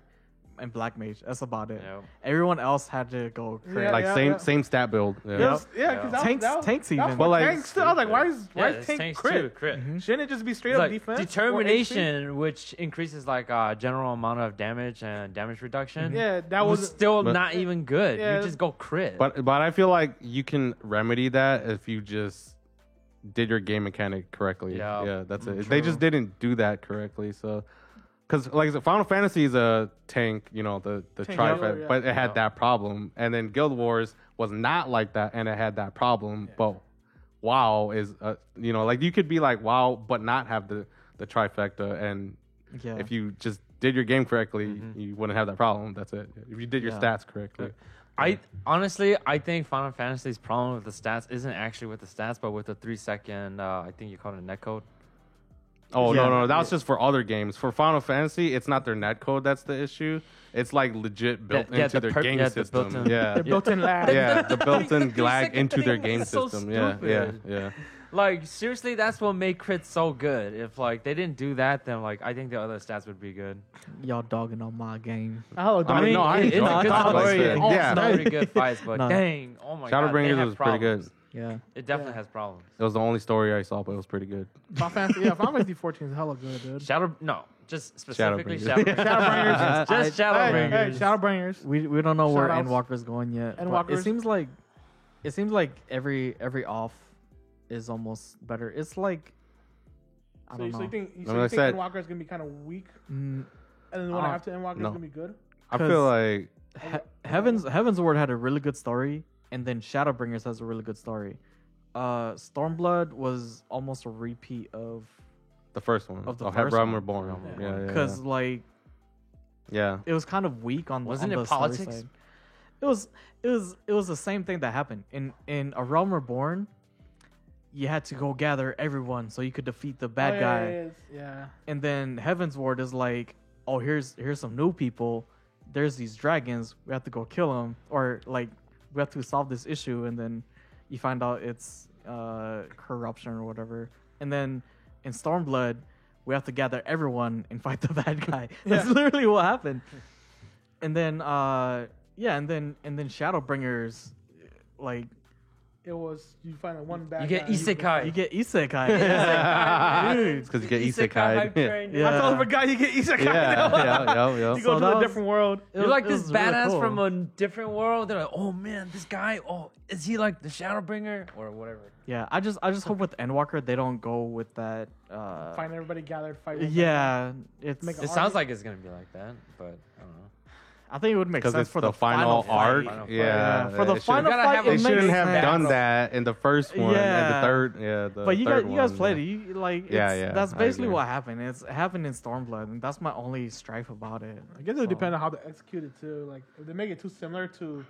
and Black Mage. That's about it. Yep. Everyone else had to go crit. Yeah, like yeah. same stat build. Yeah. Yes, yeah, Yeah. because Tanks- that was, tanks that was even. for But, like, tanks too. I was like, why is it's tank tanks crit? too, crit. Shouldn't it just be straight It's up like defense? or determination, which increases like general amount of damage and damage reduction. HP? Yeah, that was was still But- not even good. Yeah. You just go crit. But I feel like you can remedy that if you just did your game mechanic correctly. Yeah. Yeah, that's it. True. They just didn't do that correctly. So, because like I said, Final Fantasy is a tank, the Tank trifecta, healer, yeah. but it had Yeah. that problem. And then Guild Wars was not like that, and it had that problem. But WoW is, like you could be like WoW, but not have the trifecta. And Yeah. if you just did your game correctly, you wouldn't have that problem. That's it. If you did your Yeah. stats correctly. I think Final Fantasy's problem with the stats isn't actually with the stats, but with the 3-second. I think you call it a netcode. Oh Yeah. no, that was just for other games. For Final Fantasy, it's not their netcode that's the issue. It's like legit built Yeah, into the their game the system. built-in- Yeah, the built-in lag. yeah, the built-in The lag 3-second into their thing game is so system. Yeah. stupid. Like seriously, that's what made crit so good. If like they didn't do that, then like I think the other stats would be good. Y'all dogging on my game. Oh, I mean, no, I it's enjoyed a it. good I liked story. it. and Yeah. it's not very good fights, but No. dang, oh my god, they Shadowbringers have was pretty good. problems. Yeah. It definitely has problems. It was the only story I saw, but it was pretty good. Final Fantasy 14 is hella good, dude. Just specifically Shadowbringers. Shadowbringers. Just Hey, Shadowbringers. Shadowbringers. We don't know where Shoutouts. Endwalker's going yet. but Endwalkers. It seems like every off is almost better. It's like I So, don't you- so know. you think, Like so I you think said- Endwalker is gonna be kind of weak, Mm, and then the one Uh, after Endwalker no. is gonna be good? I feel like Heaven's Ward had a really good story, and then Shadowbringers has a really good story. Stormblood was almost a repeat of the first one Of the Have first Realm one. Reborn. Realm Yeah, Reborn. yeah, because like yeah. it was kind of weak on Wasn't on it the story politics? side. It was the same thing that happened in A Realm Reborn. You had to go gather everyone so you could defeat the bad Oh, guy. Yeah. And then Heaven's Ward is like, oh, here's some new people. There's these dragons. We have to go kill them, or like we have to solve this issue. And then you find out it's corruption or whatever. And then in Stormblood, we have to gather everyone and fight the bad guy. That's literally what happened. And then and then Shadowbringers, like It was you find that one bad. You get guy, isekai. you get isekai. It's because you get isekai. Yeah. I totally forgot you get isekai. yeah. You go So to that a was- different world. You're like It this was really badass cool. from a different world. They're like, oh man, this guy. Oh, is he like the Shadowbringer or whatever? Yeah, I just hope with Endwalker they don't go with that. Find everybody gathered, fight. one Yeah, it's. Make a It sounds like it's gonna be like that, but I don't know. I think it would make Because sense it's for the final fight. arc. Final fight. Yeah, For the it final gotta fight, have it They a makes shouldn't have sense. done that in the first one and Yeah. the third. Yeah, the But you third guys one, played yeah. it. You, like, Yeah, it's- yeah, That's I basically agree. what happened. It's happened in Stormblood, and that's my only strife about it. I guess it would depend on how they execute it too. Like if they make it too similar to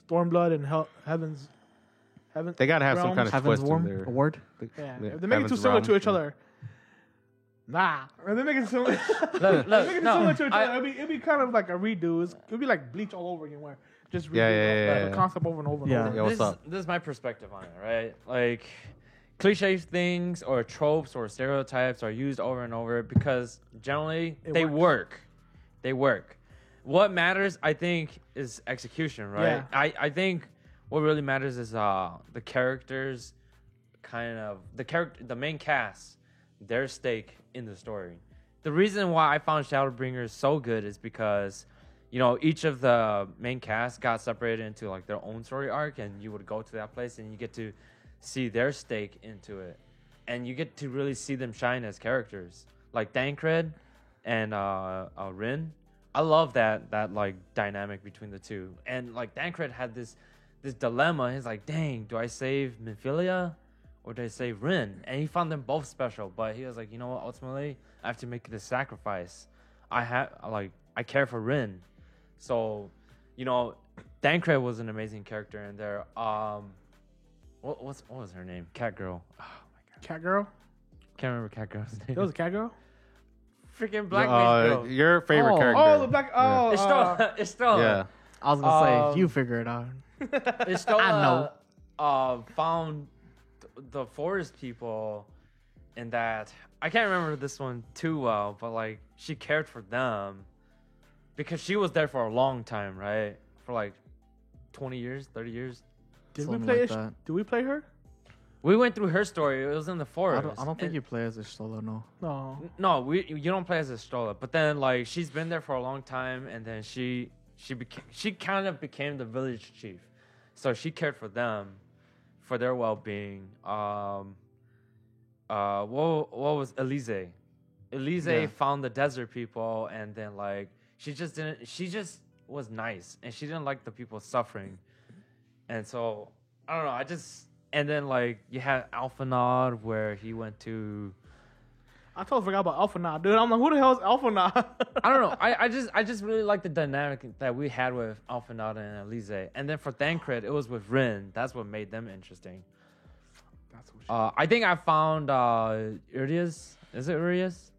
Stormblood and Heaven's. They gotta have some Realms. kind of Heaven's twist in there. Award. Yeah. Yeah, If they make it too Heaven's similar to Realm. each other. Nah. If they make it similar, Look, make it no, similar to each I- other, it'd be kind of like a redo. It'd be like Bleach all over again, where just redo Yeah, the concept over and over and Yeah. over. Yo, what's this, up? This is my perspective on it, right? Like, cliche things or tropes or stereotypes are used over and over because generally It they works. work. They work. What matters, I think, is execution, right? Yeah. I think what really matters is the characters, the main cast, their stake in the story. The reason why I found Shadowbringers so good is because, you know, each of the main cast got separated into like their own story arc, and you would go to that place and you get to see their stake into it, and you get to really see them shine as characters, like Thancred and Rin. I love that like dynamic between the two, and like Thancred had this dilemma. He's like, dang, do I save Minfilia or do I save Rin? And he found them both special, but he was like, you know what? Ultimately, I have to make this sacrifice. I care for Rin, so you know, Thancred was an amazing character in there. What was her name? Catgirl. Oh my god, Cat girl. can't remember Catgirl's name. That was a cat girl. Freaking black girl. Your favorite Oh. character. Oh, the black. Oh, Estella. Yeah. I was gonna say you Um, figure it out. Estella found the forest people in that. I can't remember this one too well, but like she cared for them because she was there for a long time, right? For like 20 years, 30 years. Did we Something play? like that. Did we play her? We went through her story. It was in the I forest. don't think And- you play as a solo, no. No. No, you don't play as Estrella, but then like she's been there for a long time, and then she kind of became the village chief, so she cared for them, for their well-being. What was Elise? Elise Yeah. found the desert people, and then like she just was nice, and she didn't like the people suffering, and so I don't know. And then like you had Alphanod, where he went to. I totally forgot about Alpha Now, dude. I'm like, who the hell is Alpha Now? I don't know. I just really like the dynamic that we had with Alphanauta and Elise. And then for Thancred, it was with Rin. That's what made them interesting. That's what I think I found Urias. Is it Urias?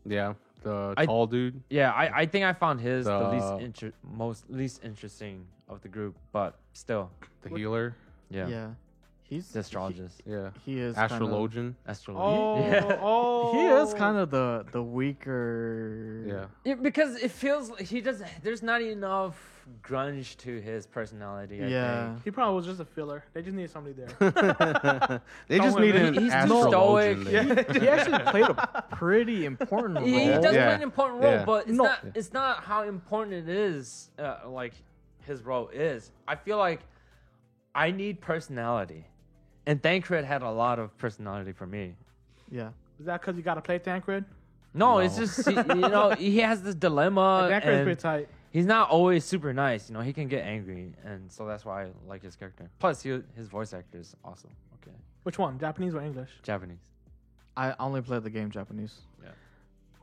Yeah. The I- tall dude. Yeah, I think I found his the The- least interesting of the group, but still, The healer. yeah. He's The astrologist, Yeah. He is Astrologian. astrology. Oh, Yeah. oh. He is kind of the weaker. Yeah. Yeah, because it feels there's not enough grunge to his personality. I Yeah. think. He probably was just a filler. They just needed somebody there. They just Don't need worry, an he's too astrologian. stoic. there. He actually played a pretty important role. He does Yeah. play an important role, Yeah. but No. it's not how important it is. Like his role is. I feel like I need personality, and Thancred had a lot of personality for me. Yeah. Is that because you got to play Tancred? No, No. it's just he has this dilemma. Tancred's and pretty tight. he's not always super nice. He can get angry, and so that's why I like his character. Plus, his voice actor is awesome. Okay, Which one, Japanese or English? Japanese. I only play the game Japanese.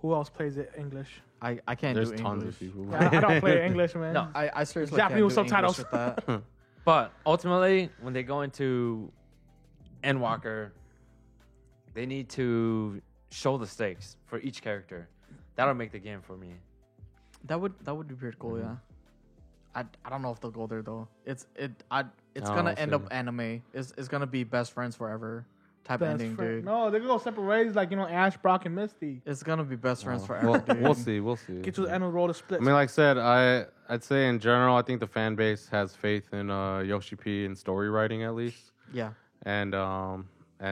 Who else plays it English? I can't There's do tons English. of people. Yeah, I don't play English, man. No. I seriously Japanese can't do subtitles. English with that. But ultimately, when they go into Endwalker, they need to show the stakes for each character. That'll make the game for me. That would be pretty cool. Mhm. Yeah. I don't know if they'll go there though. It's Oh, gonna end up same. anime. It's gonna be best friends forever type Best ending, friend. dude. No, they're going to go separate ways, like, Ash, Brock, and Misty. It's gonna be best friends Oh, forever, well, dude. we'll see. We'll see. Get you the end of the roll to split. I mean, like I said, I'd say in general, I think the fan base has faith in Yoshi P and story writing at least, Yeah. and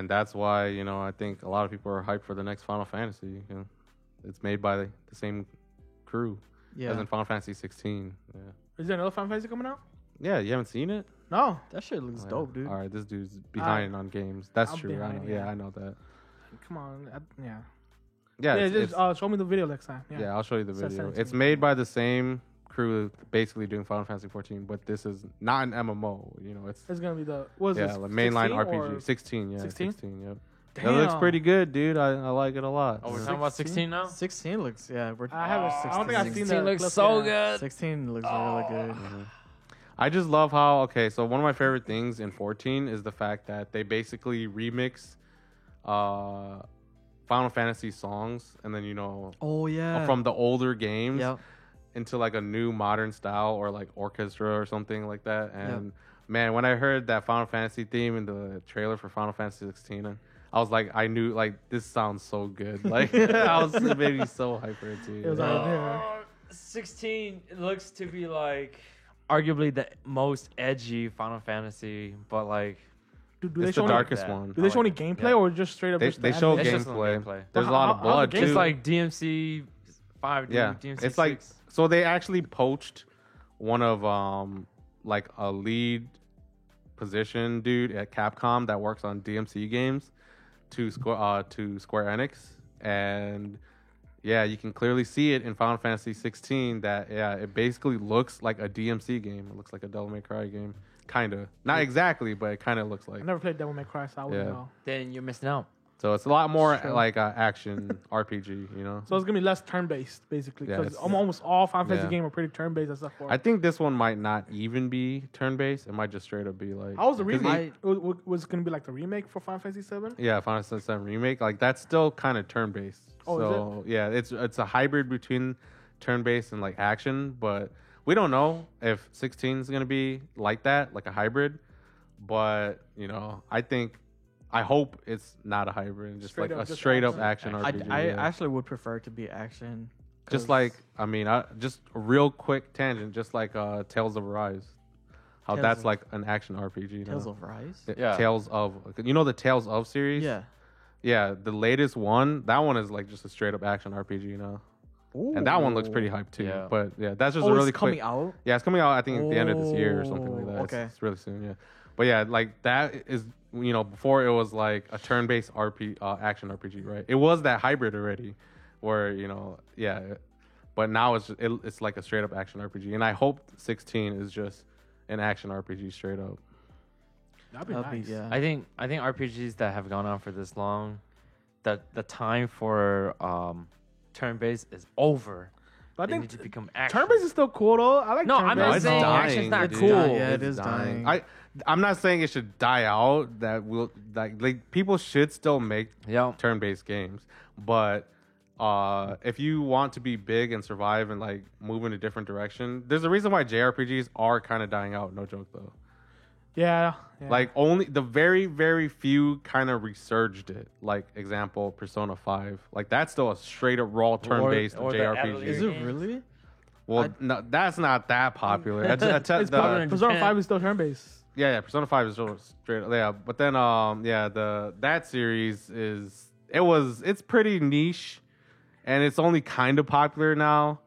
that's why I think a lot of people are hyped for the next Final Fantasy. It's made by the same crew Yeah. as in Final Fantasy 16. Yeah, Is there another Final Fantasy coming out? yeah. You haven't seen it? No. That shit looks Oh, yeah. dope, dude. All right, this dude's behind on games. That's I'm true. I know. behind, Yeah, yeah. I know that. Come on. Yeah. Yeah, Yeah, it's, just show me the video next time. Yeah. yeah, I'll show you the Send it video. to It's me. made by the same crew, basically doing Final Fantasy 14, but this is not an MMO. It's It's going to be the, what is yeah, this? like mainline 16 RPG. or- 16, yeah, 16? 16, yep. Damn. That looks pretty good, dude. I like it a lot. Oh, we're Yeah. talking about 16 now? 16 looks I haven't. I don't think I've seen 16 that. looks clip so yet. good. 16 looks really good. I just love how so one of my favorite things in 14 is the fact that they basically remix Final Fantasy songs and then Oh yeah. from the older games Yep. into like a new modern style or like orchestra or something like that. Yep. And man, when I heard that Final Fantasy theme in the trailer for Final Fantasy 16, I was like, I knew like this sounds so good. Like I was it made me so hyper into it. It was Yeah. out there. 16 looks to be like arguably the most edgy Final Fantasy, but like Do they It's show the any, darkest that. one. do they show any I like it. gameplay Yeah. or just straight up? They, just they the show animation? It's just the gameplay. gameplay. There's a How- lot of how's blood the too. gameplay? just like DMC 5, Yeah, DMC it's 6. like so they actually poached one of like a lead position dude at Capcom that works on DMC games to Square Enix, and yeah, you can clearly see it in Final Fantasy 16 that it basically looks like a DMC game. It looks like a Devil May Cry game, kind of not exactly, but it kind of looks like. I never played Devil May Cry, so I wouldn't Yeah. know. Then you're missing out. So it's a lot more Sure. like action RPG, So it's gonna be less turn-based, basically, Yeah, because it's- almost all Final Fantasy yeah. games are pretty turn-based except for. I think this one might not even be turn-based. It might just straight up be like. How was the 'cause remake? Was it gonna be like the remake for Final Fantasy 7? Yeah, Final Fantasy VII Remake, like that's still kind of turn-based. Oh, is so yeah, it's a hybrid between turn-based and like action, but we don't know if 16 is gonna be like that, like a hybrid. But I hope it's not a hybrid, just Straight like up, a just straight up action. action RPG. I yeah. actually would prefer it to be action. Just 'cause like just a real quick tangent, just like Tales of Arise, how Tales that's of- like an action RPG. Tales now. of Rise. Yeah. Tales of the Tales of series. Yeah. Yeah, the latest one, that one is like just a straight up action RPG now. And that one looks pretty hyped too. Yeah. But yeah, that's just Oh, a really it's coming quick. out. Yeah, it's coming out I think at the end of this year or something like Oh, that. okay. It's really soon, yeah. But yeah, like that is before it was like a turn based action RPG, right? It was that hybrid already where, yeah. But now it's like a straight up action RPG. And I hope 16 is just an action RPG straight up. That'd be That'd nice. be, yeah. I think RPGs that have gone on for this long, that the time for turn based is over. But I They think need to become action. turn-based is still cool though. I like No, I'm turn-based. not it's saying dying, action's not dude. cool. Yeah, it It's is dying. I'm not saying it should die out. That will like people should still make Yeah. turn-based games, but if you want to be big and survive and like move in a different direction, there's a reason why JRPGs are kind of dying out. No joke though. Yeah. Like only the very very few kind of resurged it. Like example, Persona 5. Like that's still a straight up raw turn-based or the JRPG. Atelier Is it games. really? Well, no, that's not that popular. it's popular. Persona 5 is still turn-based. Yeah, Persona 5 is still straight. Yeah, but then that series it's pretty niche, and it's only kind of popular now.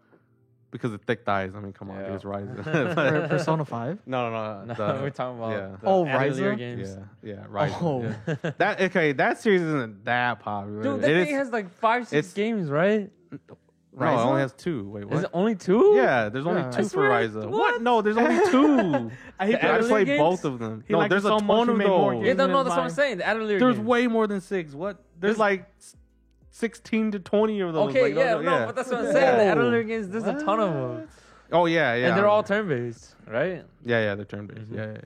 because of thick thighs. I mean, come on, Yeah. it's Ryzen. Persona 5. no. No, we're talking about yeah. the Oh, Atelier Ryza? games. Yeah, Ryzen. Oh. Yeah. That series isn't that popular. Dude, that It thing is- has like 5-6 it's- games, right? no, it Ryza? only has 2. Wait, what? Is it only 2? Yeah, there's only Yeah. 2 I for swear, Ryza. what? No, there's only 2. I hate The I that. Atelier played games? both of them. He No, liked there's it a so much, he ton made more though. games. Yeah, no, in no, his that's what I'm mind. saying. The Atelier There's games. way more than 6. What? There's like 16 to 20 of those. Okay, like, no, but that's what I'm saying. The Atelier games, there's a ton of them. Oh yeah, yeah. And they're all turn-based, right? Yeah, they're turn-based. Yeah.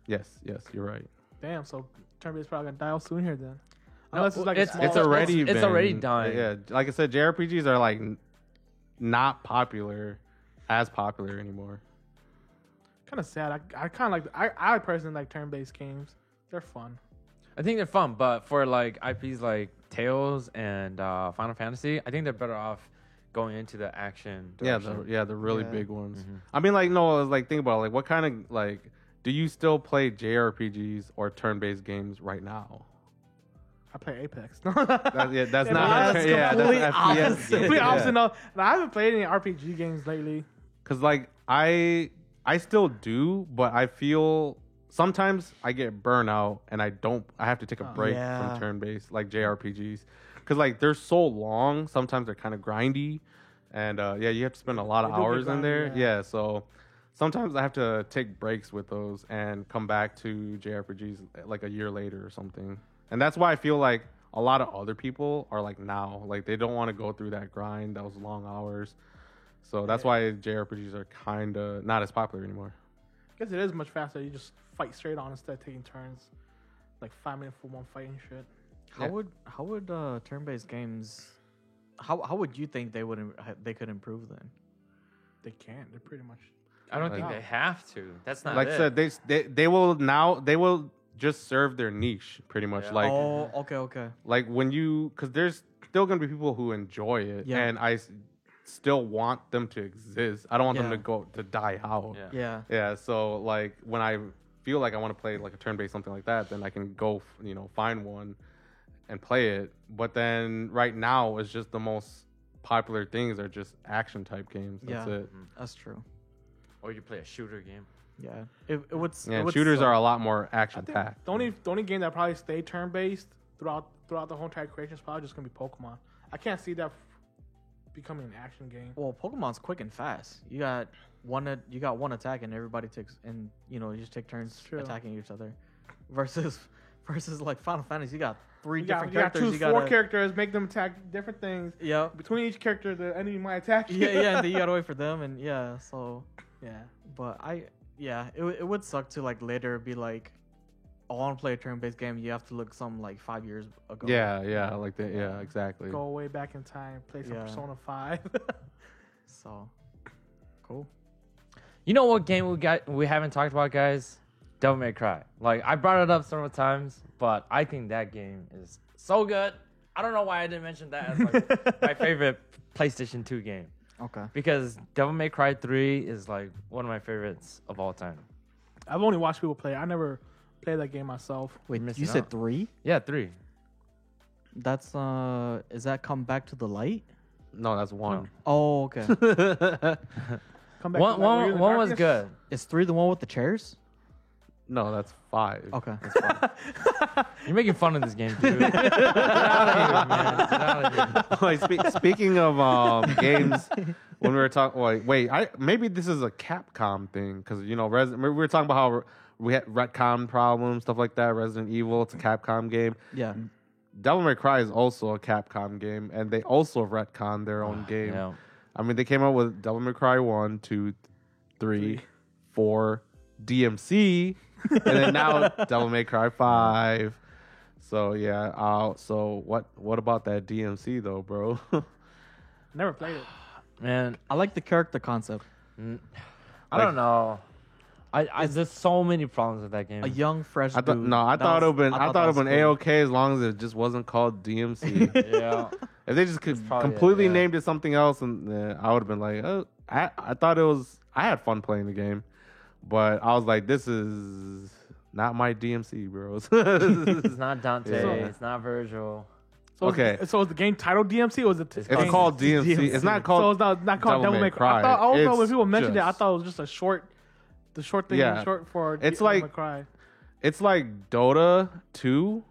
Yes, you're right. Damn, so turn-based probably gonna die out soon here then. No, Unless it's like it's- a small. It's already it's been- already dying. Yeah, like I said, JRPGs are like not as popular anymore. Kind of sad. I kind of like. I personally like turn-based games. They're fun. I think they're fun, but for like IPs like Tales and Final Fantasy, I think they're better off going into the action direction. The really Yeah. big ones. Mhm. I mean, like, no, I was like, think about it. Like, what kind of like do you still play JRPGs or turn-based games right now? I play Apex. That's not. Yeah, That's complete an FPS opposite. game. Complete Yeah. opposite. No, I haven't played any RPG games lately. Cause like I still do, but I feel sometimes I get burnout and I have to take a break Yeah. from turn-based like JRPGs. Cause like they're so long, sometimes they're kind of grindy, and you have to spend a lot of They do get hours in grindy, there. yeah. Yeah, so sometimes I have to take breaks with those and come back to JRPGs like a year later or something. And that's why I feel like a lot of other people are like now, like they don't want to go through that grind, those long hours. So that's why JRPGs are kind of not as popular anymore. I guess it is much faster. You just fight straight on instead of taking turns, like 5 minutes for one fight and shit. How would turn-based games? How would you think they could improve then? They can't. They're pretty much. I don't Like- think they have to. That's not Like I said, they will just serve their niche pretty much. Yeah. Like oh, okay. like when you, because there's still gonna be people who enjoy it, Yeah. and still want them to exist. I don't want them Yeah. to die out. Yeah. Yeah. So like when I feel like I want to play like a turn-based something like that, then I can go find one and play it. But then right now it's just the most popular things are just action type games. That's Yeah. it. That's true. Or you play a shooter game. Yeah. It would. Yeah, it would shooters suck. are a lot more I action think packed. the only game that probably stay turn-based throughout the whole entire creation is probably just gonna be Pokemon. I can't see that becoming an action game. Well, Pokemon's quick and fast. You got one attack and everybody takes, and you just take turns True. attacking each other. Versus like Final Fantasy, you got three You different got to characters. choose 4 characters, make them attack different things. Yeah. Between each character, the enemy might attack you. Yeah, and then you gotta wait for them, and yeah. So, yeah. but it would suck to like later be like, oh, I want to play a turn-based game. You have to look some like 5 years ago. Yeah, like that. Yeah, exactly. Go way back in time, play some Yeah. Persona 5. So, cool. You know what game we haven't talked about, guys? Devil May Cry. Like, I brought it up several times, but I think that game is so good. I don't know why I didn't mention that as like my favorite PlayStation 2 game. Okay. Because Devil May Cry 3 is like one of my favorites of all time. I've only watched people play it. I never played that game myself. Wait, missing you said out. 3? Yeah, 3. That's is that Come Back to the Light? No, that's one. Oh, okay. Come back. One to life, were you in the was darkness? good. Is 3 the one with the chairs? No, that's 5. Okay. You're making fun of this game, dude. Get out of here, man. Get out of here. Like, speaking of games, when we were talking, maybe this is a Capcom thing because we were talking about how we had retcon problems, stuff like that. Resident Evil, it's a Capcom game. Yeah. Devil May Cry is also a Capcom game, and they also retcon their own game. Yeah. I mean, they came out with Devil May Cry 1, 2, 3, 4, DMC, and then now Devil May Cry 5. So yeah. So what about that DMC though, bro? Never played it. Man, I like the character concept. I don't know. There's so many problems with that game. A young, fresh I thought dude. I thought it would have been cool. A-okay as long as it just wasn't called DMC. Yeah. If they just could probably it, completely yeah. named it something else, and I would have been like, oh, I thought it was. I had fun playing the game, but I was like, this is not my DMC, bros. It's not Dante. Yeah. It's not Virgil. So Okay. So is the game titled DMC or is it? It's called DMC. It's not called. So it's not called Devil May Cry. I don't know when people mentioned it. I thought it was just a short. The short thing, short for It's Devil like May Cry. It's like Dota 2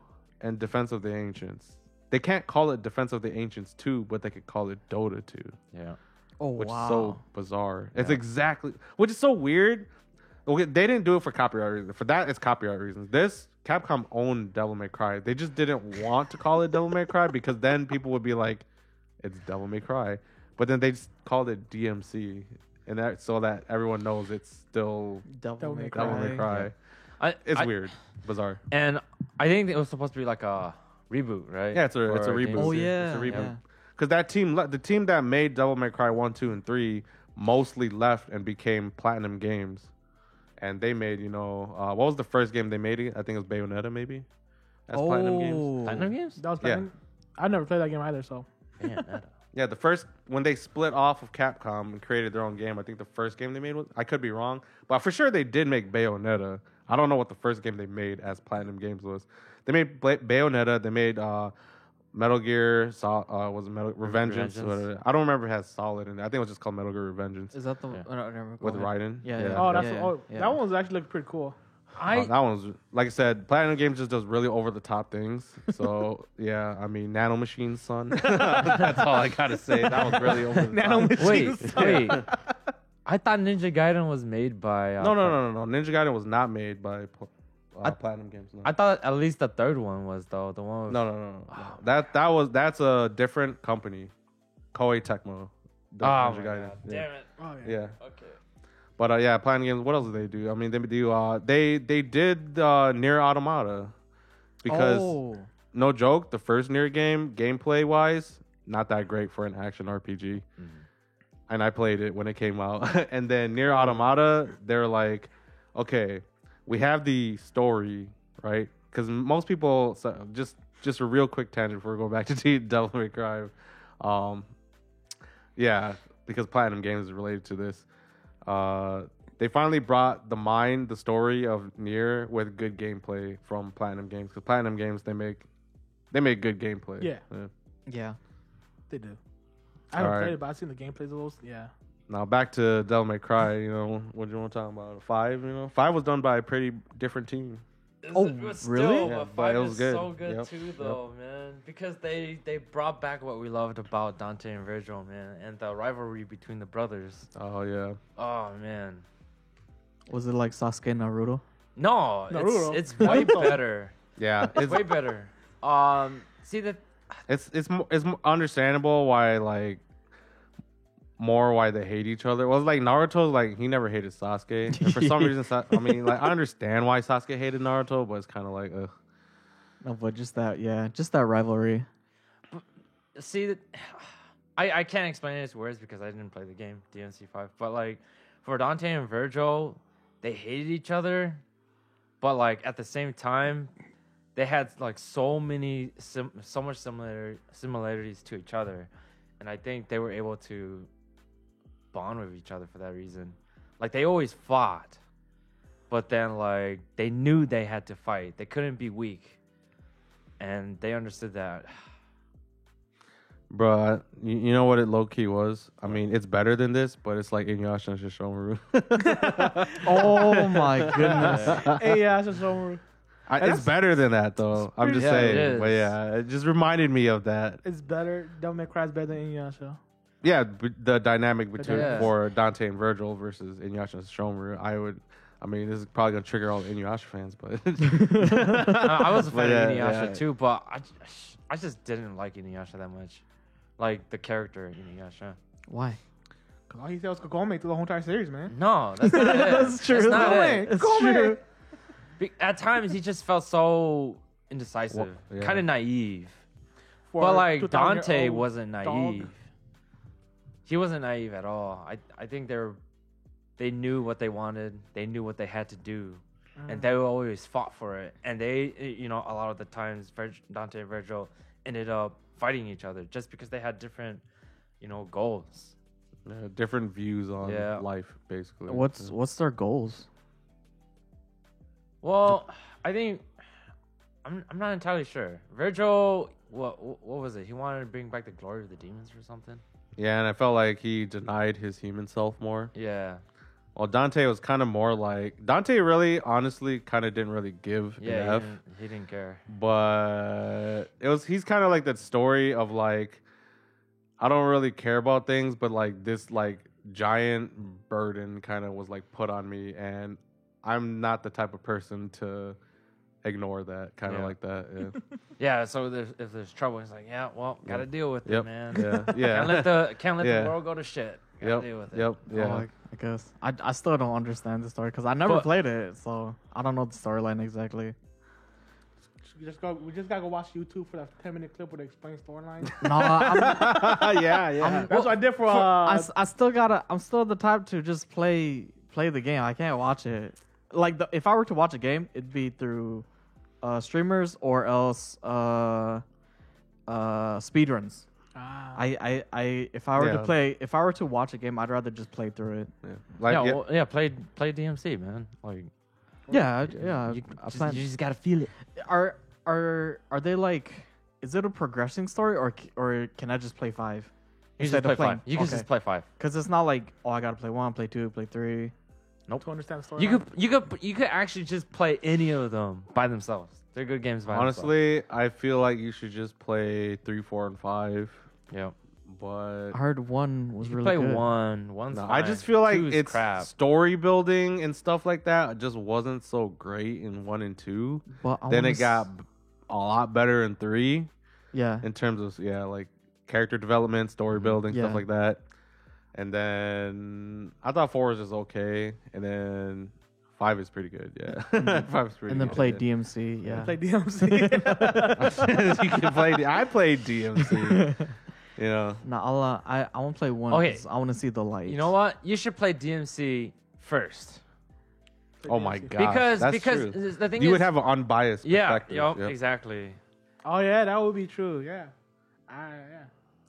and Defense of the Ancients. They can't call it Defense of the Ancients 2, but they could call it Dota 2. Yeah. Oh Which wow. is so bizarre. It's exactly, which is so weird. Okay, they didn't do it for copyright reasons. For that, it's copyright reasons. This, Capcom owned Devil May Cry. They just didn't want to call it Devil May Cry because then people would be like, it's Devil May Cry. But then they just called it DMC. And that so that everyone knows it's still Devil May Devil May Cry. It's weird. Bizarre. And I think it was supposed to be like a reboot, right? Yeah, it's a reboot. Oh It's yeah. a reboot. Yeah. Because that team, the team that made Devil May Cry 1, 2, and 3 mostly left and became Platinum Games. And they made, what was the first game they made? I think it was Bayonetta, maybe? As Platinum Games. Platinum Games? That was Yeah. I never played that game either. So Bayonetta. Yeah, the first, when they split off of Capcom and created their own game, I think the first game they made was, I could be wrong, but for sure they did make Bayonetta. I don't know what the first game they made as Platinum Games was. They made Bayonetta, they made Metal Gear, was it Revengeance? Revengeance. I don't remember if it has Solid in it. I think it was just called Metal Gear Revengeance. Is that the Yeah. never With go ahead. Raiden? Yeah, Yeah. yeah. oh, that's yeah. that one was actually looking pretty cool. That one's, like I said, Platinum Games just does really over the top things. So, yeah, I mean, Nano Machines, son. That's all I got to say. That was really over the Nano top. Machines. Wait. I thought Ninja Gaiden was made by. No. Ninja Gaiden was not made by Platinum Games. No. I thought at least the third one was though. The one. With, No. That's a different company, Koei Tecmo. The Oh Ninja my Gaiden. God. Yeah. Damn it. Oh Yeah. Okay. But yeah, Platinum Games. What else did they do? I mean, they do. They did Nier Automata because Oh. no joke, the first Nier game, gameplay wise, not that great for an action RPG. And I played it when it came out. And then Nier Automata, they're like, okay, we have the story, right? Because most people, so just a real quick tangent before we go back to Devil May Cry. Yeah, because Platinum Games is related to this. They finally brought the story of Nier with good gameplay from Platinum Games. Because Platinum Games, they make good gameplay. Yeah. Yeah. They do. I haven't Alright. played it, but I've seen the gameplays of those. Yeah. Now back to Devil May Cry. What do you want to talk about? 5. 5 was done by a pretty different team. Oh, It was really? Still, Yeah, but but five it was is good. so good Yep, too, though, man. Because they brought back what we loved about Dante and Virgil, man, and the rivalry between the brothers. Oh yeah. Oh man, Was it like Sasuke and Naruto? no, Naruto. it's way better. Yeah, It's way better. See that it's understandable why why they hate each other. Well, like Naruto, like he never hated Sasuke, and for some reason, I mean, like I understand why Sasuke hated Naruto, but it's kind of like, No, but just that rivalry. see that I can't explain it in words because I didn't play the game DMC5. But like for Dante and Virgil, they hated each other, but like at the same time, they had like so much similarities to each other, and I think they were able to bond with each other for that reason. Like they always fought, but then like they knew they had to fight. They couldn't be weak, and they understood that. bruh, you know what it low key was? I mean, it's better than this, but it's like Inuyasha and Shishomaru. Oh my goodness. Hey, yeah, it's just over. It's better than that though. I'm just Yeah, it saying, but is. yeah, it just reminded me of that. It's better. Devil May Cry is better than Inuyasha. Yeah, the dynamic between Yeah. for Dante and Virgil versus Inuyasha and Shishomaru. I mean, this is probably gonna trigger all the Inuyasha fans, but I was a fan But yeah, of Inuyasha yeah. too, but I just didn't like Inuyasha that much. Like the character Inuyasha. Why? Cause all he said was Kagome through the whole entire series, man. No, that's not it. That's true. That's not Kagome, it. It's Kagome. true. At times, he just felt so indecisive, Well, yeah. kind of naive. For But like 2000-year-old Dante wasn't naive. dog. He wasn't naive at all. I think they knew what they wanted. They knew what they had to do, and they always fought for it. And they, a lot of the times, Dante and Virgil ended up fighting each other just because they had different, goals. different views on Yeah. life, basically. What's their goals? Well, I think I'm not entirely sure. Virgil, what was it? He wanted to bring back the glory of the demons or something. Yeah, and I felt like he denied his human self more. Yeah. Well, Dante was kind of more like Dante. Really, honestly, kind of didn't really give an Yeah. F. He didn't care. But he's kind of like that story of like, I don't really care about things, but like this like giant burden kind of was like put on me, and I'm not the type of person to ignore that, kind of Yeah. like that. Yeah. Yeah. So if there's trouble, he's like, yeah, well, gotta deal with Yep. it, man. Yeah. Yeah. Can't let Yeah. the world go to shit. Gotta Yep. deal with it. Yep. Yeah. Oh, I guess I still don't understand the story because I never But- played it, so I don't know the storyline exactly. We just gotta go watch YouTube for that 10-minute clip where they explain storyline. No, yeah. Yeah. That's what I did for. I still gotta. I'm still the type to just play the game. I can't watch it. Like if I were to watch a game, it'd be through streamers or else speedruns. If I were to Yeah. play, if I were to watch a game, I'd rather just play through it. Yeah. Like, yeah. Play DMC, man. Like, Yeah, you I plan. just gotta feel it. Are they like? Is it a progressing story or can I just play 5? You just Instead of play playing- 5. You can okay. just play 5. Because it's not like, oh, I gotta play 1, play 2, play 3. to understand the story. You could actually just play any of them by themselves. They're good games by Honestly, I feel like you should just play 3, 4, and 5. themselves. Yeah. But I heard 1 was You really play good. 1. One's no, fine. I just feel like 2's it's crap. story building and stuff like that just wasn't so great in 1 and 2. But I Then wanna it got a lot better in 3 yeah. in terms of like character development, story building, Yeah. stuff like that. And then I thought 4 was just okay, and then 5 is pretty good. Yeah, 5 is pretty. And then good, play yeah. DMC. Yeah. play DMC. You can play. I played DMC. You know. No, I want to play 1. Okay. 'Cause I want to see the light. You know what? You should play DMC first. Oh my god. Because that's because true. the thing You is, would have an unbiased yeah, perspective. yep, Yep. exactly. Oh yeah, that would be true. Yeah. Yeah.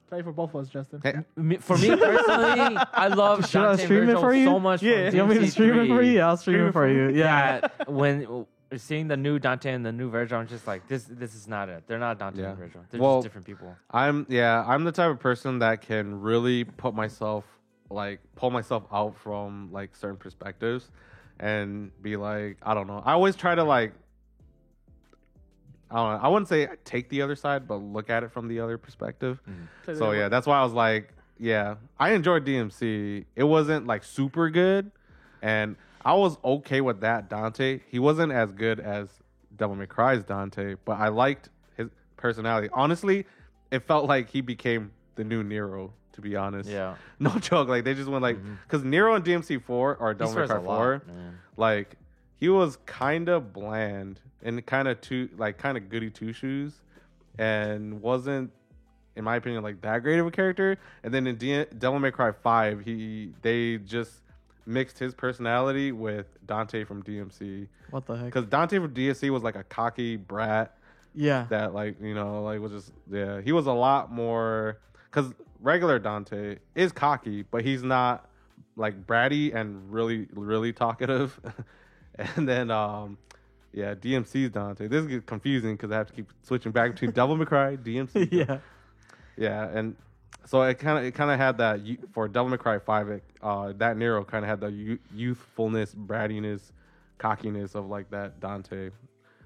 Play for both of us, Justin. Hey, For me personally, I love Should I Dante stream it Virgil for you? so much. Yeah. from you want me to DMC3. stream it for you? Yeah, I'll stream it for you. Yeah. Yeah, when seeing the new Dante and the new Virgil, I'm just like, this is not it. They're not Dante Yeah. and Virgil. They're Well, just different people. I'm the type of person that can really pull myself out from like certain perspectives and be like, I don't know. I always try to like, I don't know. I wouldn't say take the other side, but look at it from the other perspective. So yeah, that's why I was like, yeah, I enjoyed DMC. It wasn't like super good, and I was okay with that Dante. He wasn't as good as Devil May Cry's Dante, but I liked his personality. Honestly, it felt like he became the new Nero, to be honest. Yeah, No joke. Like they just went like, because Nero and DMC 4 or he Devil May swears Cry a 4, lot, man. like he was kind of bland and kind of goody two shoes, and wasn't, in my opinion, like that great of a character. And then in Devil May Cry 5, they just mixed his personality with Dante from DMC, What the heck? because Dante from DMC was like a cocky brat Yeah. that was just, yeah, he was a lot more, because regular Dante is cocky, but he's not like bratty and really really talkative. And then DMC's Dante, this gets confusing because I have to keep switching back between Devil May Cry, DMC. Yeah, and so it kind of had that for Devil May Cry 5. That Nero kind of had the youthfulness, brattiness, cockiness of like that Dante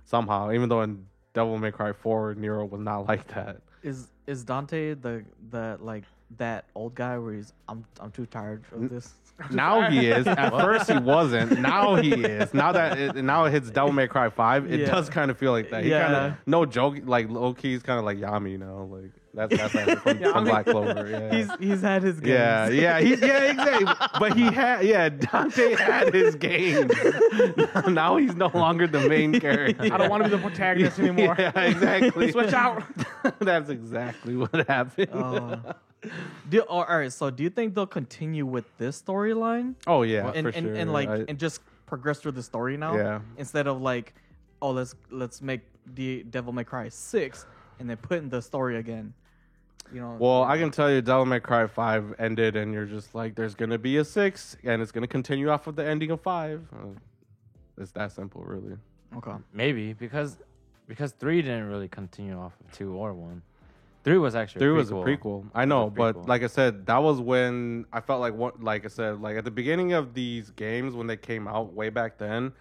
somehow. Even though in Devil May Cry 4, Nero was not like that. Is Dante the like that old guy where he's I'm too tired of this? Now he is. At first he wasn't. Now he is. Now it hits Devil May Cry 5, it Yeah. does kind of feel like that. He Yeah. kind of, no joke, like low key, he's kind of like Yami now. Like that's like from Black Clover. Yeah. He's had his games. Exactly. But Dante had his games. Now he's no longer the main character. I don't want to be the protagonist anymore. Yeah, exactly. Switch out. That's exactly what happened. All right. So do you think they'll continue with this storyline Oh yeah, and for and, sure. and like and just progress through the story now? Yeah. Instead of like, oh let's make the Devil May Cry 6 and then put in the story again. You know. Well, I can tell you, Devil May Cry 5 ended, and you're just like, there's gonna be a 6, and it's gonna continue off of the ending of 5. It's that simple, really. Okay. Maybe because because 3 didn't really continue off of 2 or 1. 3 was actually Three a was a prequel. I know, It was a but prequel. like I said, that was when I felt like like I said, like at the beginning of these games when they came out way back then,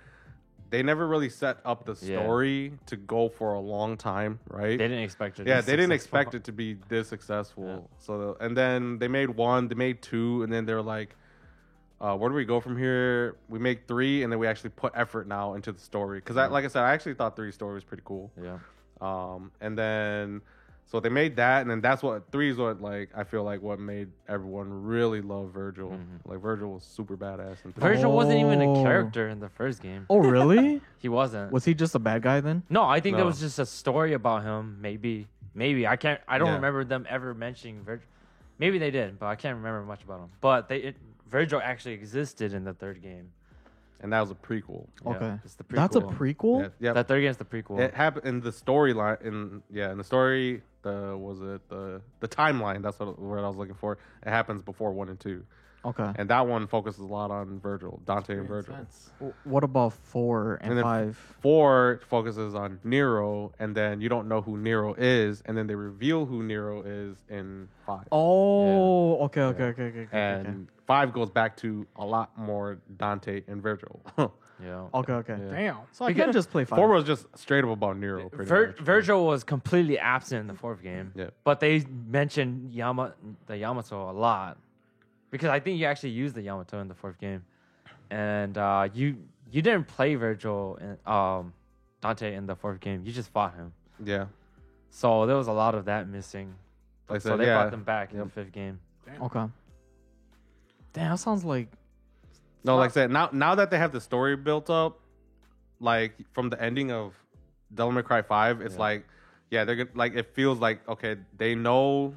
they never really set up the Yeah. story to go for a long time, right? They didn't expect it. to Yeah, be they didn't successful. expect it to be this successful. So, and then they made 1, they made 2, and then they're like, where do we go from here? We make 3, and then we actually put effort now into the story. Because, like I said, I actually thought 3's story was pretty cool. Yeah. And then, so they made that, and then that's what 3 is what, like, I feel like what made everyone really love Virgil. Like, Virgil was super badass in 3. Virgil wasn't even a Oh. character in the first game. Oh, really? He wasn't. Was he just a bad guy then? No, I think there No. was just a story about him. Maybe. I don't Yeah. remember them ever mentioning Virgil. Maybe they did, but I can't remember much about him. But Virgil actually existed in the third game. And that was a prequel. Yeah, Okay. it's the prequel. That's a prequel? Yeah, yep. That third game is the prequel. It happened in the storyline. In the story, the timeline. That's what word I was looking for. It happens before 1 and 2, Okay. and that one focuses a lot on Virgil, Dante, and Virgil. What about 4 and And then 5? 4 focuses on Nero, and then you don't know who Nero is, and then they reveal who Nero is in 5. Oh, okay. And 5 goes back to a lot more Dante and Virgil. yeah. Okay. Yeah. Damn. So I can just play 5. 4 was just straight up about Nero. Pretty much. Virgil was completely absent in the fourth game. Yeah. But they mentioned the Yamato a lot. Because I think you actually used the Yamato in the fourth game. And you didn't play Virgil and Dante in the fourth game. You just fought him. Yeah. So there was a lot of that missing. Like I So said, they yeah. brought them back in the Yep. fifth game. Okay. Damn, that sounds like No, like I said, now that they have the story built up, like from the ending of Devil May Cry 5, it's like, yeah, they're gonna, like, it feels like, okay, they know,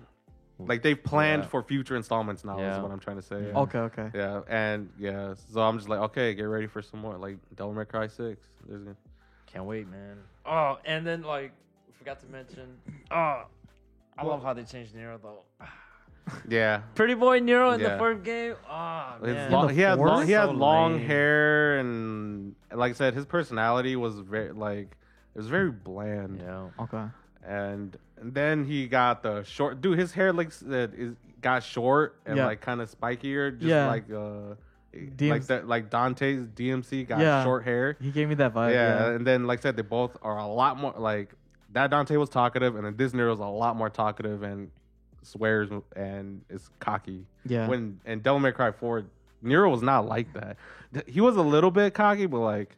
like they've planned Yeah. for future installments now. Yeah. Is what I'm trying to say. Yeah. okay. Yeah, and yeah, so I'm just like, okay, get ready for some more, like Devil May Cry 6. There's gonna- Can't wait, man. Oh, and then like forgot to mention. Oh, I love how they changed Nero though. Yeah. Pretty boy Nero in the Yeah. fourth game. Oh His man. long, the he had fourth? long, he had So long lame. hair, and like I said, his personality was very like it was very bland. Yeah. Okay. And then he got the short. Dude, his hair got short and Yeah. like kind of spikier, just Yeah. like like that, like Dante's DMC got Yeah. short hair. He gave me that vibe. Yeah, and then like I said, they both are a lot more like that. Dante was talkative, and then this Nero's a lot more talkative and swears and is cocky. Yeah. When in Devil May Cry 4, Nero was not like that. He was a little bit cocky, but like,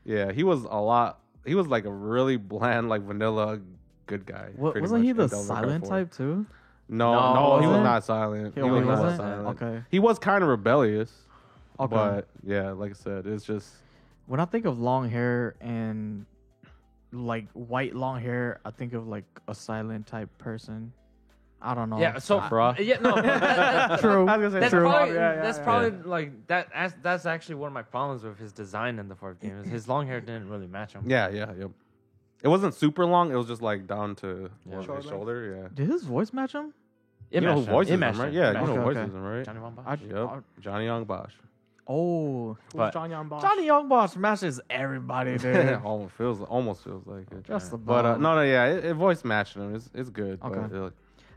yeah, he was a lot. He was like a really bland, like vanilla good guy. pretty Wasn't he much the in Devil May Cry silent 4. type too? No, No, he was wasn't? not silent. He He was not wasn't? silent. Okay. He was kind of rebellious. Okay. But yeah, like I said, it's just When I think of long hair and like white long hair, I think of like a silent type person. I don't know. Yeah. So Afra. yeah, no. True. I was gonna say That's true. probably, Yeah, that's yeah. probably like that. That's actually one of my problems with his design in the fourth game. Is his long hair didn't really match him. yeah. Yep. It wasn't super long. It was just like down to his Shoulder. shoulder. Yeah. Did his voice match him? It You know who matched him. voices It him, matched right? him. Yeah, It you matched know Okay, who okay. voices him, right? Johnny Von Bosch. I, Yep. Johnny Young Bosch. Oh, Who's But- John Young Bosch? Johnny Young Boss matches everybody, dude. almost feels like it. Just the But bomb. no, yeah, it voice matched him. It's good. Okay. But,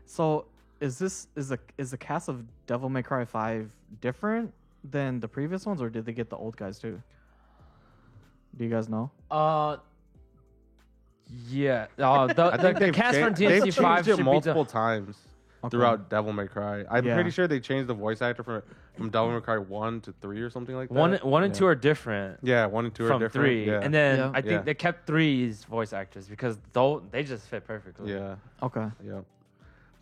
So is the cast of Devil May Cry 5 different than the previous ones, or did they get the old guys too? Do you guys know? Yeah. I The think they've cast from they've DMC5 changed should it be multiple the, times Okay. throughout Devil May Cry. I'm Yeah. pretty sure they changed the voice actor from Devil May Cry 1 to 3 or something like that. one and Yeah. 2 are different. Yeah, 1 and 2 are from different. 3, Yeah. and then Yeah. I think Yeah. they kept 3's voice actors because though they just fit perfectly. yeah, Okay. yeah. And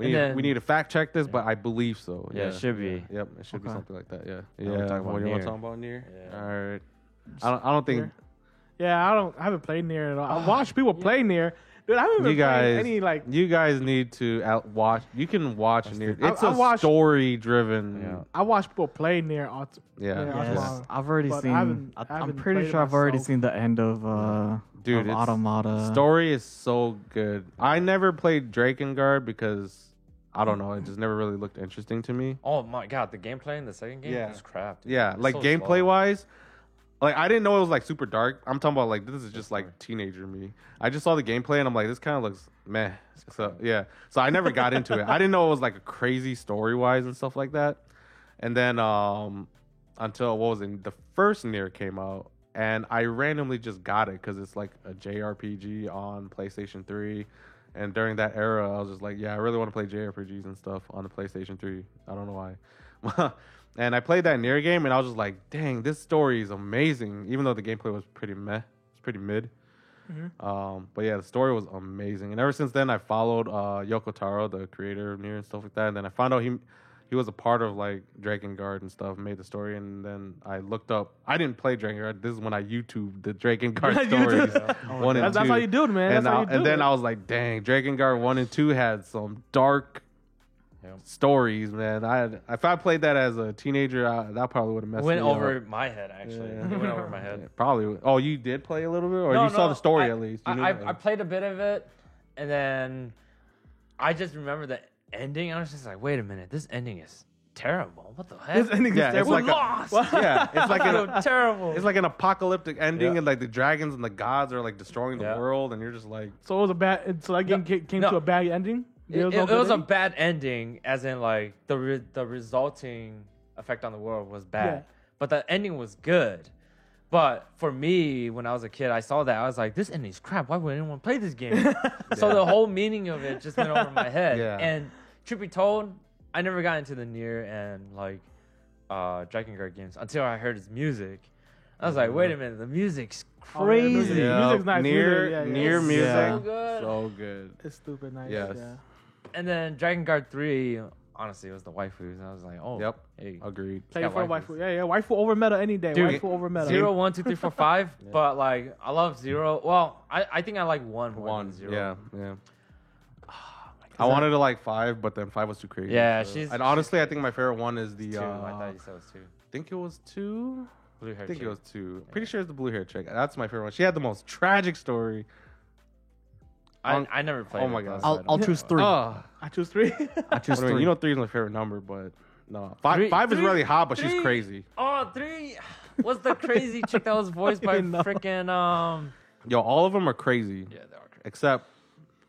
We then- need to fact check this, but I believe so. Yeah, it should be. Yep, it should be Okay. something like that. Yeah, we're yeah. talking about What you want Nier. to talk about near? Yeah. All right. I don't think Yeah, I haven't played near at all. I watched people play near. Dude, I haven't you even guys. played any like. You guys need to watch. You can watch near. I- It's I a watched- story driven. Yeah. I watch people play near. Yeah. Yeah, Yes, I've already But I seen. haven't- I I'm haven't pretty played it sure I've already myself. seen the end of Dude, of it's- Automata. Story is so good. I never played Drakengard because I don't know. It just never really looked interesting to me. Oh my god, the gameplay in the second game Yeah. was crap. Dude. Yeah, It's like so gameplay slow. wise, Like I didn't know it was like super dark. I'm talking about like this is just like teenager me. I just saw the gameplay and I'm like, this kind of looks meh. So yeah, so I never got into it. I didn't know it was like a crazy story wise and stuff like that. And then until what was it? The first Nier came out, and I randomly just got it because it's like a JRPG on PlayStation 3. And during that era, I was just like, yeah, I really want to play JRPGs and stuff on the PlayStation 3. I don't know why. And I played that Nier game, and I was just like, dang, this story is amazing. Even though the gameplay was pretty meh, it's pretty mid. But yeah, the story was amazing. And ever since then, I followed Yoko Taro, the creator of Nier and stuff like that. And then I found out he was a part of like Drakengard and stuff, made the story. And then I looked up. I didn't play Drakengard. This is when I YouTubed the Drakengard stories. One and two. That's how you do it, man. And, That's how you do and then it. I was like, dang, Drakengard 1 and 2 had some dark stories, man. If I played that as a teenager, that probably would have messed Went me over up. my head, actually. Yeah. It went over my head. Yeah, probably. Oh, you did play a little bit, or No, you saw no, the story at least? You knew I played a bit of it, and then I just remember the ending. I was just like, wait a minute, this ending is terrible. What the heck? This ending is Yeah, it's terrible. like lost. yeah, it's like So terrible. it's like an apocalyptic ending, Yeah. and like the dragons and the gods are like destroying the Yeah. world, and you're just like, So it was a bad. So that game came no. to a bad ending. It no good was a ending? bad ending, as in like the resulting effect on the world was bad, Yeah. but the ending was good. But for me, when I was a kid, I saw that I was like, "This ending's crap. Why would anyone play this game?" So the whole meaning of it just went over my head. Yeah. And truth be told, I never got into the Nier and like Drakengard games until I heard his music. I was like, "Wait a minute, the music's Oh, yeah, crazy." music. yeah, Music's nice. near Yeah, yeah. near It's music, so good. so good. It's stupid nice. Yes. Yeah. And then Drakengard 3, honestly, it was the waifus. And I was like, "Oh, Yep. hey." Agreed. Play got for waifus. waifu. Yeah, waifu over meta any day. Dude, Waifu over meta. 0, 1, 2, 3, 4, 5. But like, I love 0. Well, I think I like 1 more One, than 0. yeah, yeah. I wanted to like 5, but then 5 was too crazy. Yeah, so. she's- And honestly, I think my favorite one is the. 2. I thought you said it was 2. think it was 2. Blue hair I think chick. it was 2. Pretty sure it's the blue hair chick. That's my favorite one. She had the most tragic story. I never played. Oh my it, God. so I don't I'll know. choose 3. Oh, I choose 3. I choose I mean, 3. you know 3 is my favorite number, but no. 5 Three- is three- really hot, but she's three- crazy. Oh, 3. What's the crazy chick that was voiced by even know. freaking Yo, all of them are crazy. Yeah, they are crazy. Except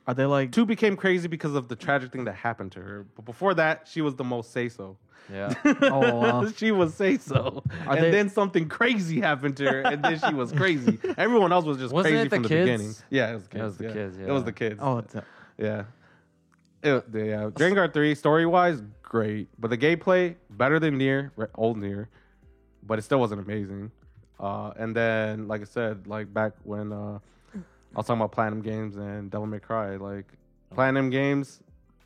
Are they like 2 became crazy because of the tragic thing that happened to her. But before that, she was the most say-so. Yeah. Oh, wow. She was say-so. Are And they- then something crazy happened to her, and then she was crazy. Everyone else was just Wasn't crazy it the from the kids? beginning. Yeah, it was kids. It was the kids, It was yeah. the kids. Oh, it's Yeah. Yeah. Drakengard 3, story-wise, great. But the gameplay, better than old Nier. But it still wasn't amazing. And then, like I said, like back when I was talking about Platinum Games and Devil May Cry, like Platinum Games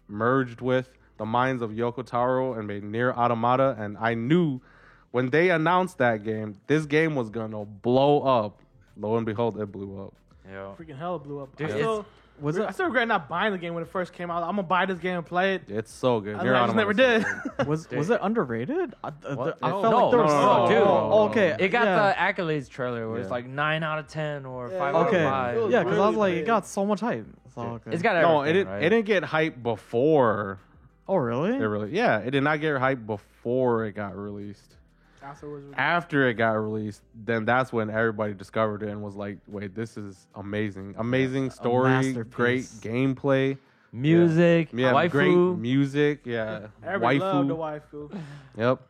merged with the minds of Yoko Taro and made Nier Automata. And I knew when they announced that game, this game was going to blow up. Lo and behold, it blew up. Yeah. Freaking hell, it blew up. Dude, I still was regret not buying the game when it first came out. I'm gonna buy this game and play it. It's so good. I Nier just never Automata's did. so good. was it underrated? I What? felt No, like there was no, some- dude. Oh, okay. It got yeah. the accolades trailer where it's Yeah. like 9 out of 10 or Yeah, 5 out Okay. of 5. Yeah, because I was Really like, it big. got so much hype. So, okay. It's got everything, No, it didn't. right? It didn't get hyped before Oh, really? it really. Yeah, it did not get hyped before it got released. Afterwards, After it got released, then that's when everybody discovered it and was like, "Wait, this is amazing! Amazing story, masterpiece. great gameplay, Music, yeah, waifu. great music, yeah, everybody loved the waifu, waifu. yep."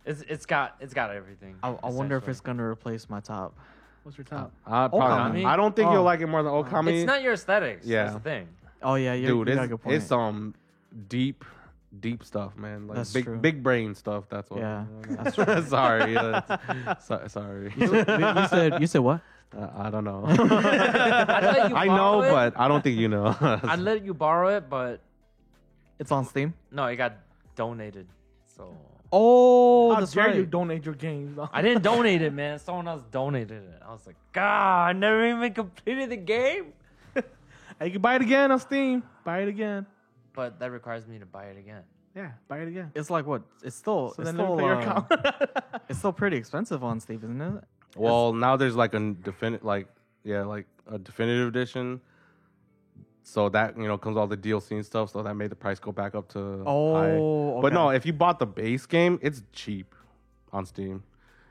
It's got everything. I wonder if essentially. it's gonna replace my top. What's your top? Probably. Okami? I don't think Oh. you'll like it more than Okami. It's not your aesthetics. Yeah. That's the thing. Oh yeah, you Dude, got a good point. it's some deep stuff, man. Like That's big true. big brain stuff. That's what. Yeah, that's true. Sorry, sorry. you said what? I don't know. I'd let you I borrow know, it. but I don't think you know. I'd let you borrow it, but It's on Steam. no, it got donated. So Oh, How that's dare right. you donate your games? Though? I didn't donate it, man. Someone else donated it. I was like, God, I never even completed the game. Hey, you can buy it again on Steam. Buy it again. But that requires me to buy it again. Yeah, buy it again. It's like what? It's still. So it's then let me still. pay your account. It's still pretty expensive on Steam, isn't it? Well, now there's like a like a definitive edition. So that comes all the DLC and stuff. So that made the price go back up to high. Oh, But no, okay. if you bought the base game, it's cheap on Steam.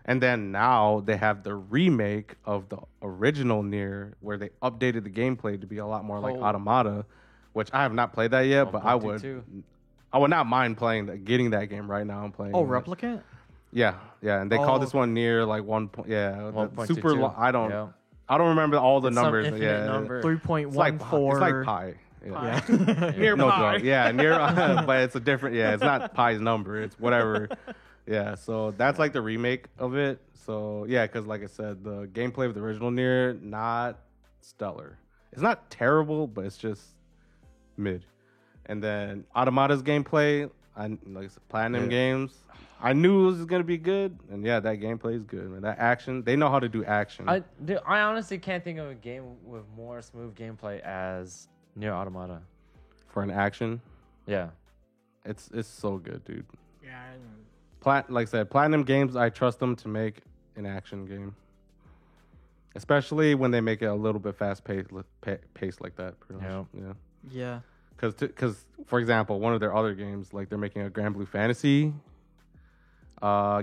And then now they have the remake of the original Nier, where they updated the gameplay to be a lot more like Automata, which I have not played that yet, but I would not mind getting that game right now and playing. Oh, Replicant? Yeah, and they call this one Nier like 1.22. super. I don't remember all the numbers. Some Yeah, number. 3.14. It's like pi. Yeah. Near No pi. joke. Yeah, near, but it's a different. Yeah, it's not pi's number. It's whatever. Yeah, so that's like the remake of it. So yeah, because like I said, the gameplay of the original Nier not stellar. It's not terrible, but it's just mid. And then Automata's gameplay, like Platinum Games, I knew it was gonna be good, and yeah, that gameplay is good. Man, that action, they know how to do action. I honestly can't think of a game with more smooth gameplay as Nier Automata. For an action, Yeah. it's so good, dude. Yeah. Like I said, Platinum Games, I trust them to make an action game, especially when they make it a little bit fast paced like that. Pretty much. Yeah. Because for example, one of their other games, like they're making a Grand Blue Fantasy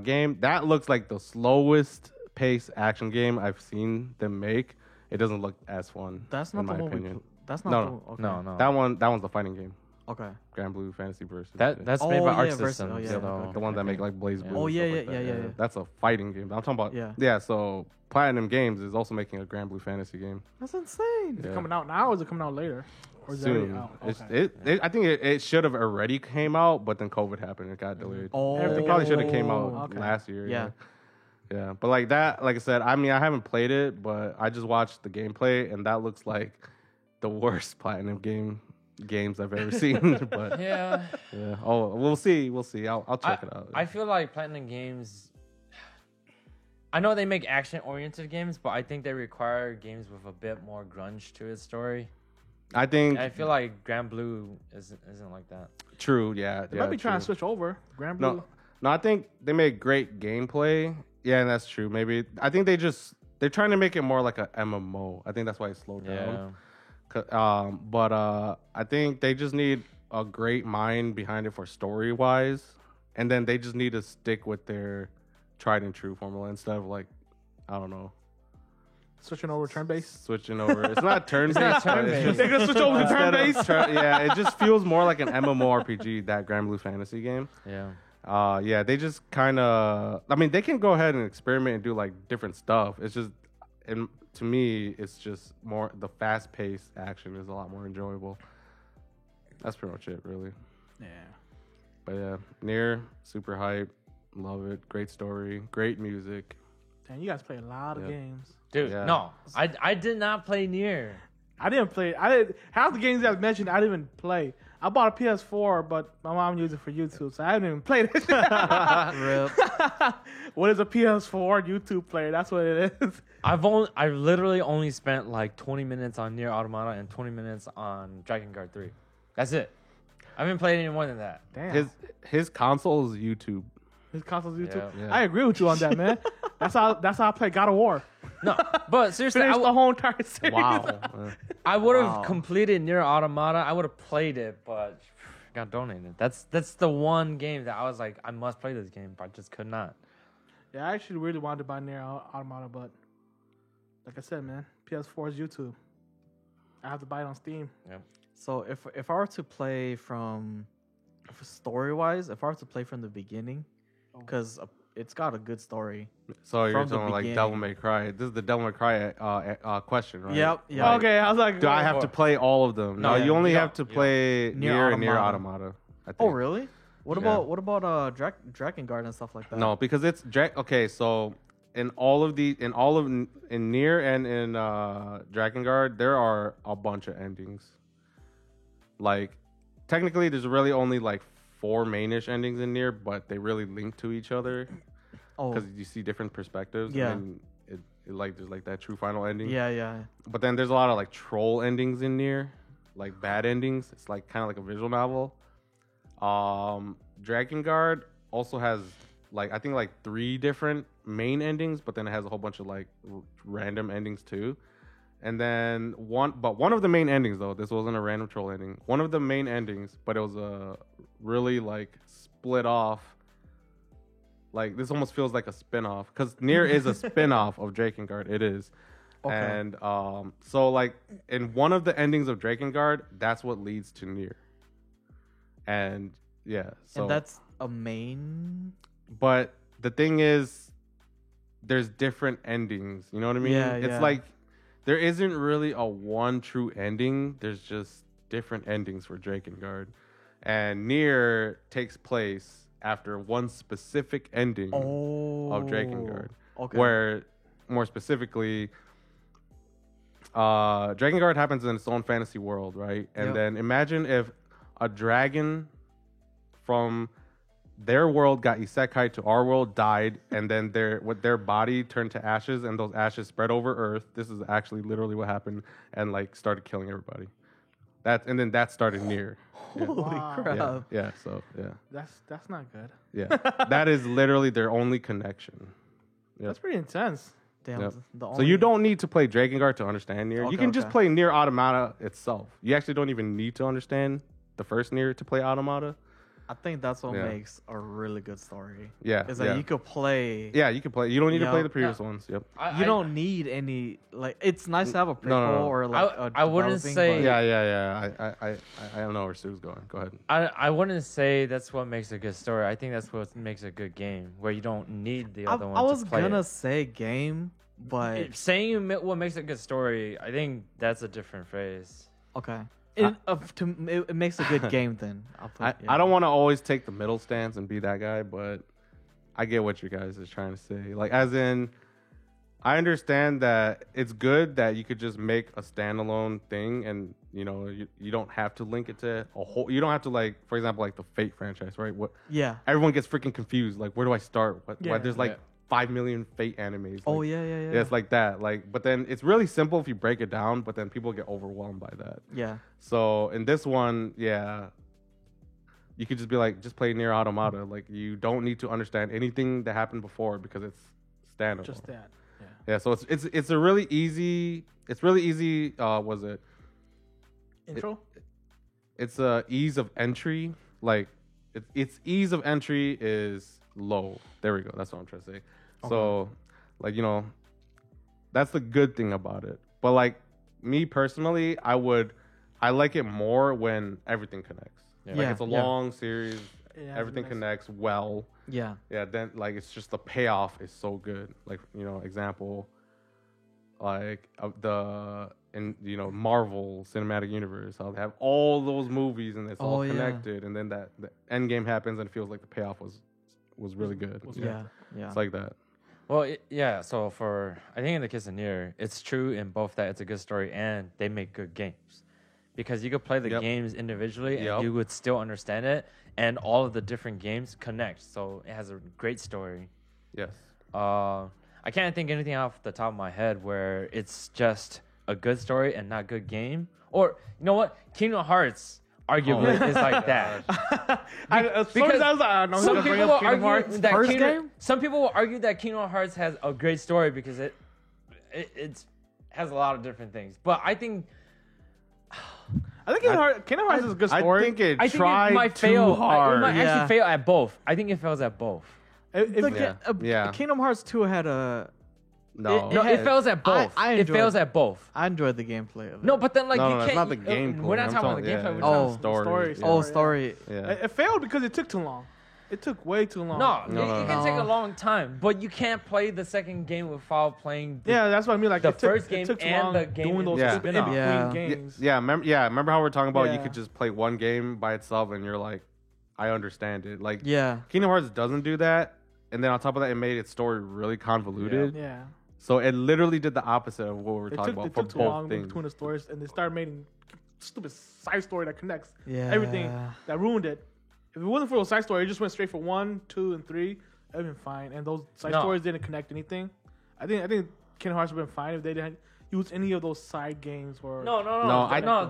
game that looks like the slowest pace action game I've seen them make. It doesn't look as fun. That's not in the my one opinion. That's not No, the okay. No. That one's the fighting game. Okay. Grand Blue Fantasy versus That's made by Arc Versus- Systems. oh, yeah. So the one that make like Blaze Blue. Oh, and yeah, stuff like yeah, that. yeah. That's a fighting game. I'm talking about. Yeah. So Platinum Games is also making a Grand Blue Fantasy game. That's insane. Is it coming out now or is it coming out later? Or is it Soon. already out? It's- Okay. I think it should have already came out, but then COVID happened. It got delayed. Oh, It probably should have came out Okay. last year. Yeah. Yeah, but like that, like I said, I mean, I haven't played it, but I just watched the gameplay, and that looks like the worst Platinum games I've ever seen. But yeah. Oh, we'll see. I'll check it out. I feel like Platinum Games. I know they make action-oriented games, but I think they require games with a bit more grunge to its story. I think I feel like Grand Blue isn't like that. true. Yeah, They might be trying to true. switch over. Grand Blue. No, I think they make great gameplay. Yeah, and that's true. Maybe I think they're trying to make it more like a MMO. I think that's why it slowed down. But I think they just need a great mind behind it for story wise, and then they just need to stick with their tried and true formula instead of like, I don't know, Switching over turn based. switching over. It's not turn based. not turn-based. They're gonna switch over to turn based. Yeah, it just feels more like an MMORPG, that Grand Blue Fantasy game. Yeah. Yeah, they just kind of. I mean, they can go ahead and experiment and do like different stuff. It's just, and to me, it's just more the fast-paced action is a lot more enjoyable. That's pretty much it, really. Yeah. But yeah, Nier, super hype, love it. Great story, great music. Damn, you guys play a lot of Yep. games. Dude, Yeah. no. I did not play Nier. I didn't play. Half the games you guys mentioned. I didn't even play. I bought a PS4, but my mom used it for YouTube, so I haven't even played it. Rip. What is a PS4 YouTube player? That's what it is. I've literally only spent like 20 minutes on Nier Automata and 20 minutes on Dragon Guard 3. That's it. I haven't played any more than that. Damn. His console is YouTube. His console's YouTube. Yeah. I agree with you on that, man. That's how I play God of War. No, but seriously, Finish the whole entire series. Wow. I would have Wow. completed Nier Automata. I would have played it, but got donated. That's the one game that I was like, I must play this game, but I just could not. Yeah, I actually really wanted to buy Nier Automata, but like I said, man, PS4 is YouTube. I have to buy it on Steam. So if I were to play from story wise, if I were to play from the beginning, because it's got a good story. So you're From the talking like beginning. Devil May Cry. This is the Devil May Cry question, right? Yep. Yeah. Okay, I was like, Do I have to play all of them? No, No, you only you have to don't. play Nier Nier and Nier Automata. Automata. I think. Oh really? What Yeah. about Drakengard and stuff like that? No, because it's okay. So in Nier and in Drakengard, there are a bunch of endings. Like technically, there's really only like 4 mainish endings in Nier, but they really link to each other Oh. because you see different perspectives. Yeah. And it like there's like that true final ending. Yeah. But then there's a lot of like troll endings in Nier, like bad endings. It's like kind of like a visual novel. Drakengard also has like I think like 3 different main endings, but then it has a whole bunch of like random endings too. And then one of the main endings though, this wasn't a random troll ending. One of the main endings, but it was a really like split off Like this almost feels like a spin-off because Nier is a spin-off of Drakengard. It is. Okay. And so like in one of the endings of Drakengard, that's what leads to Nier. And yeah, so And that's a main. but the thing is there's different endings, you know what I mean? Yeah, it's yeah. like there isn't really a one true ending. There's just different endings for Drakengard. And Nier takes place after one specific ending of Drakengard. Okay. Where more specifically Drakengard happens in its own fantasy world, right? And Yep. then imagine if a dragon from their world got isekai to our world, died, and then their body turned to ashes, and those ashes spread over Earth. This is actually literally what happened, and like started killing everybody. And then that started Nier. Yeah. Holy Wow. crap. Yeah, yeah, so yeah, That's not good. yeah. That is literally their only connection. Yep. That's pretty intense. Damn. Yep. The So you don't need to play Drakengard to understand Nier. Okay, You can just okay. play Nier Automata itself. You actually don't even need to understand the first Nier to play Automata. I think that's what Yeah. makes a really good story. Yeah, Is that yeah. you could play. Yeah, you can play. You don't need to play Yeah. the previous ones. Yep. You don't need any like. It's nice to have a prequel no. or like. I wouldn't developing, say- but- Yeah. I don't know where Sue's going. Go ahead. I wouldn't say that's what makes a good story. I think that's what makes a good game, where you don't need the other one I was to play gonna it. say game, but Saying what makes a good story, I think that's a different phrase. okay. It makes a good game then. I'll put, I don't want to always take the middle stance and be that guy, but I get what you guys is trying to say. Like, as in, I understand that it's good that you could just make a standalone thing, and you don't have to link it to a whole. You don't have to, like, for example, like the Fate franchise, right? Yeah. Everyone gets freaking confused. Like, where do I start? Why Yeah. there's like Yeah. 5 million Fate animes. Oh Like, yeah. yeah, it's like that. Like, but then it's really simple if you break it down. But then people get overwhelmed by that. Yeah. So in this one, yeah, you could just be like, just play Nier Automata. Like, you don't need to understand anything that happened before because it's standalone. Just that. Yeah. Yeah. So it's a really easy. It's really easy. Was it? Intro. It's a ease of entry. Like, its ease of entry is low. There we go. That's what I'm trying to say. So, like, that's the good thing about it. But like me personally, I like it more when everything connects. Like, Yeah, it's a yeah. long series. Yeah, Everything nice. connects well. Yeah. Yeah. Then like it's just the payoff is so good. Like, example, like Marvel Cinematic Universe, how they have all those movies and it's all Oh, yeah. connected, and then the end game happens and it feels like the payoff was really good. Yeah. Yeah. It's like that. Well, yeah. So I think in the case of Nier, it's true in both that it's a good story and they make good games, because you could play the Yep. games individually and Yep. you would still understand it, and all of the different games connect. So it has a great story. Yes. I can't think anything off the top of my head where it's just a good story and not good game. Or you know what, Kingdom Hearts arguably is like that. As soon as I was like, I know Some he's gonna people bring will up Kingdom Hearts. argue that First Kingdom, game? some people will argue that Kingdom Hearts has a great story because it has a lot of different things. But I think I think Kingdom Hearts is a good I story. think it I think tried it might too fail. hard. It might Yeah. actually fail at both. I think it fails at both. Yeah. Kingdom Hearts 2 had a. No. No, it had- fails at both. I It enjoyed- fails at both. I enjoyed the gameplay of it. No, but then like No, you no, can't. it's not the gameplay. We're not I'm talking about the talking- gameplay. yeah, We're yeah. talking Story. Story. Yeah. Oh, story. Yeah. It failed because it took too long. It took way too long. No, No, it can take no. a long time, but you can't play the second game without playing. Yeah, that's what I mean. Like The it took, first game it took too and long the game doing those Yeah. in between Yeah. games. Remember how we're talking about you Yeah. could just play one game by itself and you're like, I understand it. Like, Yeah. Kingdom Hearts doesn't do that, and then on top of that, it made its story really convoluted. Yeah. So it literally did the opposite of what we were talking about for It took too both long things. between the stories, and they started making stupid side story that connects Yeah. everything that ruined it. If it wasn't for those side stories, it just went straight for 1, 2, and 3. It'd been fine. And those side No. stories didn't connect anything. I think Kingdom Hearts would have been fine if they didn't use any of those side games or No,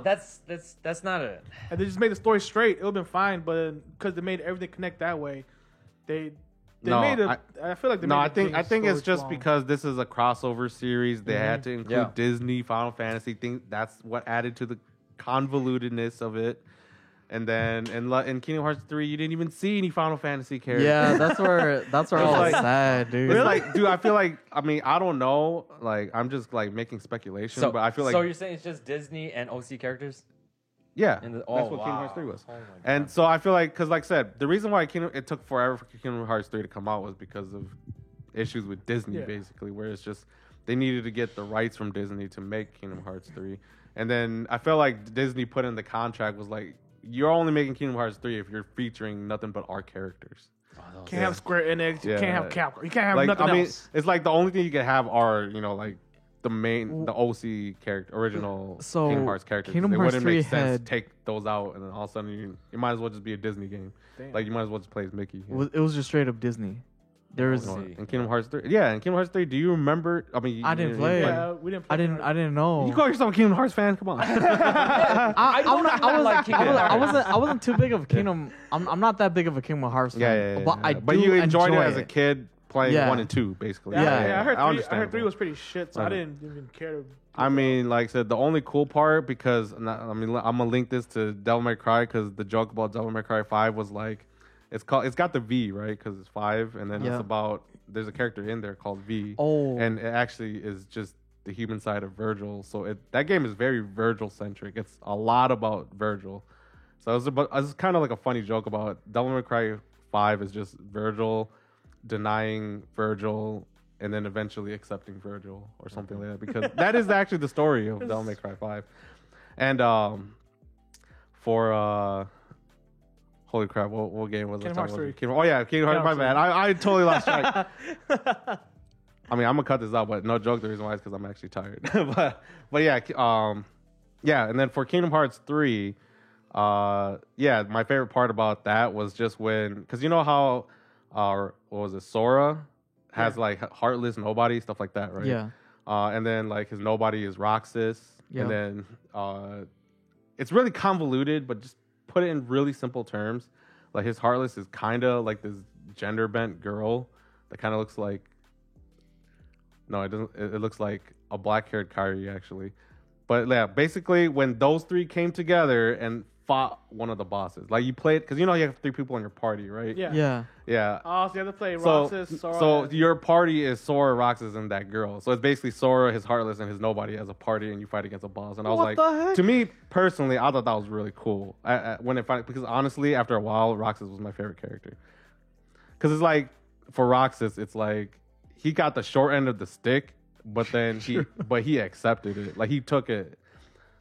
that's not it. and they just made the story straight. It would have been fine, but because they made everything connect that way, they No, made it. I feel like they No, made I think the it's story just long. because this is a crossover series. They had to include Yeah. Disney, Final Fantasy thing. That's what added to the convolutedness of it. And then in Kingdom Hearts 3, you didn't even see any Final Fantasy characters. Yeah, that's where I was like- sad, dude. It's like, dude, I feel like, I mean, I don't know. Like, I'm just like making speculation, So, but I feel like, so you're saying it's just Disney and OC characters? yeah, In the, that's oh, what Kingdom Hearts 3 was. Oh my God. And so I feel like, because like I said, the reason why it took forever for Kingdom Hearts 3 to come out was because of issues with Disney, Yeah. basically, where it's just they needed to get the rights from Disney to make Kingdom Hearts 3. And then I felt like Disney put in the contract was like, you're only making Kingdom Hearts 3 if you're featuring nothing but our characters. Can't have Square Enix. You Yeah. can't have Capcom. You can't have Like, nothing I mean, else. it's like the only thing you can have are, you know, like the OC character, original So, Kingdom Hearts characters. Kingdom It Hearts wouldn't make 3 sense had- to take those out, and then all of a sudden you might as well just be a Disney game. Damn. Like you might as well just play as Mickey. It was just straight up Disney. There was Oh, In Kingdom Hearts 3, yeah, in Kingdom Hearts 3, do you remember? I mean, I didn't you play it. Yeah, we didn't. Play I didn't know. You call yourself a Kingdom Hearts fan? Come on. I wasn't too big of a Kingdom. I'm not that big of a Kingdom Hearts fan. yeah. But I But do you enjoyed enjoy it as a kid playing Yeah. 1 and 2, basically. Yeah, I heard three. I understand. heard 3 was pretty shit, so I Okay. didn't even care to. I mean, like I said, the only cool part, because I'm gonna link this to Devil May Cry, because the joke about Devil May Cry 5 was like, it's got the V, right? Because it's 5, and then Yeah. it's about there's a character in there called V, Oh. and it actually is just the human side of Virgil. So that game is very Virgil centric. It's a lot about Virgil. So it's kind of like a funny joke about Devil May Cry 5 is just Virgil denying Virgil and then eventually accepting Virgil or something like that, because that is actually the story of Devil May Cry 5. And for holy crap, what game was it? Kingdom Hearts 3. Oh yeah, Kingdom Hearts. My Kingdom bad. I totally lost track. I mean, I'm gonna cut this out, but no joke. The reason why is because I'm actually tired. but yeah. And then for Kingdom Hearts 3, yeah, my favorite part about that was just because you know how, what was it, Sora has like heartless nobody, stuff like that, right? Yeah. And then like his nobody is Roxas, Yeah. and then it's really convoluted, but just put it in really simple terms. Like his heartless is kind of like this gender bent girl that kind of looks like. No, it doesn't. It looks like a black-haired Kyrie, actually. But yeah, basically, when those 3 came together and fought one of the bosses, like you played, because you know you have 3 people in your party, right? Yeah. Yeah. Yeah. Oh, so you have to play So, Roxas, Sora. so and- your party is Sora, Roxas, and that girl. So it's basically Sora, his heartless, and his nobody as a party, and you fight against a boss. And I was What like, the heck? to me personally, I thought that was really cool. Because honestly, after a while, Roxas was my favorite character. Because it's like for Roxas, it's like he got the short end of the stick, but then he accepted it. Like he took it.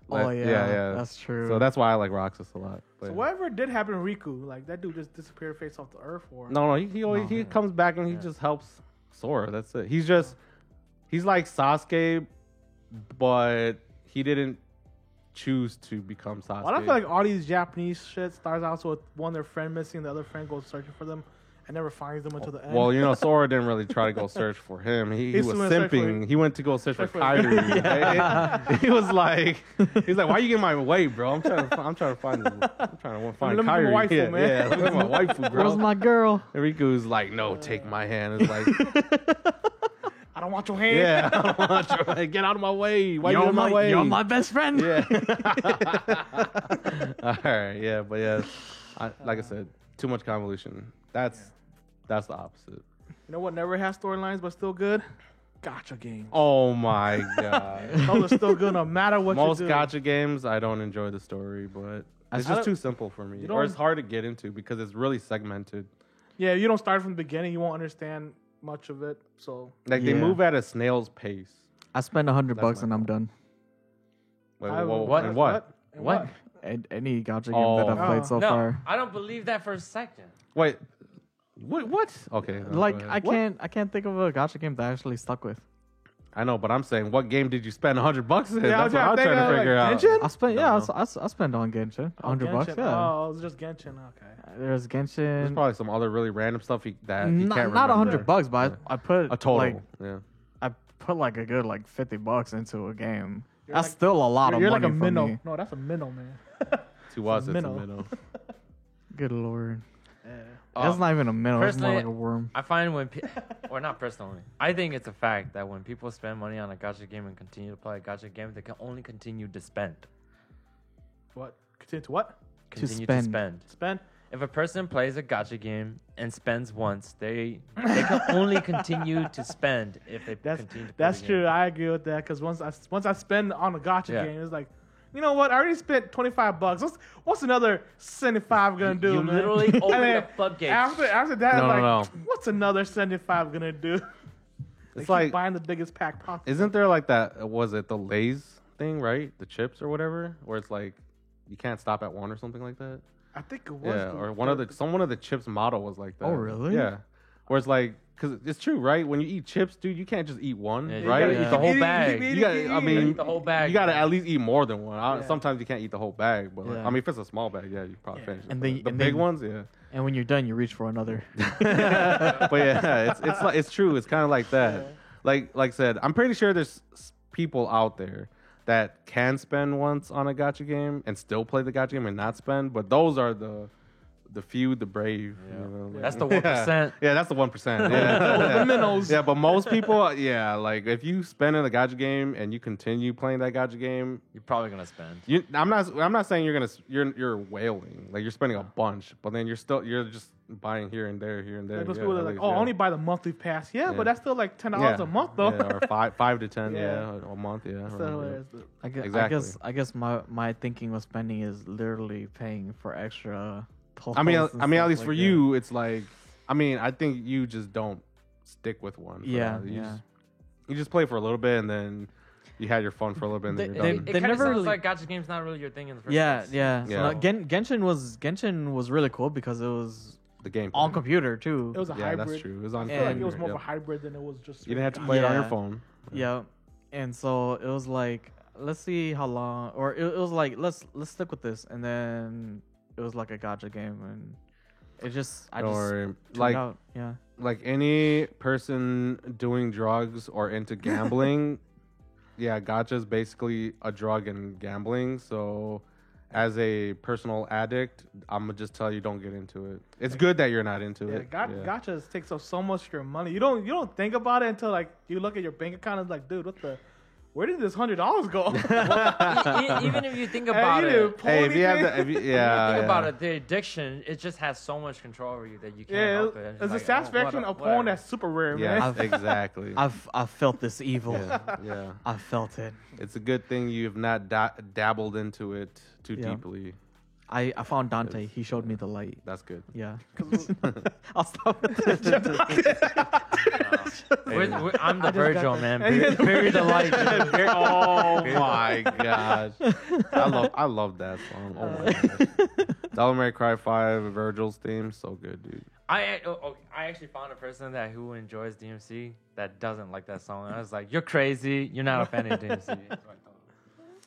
Oh, Like, yeah, that's true. So that's why I like Roxas a lot. But So whatever did happen to Riku, like that dude just disappeared face off the earth for. no, he comes back and he just helps Sora. That's it. He's like Sasuke, but he didn't choose to become Sasuke. Well, I feel like all these Japanese shit starts out with one their friend missing, the other friend goes searching for them, and never finds them until the end. Well, you know, Sora didn't really try to go search for him. He He's was gonna search for simping. He went to go search for search for- Kyrie. He was like, why you getting my way, bro? I'm trying to find Let me get my Kyrie. waifu, yeah, man. yeah, look at my waifu, bro. Where's my girl? And Riku's like, no, take my hand. It's like, I don't want your hand. yeah, I don't want your, get out of my way. Why you in my way? You're my best friend. Yeah. All right. Yeah, but yeah, like I said, too much convolution. That's the opposite. You know what never has storylines but still good? Gotcha games. Oh my god. Those are still good no matter what Most you do. gotcha games, I don't enjoy the story, but it's just too simple for me, You or don't- it's hard to get into because it's really segmented. Yeah, you don't start from the beginning, you won't understand much of it. So Like they Yeah. move at a snail's pace. I spend $100 That's and my I'm fault. done. Like, I- what? And what? And What? Any gotcha game that I've Oh. played so No, far. I don't believe that for a second. Wait. What? Okay. no, Like go I ahead. can't think of a gotcha game that I actually stuck with. I know, but I'm saying, what game did you spend $100 in? Yeah, I That's was what I'm trying to trying to think, figure like, out. Genshin? I spent No, I spent on Genshin Oh, $100. Genshin. Yeah, Oh, it was just Genshin. Okay. there's There's Genshin. probably some other really random stuff that you Not can't remember. $100, but Yeah. I put A total. like yeah. I put like a good like $50 into a game. You're That's like- still a lot of You're money like a for minnow. me. No, that's a minnow, man. To us, it's a minnow. minnow. Good lord, Yeah. that's not even a minnow. It's more personally, like a worm. I find or not personally, I think it's a fact that when people spend money on a gacha game and continue to play a gacha game, they can only continue to spend. What? Continue to what? continue to spend. spend. Spend. If a person plays a gacha game and spends once, they can only continue to spend if they continue to play That's the true. game. I agree with that because once I spend on a gotcha Yeah. game, it's like, you know what? I already spent $25. What's another 75 gonna do? You man? literally And open then the floodgates. After that, No, like, no. what's another 75 gonna do? They It's keep like, buying the biggest pack possible. isn't there like that? Was it the Lay's thing, right? The chips or whatever, where it's like you can't stop at one or something like that. I think it was. Yeah, or one of the chips model was like that. Oh, really? Yeah, where it's like, because it's true, right? When you eat chips, dude, you can't just eat one, Yeah, you right? gotta eat the whole bag. You gotta, I mean, Eat the whole bag. you gotta at least eat more than one. Yeah. Sometimes you can't eat the whole bag, but like, Yeah. I mean, if it's a small bag, yeah, you probably Yeah. finish it. And But then- the and big then- ones, yeah. And when you're done, you reach for another. But yeah, it's like it's true. It's kind of like that. Like I said, I'm pretty sure there's people out there that can spend once on a gacha game and still play the gacha game and not spend. But those are the few, the brave. Yeah. You know, like- That's the 1%. Yeah, that's the 1%. Yeah. The minnows. Yeah, but most people, yeah, like if you spend in the gacha game and you continue playing that gacha game, You're probably gonna spend. I'm not saying you're whaling, like you're spending a bunch, but then you're just buying here and there. Like those yeah, people that at are like, least, oh, yeah. only buy the monthly pass. Yeah, Yeah. but that's still like $10 a month though. Yeah, or five to 10, Yeah. a month, yeah. So around, yeah. hilarious. Exactly. I guess my thinking of spending is literally paying for extra. I mean, tolls and at stuff least like for that. you, it's like, I mean, I think you just don't stick with one. for Yeah, that. yeah. You just play for a little bit and then you had your fun for a little bit and then They- you're they- done. It they kind of never sounds really- like gacha game's not really your thing in the first Yeah, place. yeah. Yeah. So Genshin was really cool because it was The game. on computer too. It was a Yeah, hybrid. that's true. It was on. I feel like it computer, was more yeah. of a hybrid than it was just. You didn't have to play it on your Yeah. phone. Yeah, and so it was like, let's see how long, or it was like, let's stick with this, and then it was like a gacha game, and it just I Don't just worry. tuned Like out. Yeah, like any person doing drugs or into gambling, yeah, gacha's basically a drug and gambling. So, as a personal addict, I'm gonna just tell you, don't get into it. It's good that you're not into Yeah, it. gotchas takes up so much of your money. You don't think about it until like you look at your bank account and it's like, dude, where did this $100 go? Even if you think Hey, about you it, didn't pull Hey, if you have anything? the, if you, when yeah, you think yeah. about it, the addiction, it just has so much control over you that you can't Yeah, help it. it's just a like, oh, satisfaction what- of porn whatever. that's super rare, Yeah, man. exactly. I've felt this evil. yeah, yeah. I felt it. It's a good thing you've not dabbled into it too Yeah. deeply. I found Dante. He showed me the light. That's good. Yeah. I'll stop with this. I'm the I just got Virgil, that. man. Bury the light. Oh my gosh, I love that song. Oh my gosh. Devil May Cry 5, Virgil's theme, so good, dude. I actually found a person who enjoys DMC that doesn't like that song. I was like, you're crazy. You're not a fan of DMC.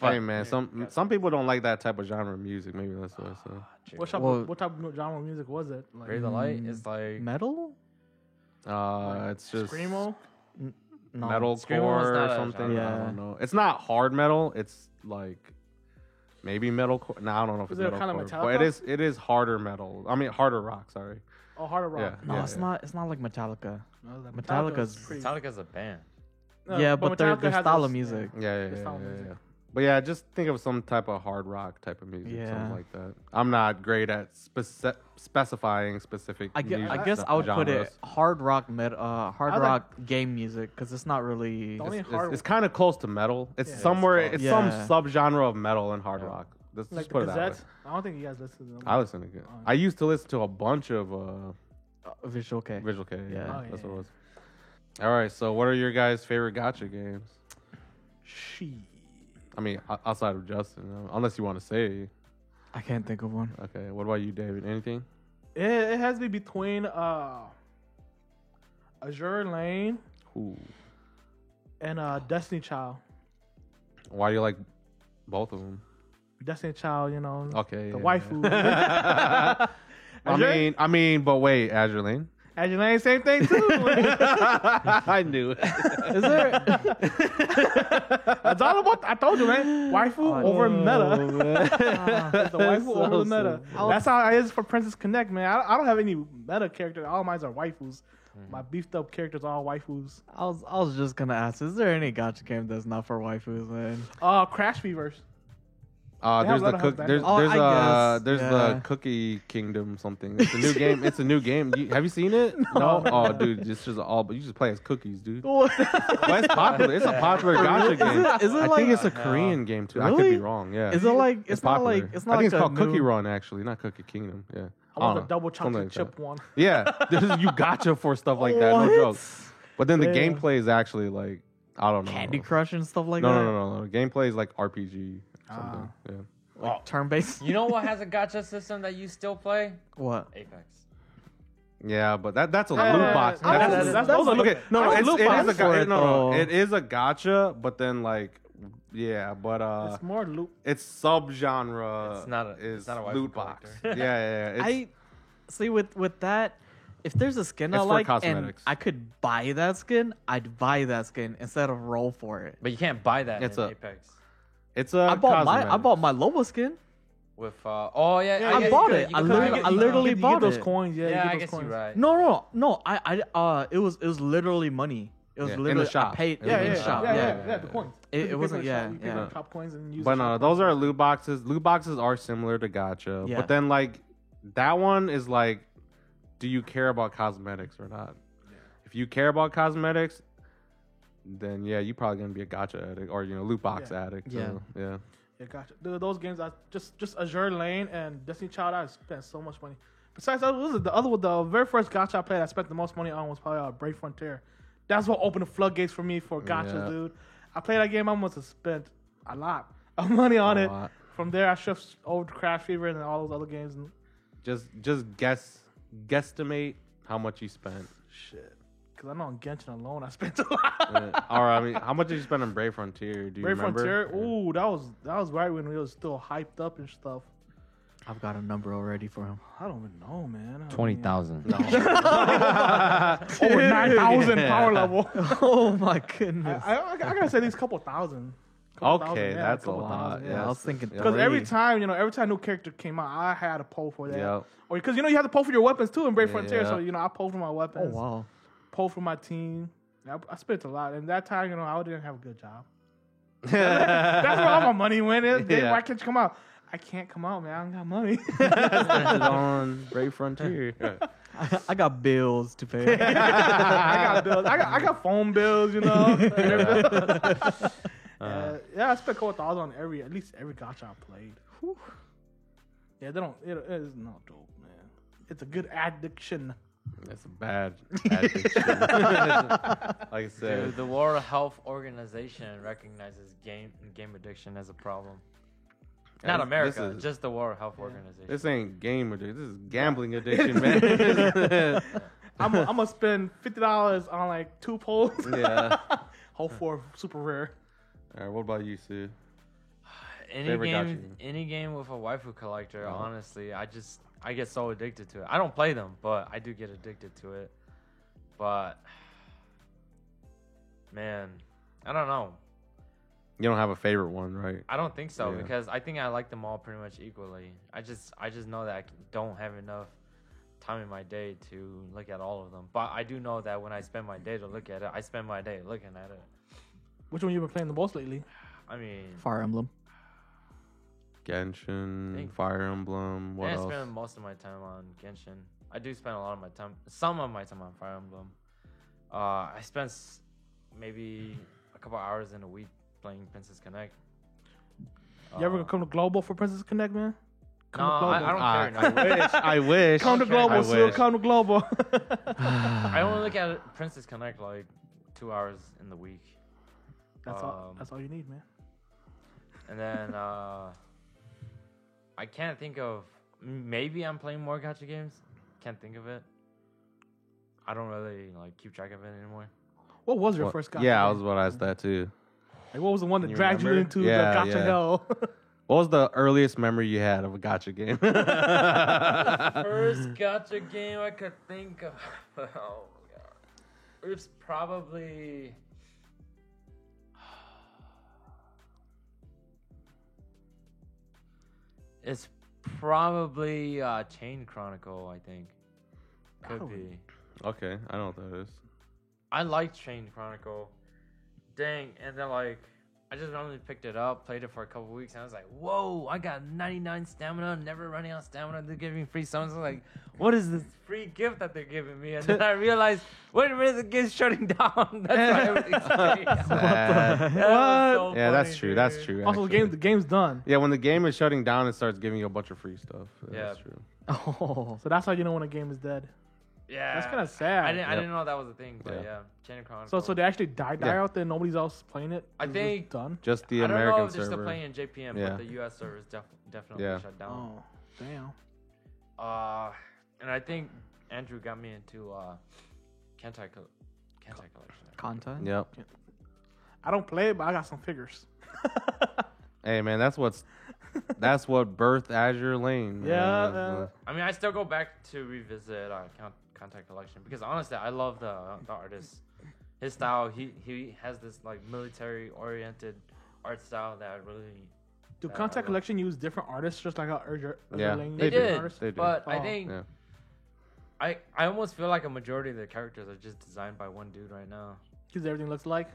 Hey man, some people don't like that type of genre of music. Maybe that's what. So. What type of genre of music was it? Like, Bury the light is like Metal? It's just Screamo? No. metalcore Screamo is or not a something. genre. I Yeah. don't know. It's not hard metal. It's like maybe metalcore. No, I don't know if Is it's it kind of metalcore, but Metallica? it is harder metal. I mean harder rock. Sorry. Oh, harder rock. Yeah. No, it's not. It's not like Metallica. No, like Metallica's- pretty- Metallica's a band. No, Yeah, but their Metallica has style this- of music. Yeah. It's not music. But yeah, just think of some type of hard rock type of music, Yeah. something like that. I'm not great at specifying specific. I music guess I would put it genres. hard rock hard I like- rock game music because it's not really. The only It's, hard it's kind of close to metal. It's Yeah. somewhere. It's It's close. some subgenre of metal and hard Yeah. rock. Let's like just put the it that way. Gazettes. I don't think you guys listen to them. I listen to it. I used to listen to a bunch of Visual K. Visual K. Yeah. Oh, That's yeah. what it was. All right. So, what are your guys' favorite gacha games? She. I mean, outside of Justin, unless you want to say. I can't think of one. Okay. What about you, David? Anything? It has to be between Azure Lane Ooh. and Destiny Child. Why do you like both of them? Destiny Child, you know, Okay. the yeah, waifu. yeah. Azure? I mean, but wait, Azure Lane. Azure Lane, same thing too. I knew it. Is there? That's all about. I told you, man. Waifu over meta. It's the waifu over the meta. That's how it is for Princess Connect, man. I don't have any meta characters. All mine are waifus. My beefed up characters are all waifus. I was just gonna ask. Is there any gacha game that's not for waifus, man? Crash Fevers. They have There's a lot the of cook. house There's Oh, there's I guess, there's yeah. the Cookie Kingdom something. It's a new game. It's a new game. Have you seen it? No. Oh, dude, it's just all. But you just play as cookies, dude. What? But it's popular. It's a popular gacha game. Is it I like? think it's a Hell. Korean game too. I could Really? be wrong. Yeah. Is it like? It's not popular. like. It's not I like think it's a called Cookie new- Run actually, not Cookie Kingdom. Yeah. I want don't the know. double Something chocolate like chip that. one. Yeah, you gotcha for stuff like that. No What? joke. But then the Damn. gameplay is actually like I don't know. Candy Crush and stuff like No, that. no. Gameplay is like RPG something. Yeah. Like turn-based. You know what has a gacha system that you still play? What? Apex. Yeah, but that's a Yeah, loot box. those are Okay, no, that's it's, loot it is box a for ga- it, no, though. it is a gotcha, but then like, yeah, but It's more loot. it's subgenre. It's not a- is it's not a waifu loot box. collector. Yeah. It's, I see with that. If there's a skin I It's for like and cosmetics. I could buy that skin, I'd buy that skin instead of roll for it. But you can't buy that It's in a- Apex. it's a I bought cosmetic. my Lobo skin. With oh yeah, Yeah, I guess bought you it. could- you I could literally- buy it. I literally you get bought those it. coins. Yeah, you Yeah, get I those guess coins. you're right. No. It was literally money. It was Yeah, in the literally shop. I paid Yeah, in yeah, the shop. Yeah, the coins. It You pick wasn't- the yeah, shop- you pick yeah. the top coins and use But the no, shop those coins. are loot boxes. Loot boxes are similar to gotcha, Yeah. but then like that one is like, do you care about cosmetics or not? If you care about cosmetics, then yeah, you probably gonna be a gotcha addict or loot box Yeah. addict. Yeah. So, yeah. Yeah, gotcha. Dude, those games are just Azure Lane and Destiny Child. I spent so much money. Besides that, what was it? The very first gacha I played, I spent the most money on was probably Brave Frontier. That's what opened the floodgates for me for gachas, Yeah. dude. I played that game. I must have spent a lot of money on A it. lot. From there, I shifted over to Crash Fever and all those other games. And Just guesstimate how much you spent. shit, because I know on Genshin alone, I spent a lot. Or I mean, how much did you spend on Brave Frontier? Do you Brave remember? Frontier. Yeah. Ooh, that was right when it was still hyped up and stuff. I've got a number already for him. I don't even know, man. I 20,000. mean, over 9,000 power level. Oh my goodness. I gotta say these couple thousand. Couple thousand, Okay, yeah, that's a couple lot. thousand, Yeah, I was thinking Because three. every time new character came out, I had to pull for that. Yep. Or because you have to pull for your weapons too in Brave Frontier. Yeah. So I pull for my Oh weapons, wow. pull for my team. I spent a lot, and that time I didn't have a good job. Yeah. That's where all my money went. Yeah. Why can't you come out? I can't come out, man. I don't got money. Spent it on Brave Frontier. I got bills to pay. I got bills. I got phone bills, yeah, I spent a couple thousand on at least every gacha I played. Whew. Yeah, it is not dope, man. It's a good addiction. That's a bad addiction. Like I said, Dude, the World Health Organization recognizes game addiction as a problem. Not This America, is- just the World Health Organization. this ain't game addiction. This is gambling addiction, man. I'm gonna spend $50 on like 2 poles. Yeah. Hope for super rare. All right. What about you, Sue? Any favorite gacha game, game? any game with a waifu collector, Oh. honestly, I get so addicted to it. I don't play them, but I do get addicted to it. But man, I don't know. You don't have a favorite one, right? I don't think so Yeah. because I think I like them all pretty much equally. I just know that I don't have enough time in my day to look at all of them. But I do know that when I spend my day to look at it, I spend my day looking at it. Which one you been playing the most lately? I mean, Fire Emblem. Genshin, Think- Fire Emblem. What I else? spend most of my time on Genshin. I do spend a lot of my time, some of my time on Fire Emblem. I spend maybe a couple hours in a week playing Princess Connect. You ever come to Global for Princess Connect, man? No, I don't care. No. I wish. I wish. Come to I Global, Sue. wish. Come to Global. I only look at Princess Connect like 2 hours in the week. That's all you need, man. And then I can't think of. Maybe I'm playing more gacha games. Can't think of it. I don't really keep track of it anymore. What was your What- first gacha? Yeah, I game? was about to ask that too. Like, what was the one that You dragged you remember? into Yeah, the gacha yeah. hell? What was the earliest memory you had of a gotcha game? First gacha game I could think of. Oh my god. It's probably. It's probably Chain Chronicle, I think. Could Oh. be. Okay, I know what that is. I like Chain Chronicle. Dang, and then I just randomly picked it up, played it for a couple weeks, and I was like, "Whoa! I got 99 stamina, never running out of stamina. They're giving me free summons." I was like, "What is this free gift that they're giving me?" And then I realized, wait a minute, the game's shutting down. That's why everything's free. Sad. So Yeah, that's funny, true. dude. That's true. Also, actually. the game's done. Yeah, when the game is shutting down, it starts giving you a bunch of free stuff. Yeah. That's true. Oh, So that's how you know when a game is dead. Yeah, That's kind of sad. I Yep. didn't know that was a thing, but Yeah. yeah, Chain of Chronicles. So they actually die Yeah. out there. Nobody's else playing it. I It's just think- done. Just the I don't American know if they're still server. playing in JPM, Yeah. but the US server is definitely Yeah. shut down. Oh, damn. And I think Andrew got me into Kentai Collection. content. Yep. I don't play it, but I got some figures. Hey man, that's what birthed Azure Lane. man. Yeah, I mean, I still go back to revisit Contact Collection because honestly, I love the artist. His style, he has this like military oriented art style that really. Do I Contact love. Collection use different artists just like how Yeah, Lane they used do. different did, artists? They do. but I Oh. think Yeah. I almost feel like a majority of the characters are just designed by one dude right now. Because everything looks like?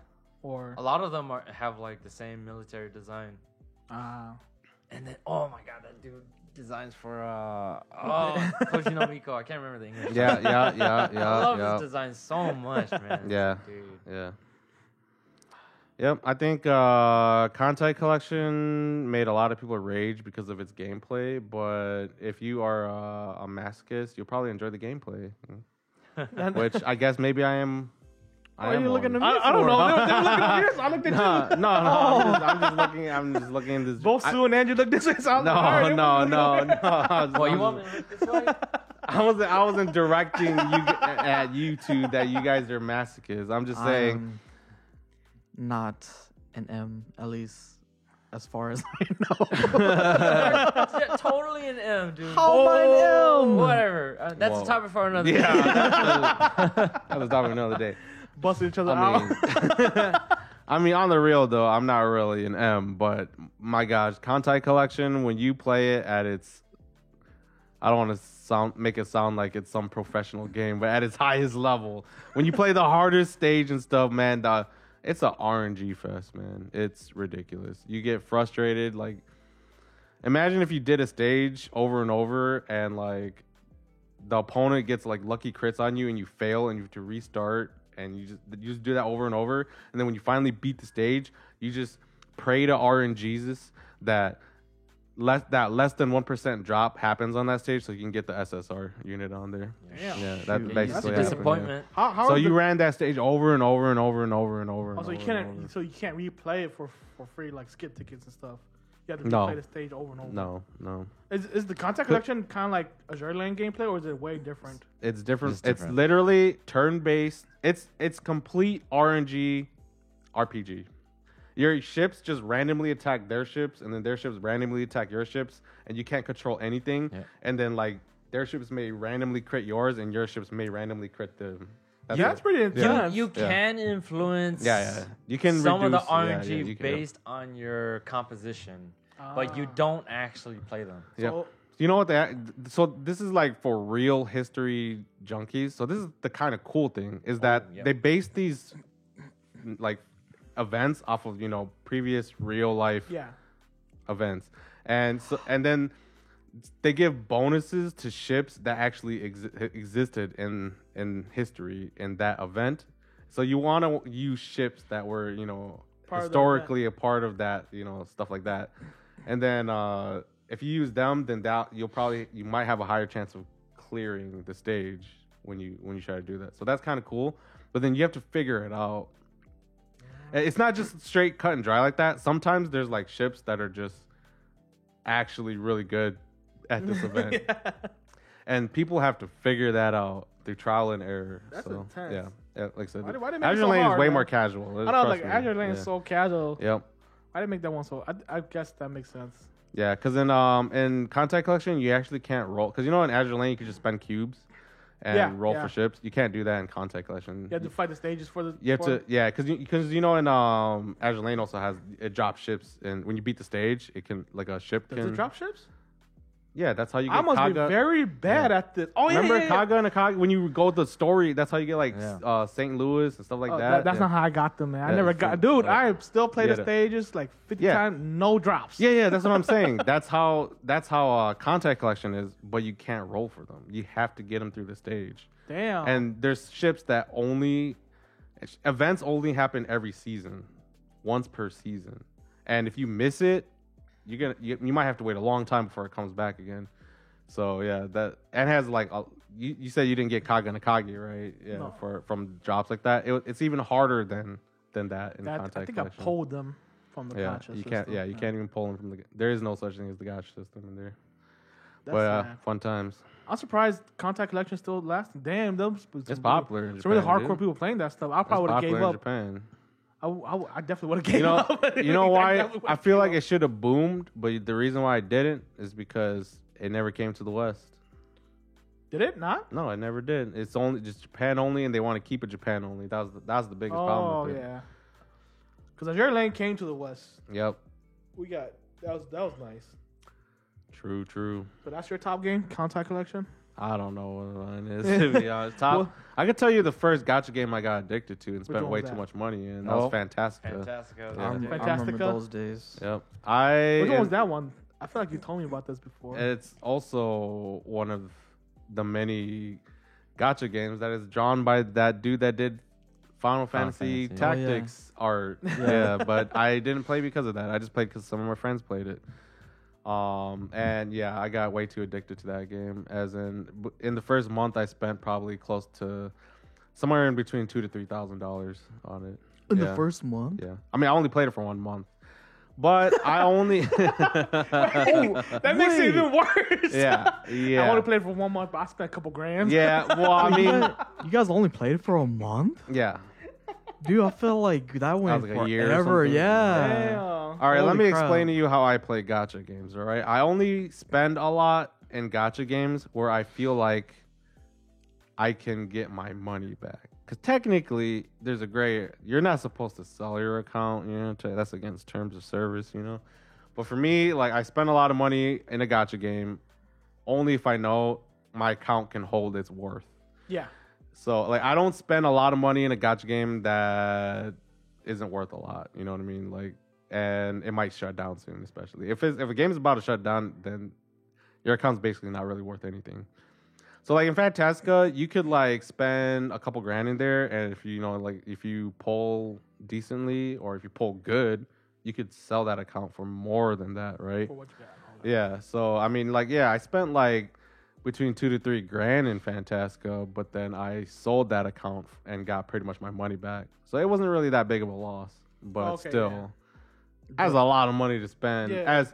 Or. A lot of them have like the same military design. And then, oh my god, that dude designs for Koji no Miko. I can't remember the English. Yeah, yeah, I love yeah, his design so much, man. Yeah. Dude. yeah. Yep, I think Contact Collection made a lot of people rage because of its gameplay, but if you are a masochist, you'll probably enjoy the gameplay. Which I guess maybe I am. Why are you looking at me? one. I don't know. They were looking at yours. I looked at you. No. I'm just looking. I'm just looking in this. Both Sue and Andrew looked this way. So I was like, all right, No. Well, you want me to look this way? I wasn't directing you at you two that you guys are masochists. I'm just saying. Not an M, at least as far as I know. Yeah, totally an M, dude. How am I an M? Whatever. That's Whoa. a topic for another Yeah, day. that was topic another day. busting each other I out. mean, I mean, on the real though, I'm not really an M, but my gosh, Contact Collection, when you play it at its, I don't want to make it sound like it's some professional game, but at its highest level, when you play the hardest stage and stuff, man, it's a RNG fest, man. It's ridiculous. You get frustrated. Like, imagine if you did a stage over and over, and like the opponent gets like lucky crits on you, and you fail, and you have to restart. And you just do that over and over, and then when you finally beat the stage, you just pray to RNGesus that less than 1% drop happens on that stage, so you can get the SSR unit on there. Damn. Yeah, that's Shoot. That's a basically happened, yeah. disappointment. How So is you the- ran that stage over and over and over and over and over. Oh, And so you over can't. and over. So you can't replay it for free, like skip tickets and stuff. You have to No. replay the stage over and over. No, Is the Contact Collection kind of like Azure Lane gameplay, or is it way different? it's different. It's It's different. literally turn-based. It's complete RNG RPG. Your ships just randomly attack their ships, and then their ships randomly attack your ships, and you can't control anything. Yeah. And then like their ships may randomly crit yours, and your ships may randomly crit them. That's it. pretty You, intense. you Yeah. can influence Yeah. You can some reduce, of the RNG yeah, you can- based on your composition, but you don't actually play them. Yeah. So- You know what? So this is like for real history junkies. So this is the kind of cool thing is that yeah. they base these like events off of previous real life Yeah. events, and then they give bonuses to ships that actually existed in history in that event. So you want to use ships that were Part of the historically a part of that stuff like that, and then if you use them, then you might have a higher chance of clearing the stage when you try to do that. So that's kind of cool, but then you have to figure it out. It's not just straight cut and dry like that. Sometimes there's like ships that are just actually really good at this event, and people have to figure that out through trial and error. That's so, intense. Yeah, like I said, Why they make it Azure so Lane is hard, way man? more casual. I know, like Trust me. Azure Lane Yeah. is so casual. Yep. I didn't make that one so. I guess that makes sense. Yeah, because in Contact Collection you actually can't roll, because in Azure Lane you can just spend cubes and Yeah, roll yeah. for ships. You can't do that in Contact Collection. You have to fight the stages for the. You have for- to, yeah, because in Azure Lane also has it drops ships, and when you beat the stage, it can like a ship Does can it drop ships? Yeah, that's how you get I must be Kaga. very bad at this. Oh, yeah, Remember yeah, yeah. Kaga and Akagi? When you go to the story, that's how you get like Yeah. St. Louis and stuff like Oh, that. that's yeah. not how I got them, man. I Yeah, never you got. think- Dude, yeah. I still play the Yeah. stages like 50 Yeah. times, no drops. Yeah, that's what I'm saying. That's how contact collection is, but you can't roll for them. You have to get them through the stage. Damn. And there's ships that events only happen every season, once per season. And if you miss it, you might have to wait a long time before it comes back again. So yeah, that and has like you said you didn't get Kaga and Akagi, right? Yeah, No. from drops like that. It's even harder than that in contact I think collection. I pulled them from the Yeah, gacha you can't. system. Yeah, you can't even pull them from the. There is no such thing as the gacha system in there. That's But sad. fun times. I'm surprised contact collection still lasting. Damn, those It's popular in Some really Japan, hardcore dude. people playing that stuff. I It's probably would have popular gave in up. Japan. I definitely would have gave You know, up. you know I why? definitely would've I feel gave like up. it should have boomed, but the reason why it didn't is because it never came to the West. Did it not? No, it never did. It's only just Japan only, and they want to keep it Japan only. That was the biggest Oh problem with it. yeah. Because Azure Lane came to the West. Yep. We got that was nice. True. But that's your top game, contact collection. I don't know what mine is, to be honest. Well- I could tell you the first gacha game I got addicted to and spent one way was too that? much money in. That Oh. was Fantastica. Fantastica. Yeah. I remember Fantastica? those days. Yep. Which one was that one? I feel like you told me about this before. It's also one of the many gacha games that is drawn by that dude that did Final Fantasy Fantasy. Tactics art. Yeah, but I didn't play because of that. I just played because some of my friends played it. And yeah, I got way too addicted to that game. As in the first month, I spent probably close to somewhere in between $2,000 to $3,000 on it. In Yeah. the first month? Yeah, I mean, I only played it for 1 month, but I only. That makes it even worse. Yeah. I only played for 1 month, but I spent a couple grand. Yeah, well, I mean, You guys only played for a month? yeah. Dude, I feel like that went like a year or forever. something. Yeah. Damn. All right, let Holy me crap. explain to you how I play gacha games. All right, I only spend a lot in gacha games where I feel like I can get my money back. Because technically, there's a gray. You're not supposed to sell your account. You know, that's against terms of service. You know, but for me, like I spend a lot of money in a gacha game only if I know my account can hold its worth. Yeah. So like I don't spend a lot of money in a gacha game that isn't worth a lot. You know what I mean? Like, and it might shut down soon, especially if a game is about to shut down, then your account's basically not really worth anything. So like in Fantastica, you could like spend a couple grand in there, and if if you pull decently or if you pull good, you could sell that account for more than that, right? For what you got. Yeah. So I mean, like, yeah, I spent like between $2,000 to $3,000 in Fantastica, but then I sold that account and got pretty much my money back. So it wasn't really that big of a loss, but Okay, still, as a lot of money to spend. Yeah.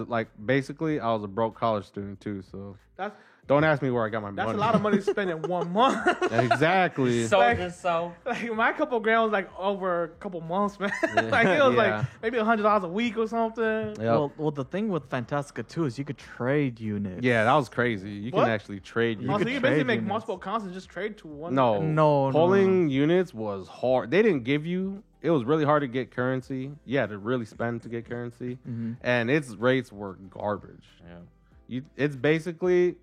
Like basically, I was a broke college student too. So That's don't ask me where I got my that's money. a lot of money to spend in 1 month. Exactly. So Like- just so. Like my couple grand was like over a couple months, man. Like it was Yeah. like maybe $100 a week or something. Yep. Well, the thing with Fantastica 2 is you could trade units. Yeah, that was crazy. You What? can actually trade. You Oh, could so you basically trade make units. multiple accounts and just trade to one. No, No, pulling units was hard. They didn't give you. It was really hard to get currency. You had to really spend to get currency, and its rates were garbage. Yeah. It's basically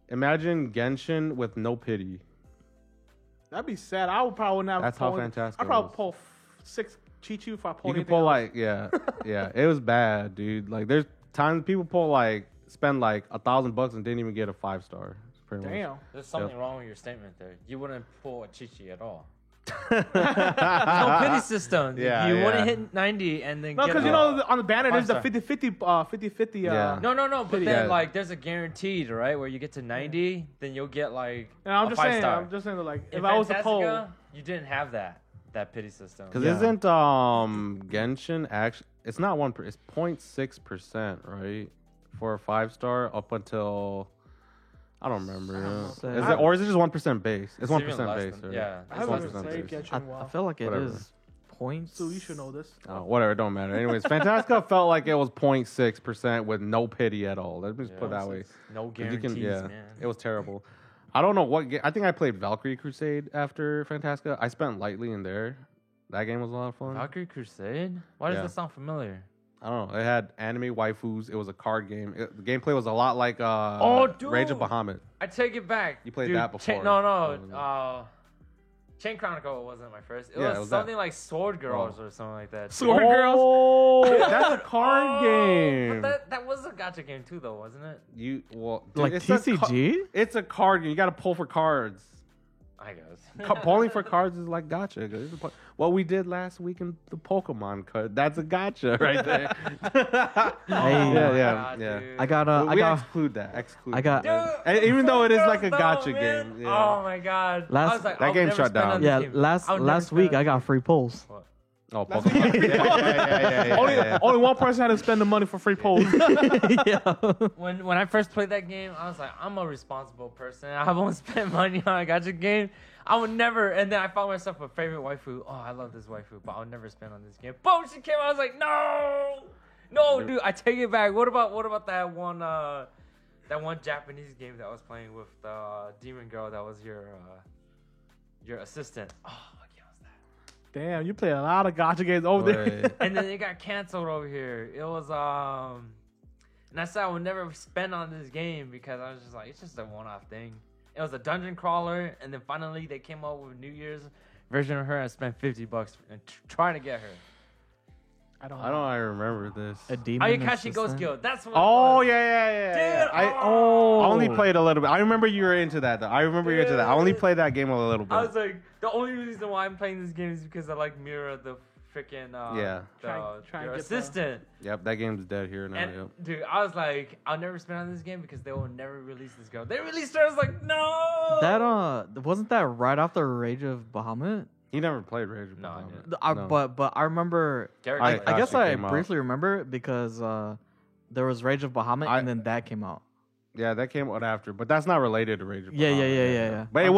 imagine Genshin with no pity. That'd be sad. I would probably not. That's how pull- Fantastica I'd probably was. pull 6 Chi-Chu if I pulled You anything can pull else. like yeah. It was bad, dude. Like there's times people spend like $1,000 and didn't even get a 5-star. Pretty much. Damn. There's something wrong with your statement there. You wouldn't pull a Chichi at all. no No pity system. Yeah, you yeah. wouldn't hit 90 and then No, get because you know on the banner there's the 5-star. 50-50. Yeah. No, but Pity. then Yeah. like there's a guaranteed, right? Where you get to 90, then you'll get like And I'm a just 5 saying. star. I'm just saying that like In if I was to pull, Fantastica, you didn't have that pity system. Because Yeah. isn't Genshin actually? It's not 1%. It's 0.6%, right? For a 5-star up until I don't remember. say- Is it, or is it just 1% base? It's It's 1% even less base. than- right? yeah, I it's haven't 1% even played base. Genshin I, in a while. I feel like it Whatever. is points. So you should know this. Oh, whatever, it don't matter. Anyways, Fantastica felt like it was 0.6% with no pity at all. Let me just put it that way. No You guarantees, can, man. it was terrible. I don't know what. I think I played Valkyrie Crusade after Fantastica. I spent lightly in there. That game was a lot of fun. Valkyrie Crusade? Why does Yeah. that sound familiar? I don't know. It had anime waifus. It was a card game. The gameplay was a lot like dude. Rage of Bahamut. I take it back. You played Dude, that before. no. Chain Chronicle wasn't my first. It was something like Sword Girls or something like that. Sword Girls. Oh, that's a card game. But that was a gacha game too, though, wasn't it? Dude, Like TCG? It's a card game. You got to pull for cards. I guess. Pulling for cards is like gotcha. What we did last week in the Pokemon card, that's a gotcha right there. yeah. Dude. I got We exclude that. I got- that. And even though it is like a gotcha gotcha game. Yeah. Oh my god. I was like, That I'll game never shut spend down. on this game. I'll never last spend week on I got free polls. What? Oh, Pokemon. yeah. Only one person had to spend the money for free polls. Yeah. When I first played that game, I was like, I'm a responsible person. I won't spend money on a gacha game. I would never. And then I found myself a favorite waifu. Oh, I love this waifu, but I'll never spend on this game. Boom! She came out. I was like, no, dude. I take it back. What about that one Japanese game that I was playing with the demon girl that was your assistant? Oh, what game was that? Damn, you play a lot of gotcha games over there. And then it got canceled over here. It was and I said I would never spend on this game because I was just like, it's just a one-off thing. It was a dungeon crawler, and then finally they came out with a New Year's version of her. I spent $50 and trying to get her. I remember this. A demon Ayakashi assistant? Ghost Guild. That's what. Oh it was. yeah. Dude, I only played a little bit. I remember you were into that though. I only played that game a little bit. I was like, the only reason why I'm playing this game is because I like Mira, the freaking Try and your get assistant. Yep, that game's dead here now. And Yep. dude, I was like, I'll never spend on this game because they will never release this girl. They released her. I was like, no. That wasn't that right after Rage of Bahamut? He never played Rage of No, I Bahamut. didn't. No. But I remember. Garrett I- played I it. guess Ayakashi I came out. briefly remember it because there was Rage of Bahamut and then that came out. Yeah, that came out after, but that's not related to Rage of Yeah, Bahamut. yeah. But it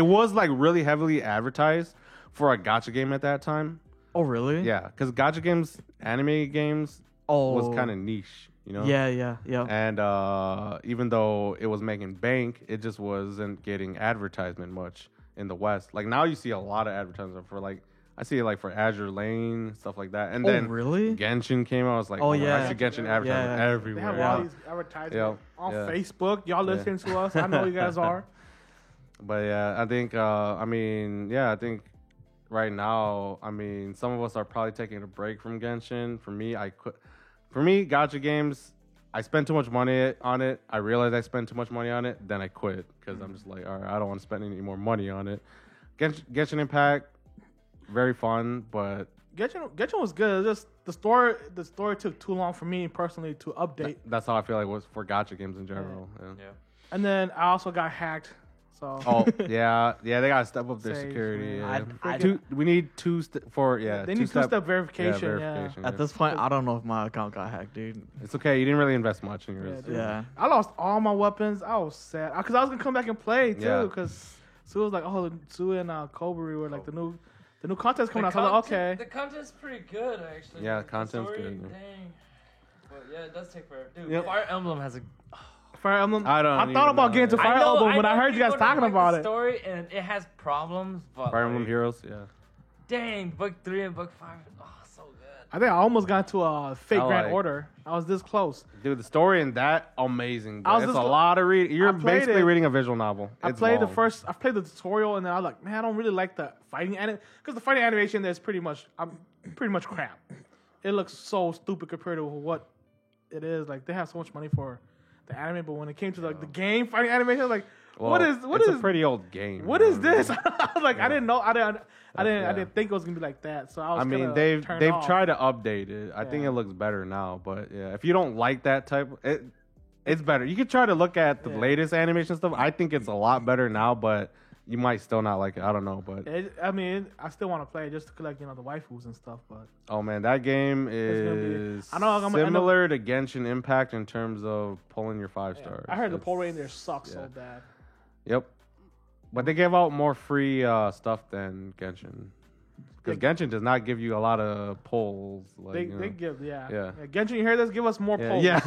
was like really heavily advertised for a gacha game at that time. Oh really? Yeah, because gacha games, anime games, Oh, was kind of niche, you know. Yeah. And even though it was making bank, it just wasn't getting advertisement much in the West. Like now, you see a lot of advertisement for like I see it like for Azure Lane stuff like that. And Oh, then really? Genshin came out. I was like, Oh, man, yeah. I see Genshin advertisement Yeah. They everywhere. have all these advertisements on Yeah. Facebook. Y'all listening to us? I know you guys are. But yeah, I think I think right now, some of us are probably taking a break from Genshin. For me, gacha games, I spend too much money on it. I realized I spent too much money on it, then I quit because I'm just like, all right, I don't want to spend any more money on it. Genshin Impact, very fun, but Genshin was good. It's just the story took too long for me personally to update. that's how I feel like it was for gacha games in general. Yeah. Yeah. And then I also got hacked. So Oh yeah, they gotta step up their Safe, security. man. Yeah. We need they need two-step two-step verification. verification. At this point, I don't know if my account got hacked, dude. It's okay. You didn't really invest much in yours. Yeah, dude. Yeah. I lost all my weapons. I was sad because I was gonna come back and play too. Yeah. Because Sue was like, "Oh, Sue and Koberi were like the new contest coming out." So I was like, "Okay." The content's pretty good, actually. Yeah, The content's story, good, yeah. Dang. But yeah, it does take forever. Dude, Yep. Fire Emblem has a. Fire Emblem. I don't I thought even about know. getting to Fire Emblem when I heard you guys people don't talking like about the it. story, and it has problems, but Fire Emblem like, Heroes, yeah. Dang, book 3 and book 5. Oh, so good. I think I almost got to a Fate I Grand like- Order. I was this close. Dude, the story in that amazing. I was It's a just- lot of reading. You're I played basically it. reading a visual novel. I It's played long. the tutorial, and then I was like, man, I don't really like the fighting because the fighting animation there's pretty much crap. It looks so stupid compared to what it is. Like they have so much money for the anime, but when it came to like the game fighting animation, I was like, what Well, is a pretty old game. what you is know? this? I was like, I didn't know. I Yeah. didn't think it was gonna be like that. So I was. I mean, kinda they've turned they've off. tried to update it. I think Yeah. it looks better now, but yeah, if you don't like that type, it's better. You could try to look at the Yeah. latest animation stuff. I think it's a lot better now, but you might still not like it. I don't know, but I still want to play it just to collect the waifus and stuff. But oh man, that game gonna be- is I know I'm gonna end up- similar to Genshin Impact in terms of pulling your 5 stars. I heard the It's- pull rate in there sucks so yeah. bad. Yep, but they gave out more free stuff than Genshin. Because Genshin does not give you a lot of polls. Like, They give, yeah. Yeah. Genshin, you hear this? Give us more polls. Yeah.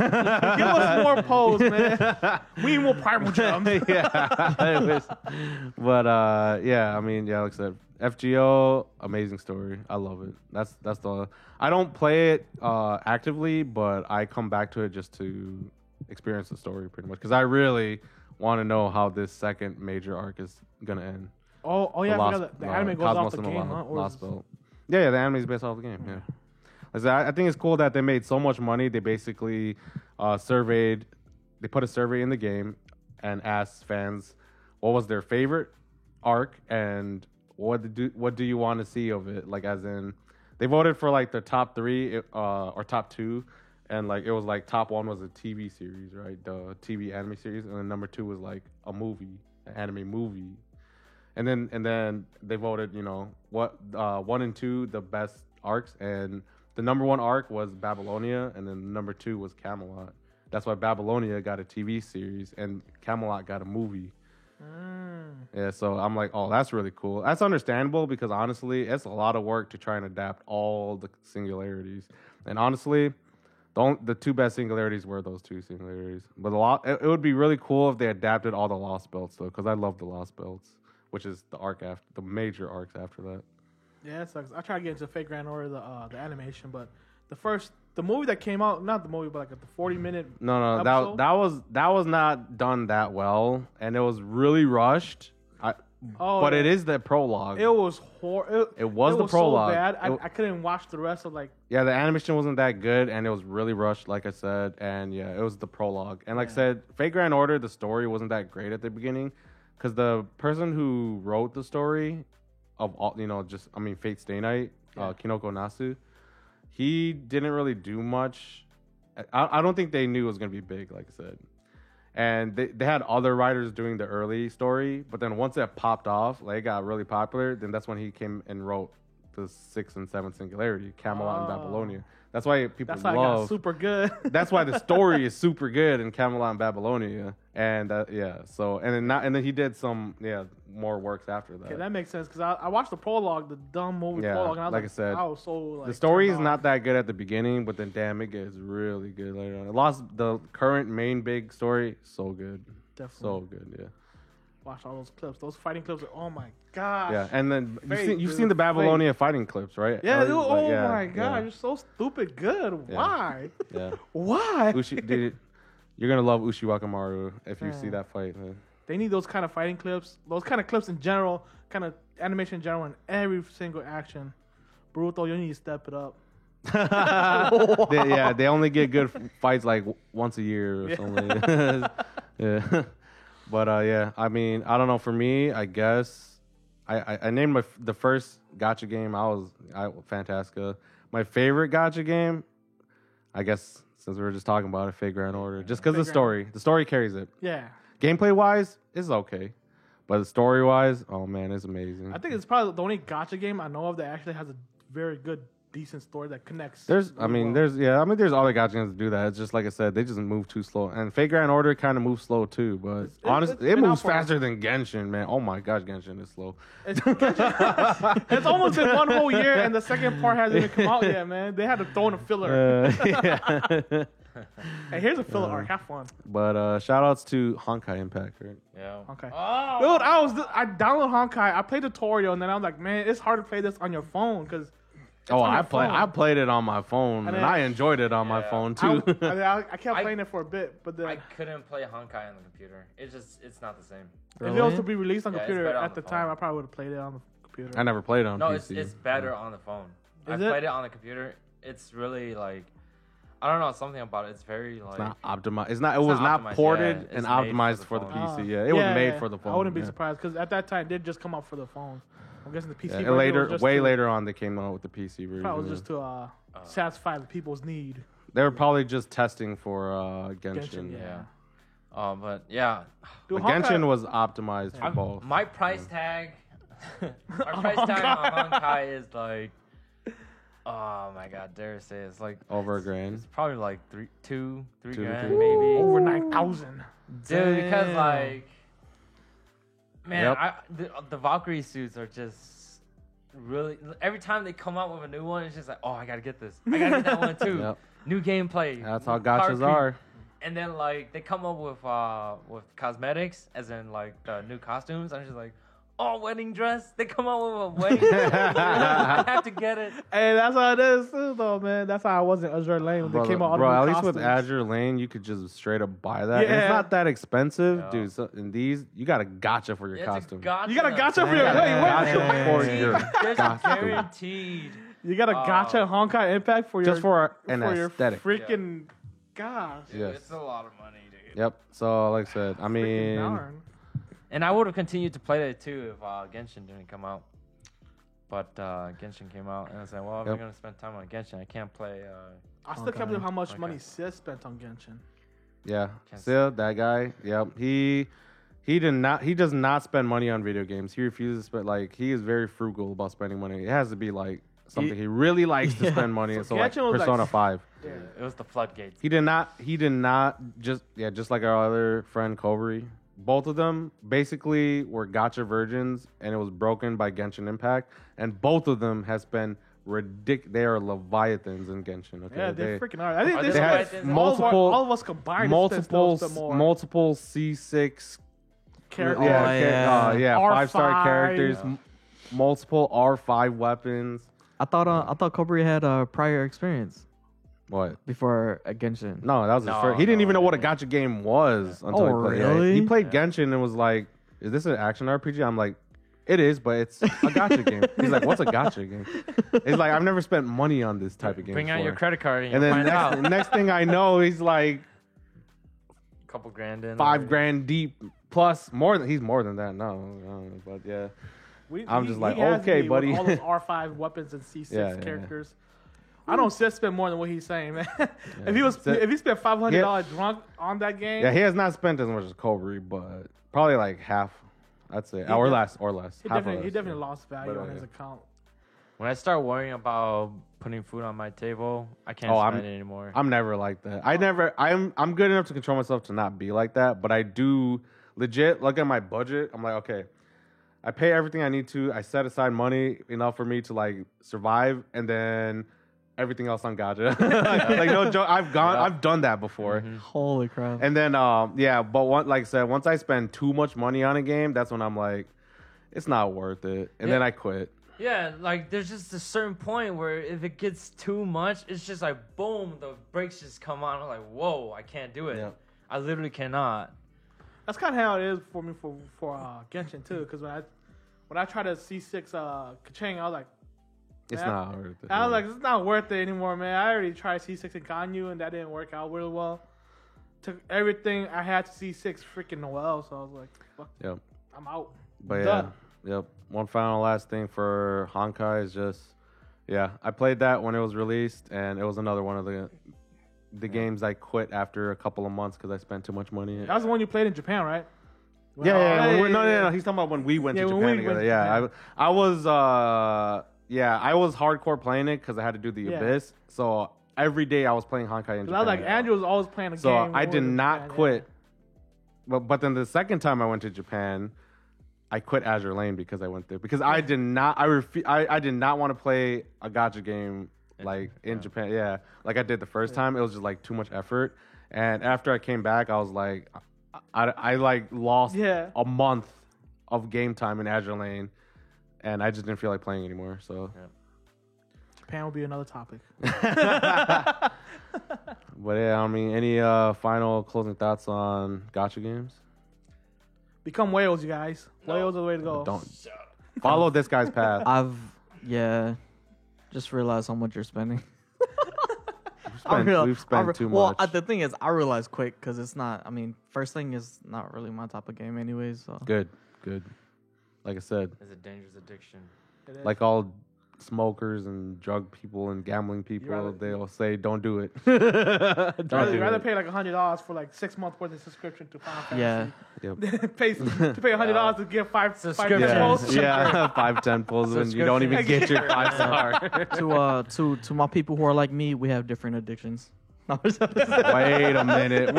Give us more polls, man. We need more primal drums. Yeah. But yeah, I mean, yeah, like I said, FGO, amazing story. I love it. That's the. I don't play it actively, but I come back to it just to experience the story pretty much because I really want to know how this second major arc is gonna end. Oh yeah, I forgot the anime goes off the and game, huh? Lost Belt. Yeah, the anime is based off the game. Yeah, I think it's cool that they made so much money. They basically surveyed. They put a survey in the game and asked fans what was their favorite arc and what do you want to see of it? Like, as in, they voted for like the top 3 or top 2, and like it was like top 1 was a TV series, right? The TV anime series, and then number 2 was like a movie, an anime movie. And then they voted, what 1 and 2 the best arcs, and the number 1 arc was Babylonia, and then number 2 was Camelot. That's why Babylonia got a TV series and Camelot got a movie. Yeah, so I'm like, oh, that's really cool. That's understandable because honestly, it's a lot of work to try and adapt all the singularities. And honestly, the 2 best singularities were those 2 singularities. But it would be really cool if they adapted all the Lost Belts though, because I love the Lost Belts, which is the major arcs after that. Yeah, it sucks. I try to get into Fate Grand Order, the animation, but the movie that came out, not the movie, but like the 40-minute. No, episode, that was not done that well, and it was really rushed. But it is the prologue. It was horrible. It was the prologue. So bad. I couldn't watch the rest of like. Yeah, the animation wasn't that good, and it was really rushed, like I said. And yeah, it was the prologue. And like I said, Fate Grand Order, the story wasn't that great at the beginning, because the person who wrote the story of all, Fate Stay Night, Kinoko Nasu, he didn't really do much. I don't think they knew it was gonna be big, like I said. And they had other writers doing the early story, but then once that popped off, like it got really popular, then that's when he came and wrote the 6th and 7th Singularity, Camelot and Babylonia. That's why people That's why it got super good. That's why the story is super good in Camelot and Babylonia, and then he did some more works after that. Okay, that makes sense because I watched the prologue, the dumb movie prologue, and I was the story is not that good at the beginning, but then damn, it gets really good later on. The current main big story, so good, definitely so good, yeah. Watch all those clips, those fighting clips. Oh my gosh. Yeah, and then you've seen the Babylonia fighting clips, right? Yeah. My god, you're so stupid good. Yeah. Why? Yeah. Why? You're gonna love Ushiwakamaru if you see that fight. Man. They need those kind of fighting clips, those kind of clips in general, kind of animation in general, in every single action. Boruto, you need to step it up. They only get good fights like once a year or something. Yeah. But I mean, I don't know. For me, I guess I named the first gacha game. Fantastica. My favorite gacha game, I guess, since we were just talking about it, Fate Grand Order, just because the story carries it. Yeah. Gameplay wise, it's okay, but story wise, oh man, it's amazing. I think it's probably the only gacha game I know of that actually has a very good, decent story that connects. There's other gacha games that do that. It's just like I said, they just move too slow. And Fate Grand Order kind of moves slow too, but honestly, it moves faster than Genshin, man. Oh my gosh, Genshin is slow. It's almost been one whole year, and the second part hasn't even come out yet, man. They had to throw in a filler. Hey, here's a filler arc. Have fun. But shout outs to Honkai Impact, right? Yeah. Okay. Oh. Dude, I downloaded Honkai. I played the tutorial, and then I was like, man, it's hard to play this on your phone because. I played it on my phone, and I enjoyed it on my phone too. I kept playing it for a bit, but then I couldn't play Honkai on the computer. It's not the same. If it was to be released on computer it's at the time, I probably would have played it on the computer. I never played it on PC. No, it's better on the phone. I Is it? played it on the computer. It's really like, I don't know, something about it. It's very like. It's not optimized. It was not ported and optimized for the PC. Yeah, it was made for the phone. I wouldn't be surprised because at that time it did just come out for the phone. I'm guessing the PC version was later on, they came out with the PC version. Probably just to satisfy the people's need. They were probably just testing for Genshin. Yeah. But yeah. Dude, Genshin was optimized for both. My price tag, on Honkai is like, oh my god, dare I say it's like over $1,000. It's probably like $3 to grand $3. maybe. Over 9,000. Dude, because like. Man, Yep. the Valkyrie suits are just really every time they come out with a new one, it's just like, oh, I gotta get this. I gotta get that one too. Yep. New gameplay. That's how card gotchas creep. are. And then like they come up with cosmetics, as in like the new costumes. I'm just like, oh, wedding dress. They come out with a wedding dress. I have to get it. Hey, that's how it is too, though, man. That's how I was in Azure Lane when they came out. Bro, all at the least with costumes. Azure Lane, you could just straight up buy that. And Yeah. it's not that expensive, Yeah. dude. So in these, you got a gotcha for your It's costume. You got a gotcha for You your got a wait. gotcha for your There's a costume. guaranteed. You got a gotcha Honkai Impact for your Just for an for your aesthetic. freaking gosh. Yes. It's a lot of money, dude. Yep. So, like I said, I Freaking mean, darn. And I would have continued to play that too if Genshin didn't come out. But Genshin came out, and I was like, well, if Yep. I'm gonna spend time on Genshin, I can't play. I still can't believe how much Okay. money Sis spent on Genshin. yeah. Can't Still, that guy. Yep. He does not spend money on video games. He refuses to spend. Like, he is very frugal about spending money. It has to be like something he really likes to Yeah. spend money. So So like Genshin was like- Persona 5. Yeah. It was the floodgates. He did not just like our other friend Kobri. Both of them basically were gotcha versions, and it was broken by Genshin Impact. And both of them has been ridiculous. They are leviathans in Genshin. Okay, Yeah, they freaking are. I think Are this they is right? all of us combined. multiple spent more. multiple C6 characters. yeah. R5. 5-star characters, multiple R5 weapons. I thought Kobri had a prior experience What? before Genshin. No, that was his No, first. He didn't no, even know what a yeah. gotcha game was until Oh, he played. really? He played Genshin and was like, "Is this an action RPG?" I'm like, "It is, but it's a gotcha game." He's like, "What's a gotcha game?" He's like, "I've never spent money on this type of game." Bring out your before." credit card and, And you'll then find out. next thing I know, he's like Couple grand in. $5,000 deep plus he's more than that. No, but yeah. I'm just like, has okay, me with buddy. all those R5 weapons and C6 Yeah, yeah, characters. I don't Sis spend more than what he's saying, man. If he spent $500 drunk on that game, Yeah, he has not spent as much as Kobri, but probably like half. I'd say, or def- less. he Half of definitely less, lost value But, on his yeah. account. When I start worrying about putting food on my table, I can't Oh, spend it anymore. I'm never like that. I'm good enough to control myself to not be like that, but I do legit look at my budget. I'm like, okay, I pay everything I need to. I set aside money enough for me to like survive, and then everything else on gacha. like no joke, I've done that before. Holy crap! And then but like I said, once I spend too much money on a game, that's when I'm like, it's not worth it, and then I quit. Yeah, like there's just a certain point where if it gets too much, it's just like boom, the brakes just come on. I'm like, whoa, I can't do it. Yeah. I literally cannot. That's kind of how it is for me for Genshin too. Because when I try to C6 Kachang, I was like, It's man, not worth it. I was like, it's not worth it anymore, man. I already tried C6 and Ganyu, and that didn't work out really well. Took everything I had to C6 freaking Noel, so I was like, fuck, Yep. I'm out. But Done. yep. One final last thing for Honkai is just, I played that when it was released, and it was another one of the games I quit after a couple of months because I spent too much money. That was the one you played in Japan, right? No. He's talking about when we went to when Japan we together. went to Yeah, Japan. I was I was hardcore playing it because I had to do the Yeah. Abyss. So every day I was playing Honkai in Because I Japan. was like, Andrew was always playing a So game. I when we did were in not Japan, quit. But then the second time I went to Japan, I quit Azure Lane because I went there because I did not I did not want to play a gacha game like in Japan. Yeah, like I did the first time. It was just like too much effort. And after I came back, I was like, I like lost Yeah. a month of game time in Azure Lane, and I just didn't feel like playing anymore. So, Japan will be another topic. but yeah, I mean, any final closing thoughts on gacha games? Become whales, you guys. Whales are the way to go. Don't follow this guy's path. Just realized how much you're spending. We've spent too much. Well, the thing is, I realized quick because it's not. I mean, first thing is not really my type of game, anyways. So Good. Like I said, It's a dangerous addiction. It is. like all smokers and drug people and gambling people, rather- they'll say, "Don't do it." I'd Don't do rather it. pay like $100 for like 6 months worth of subscription to Final Fantasy. yeah, Yep. pay $100 to get five Subscription. tempos. Yeah, 5-10 pulls when you don't even get your 5-star. to my people who are like me, we have different addictions. No, Wait a minute.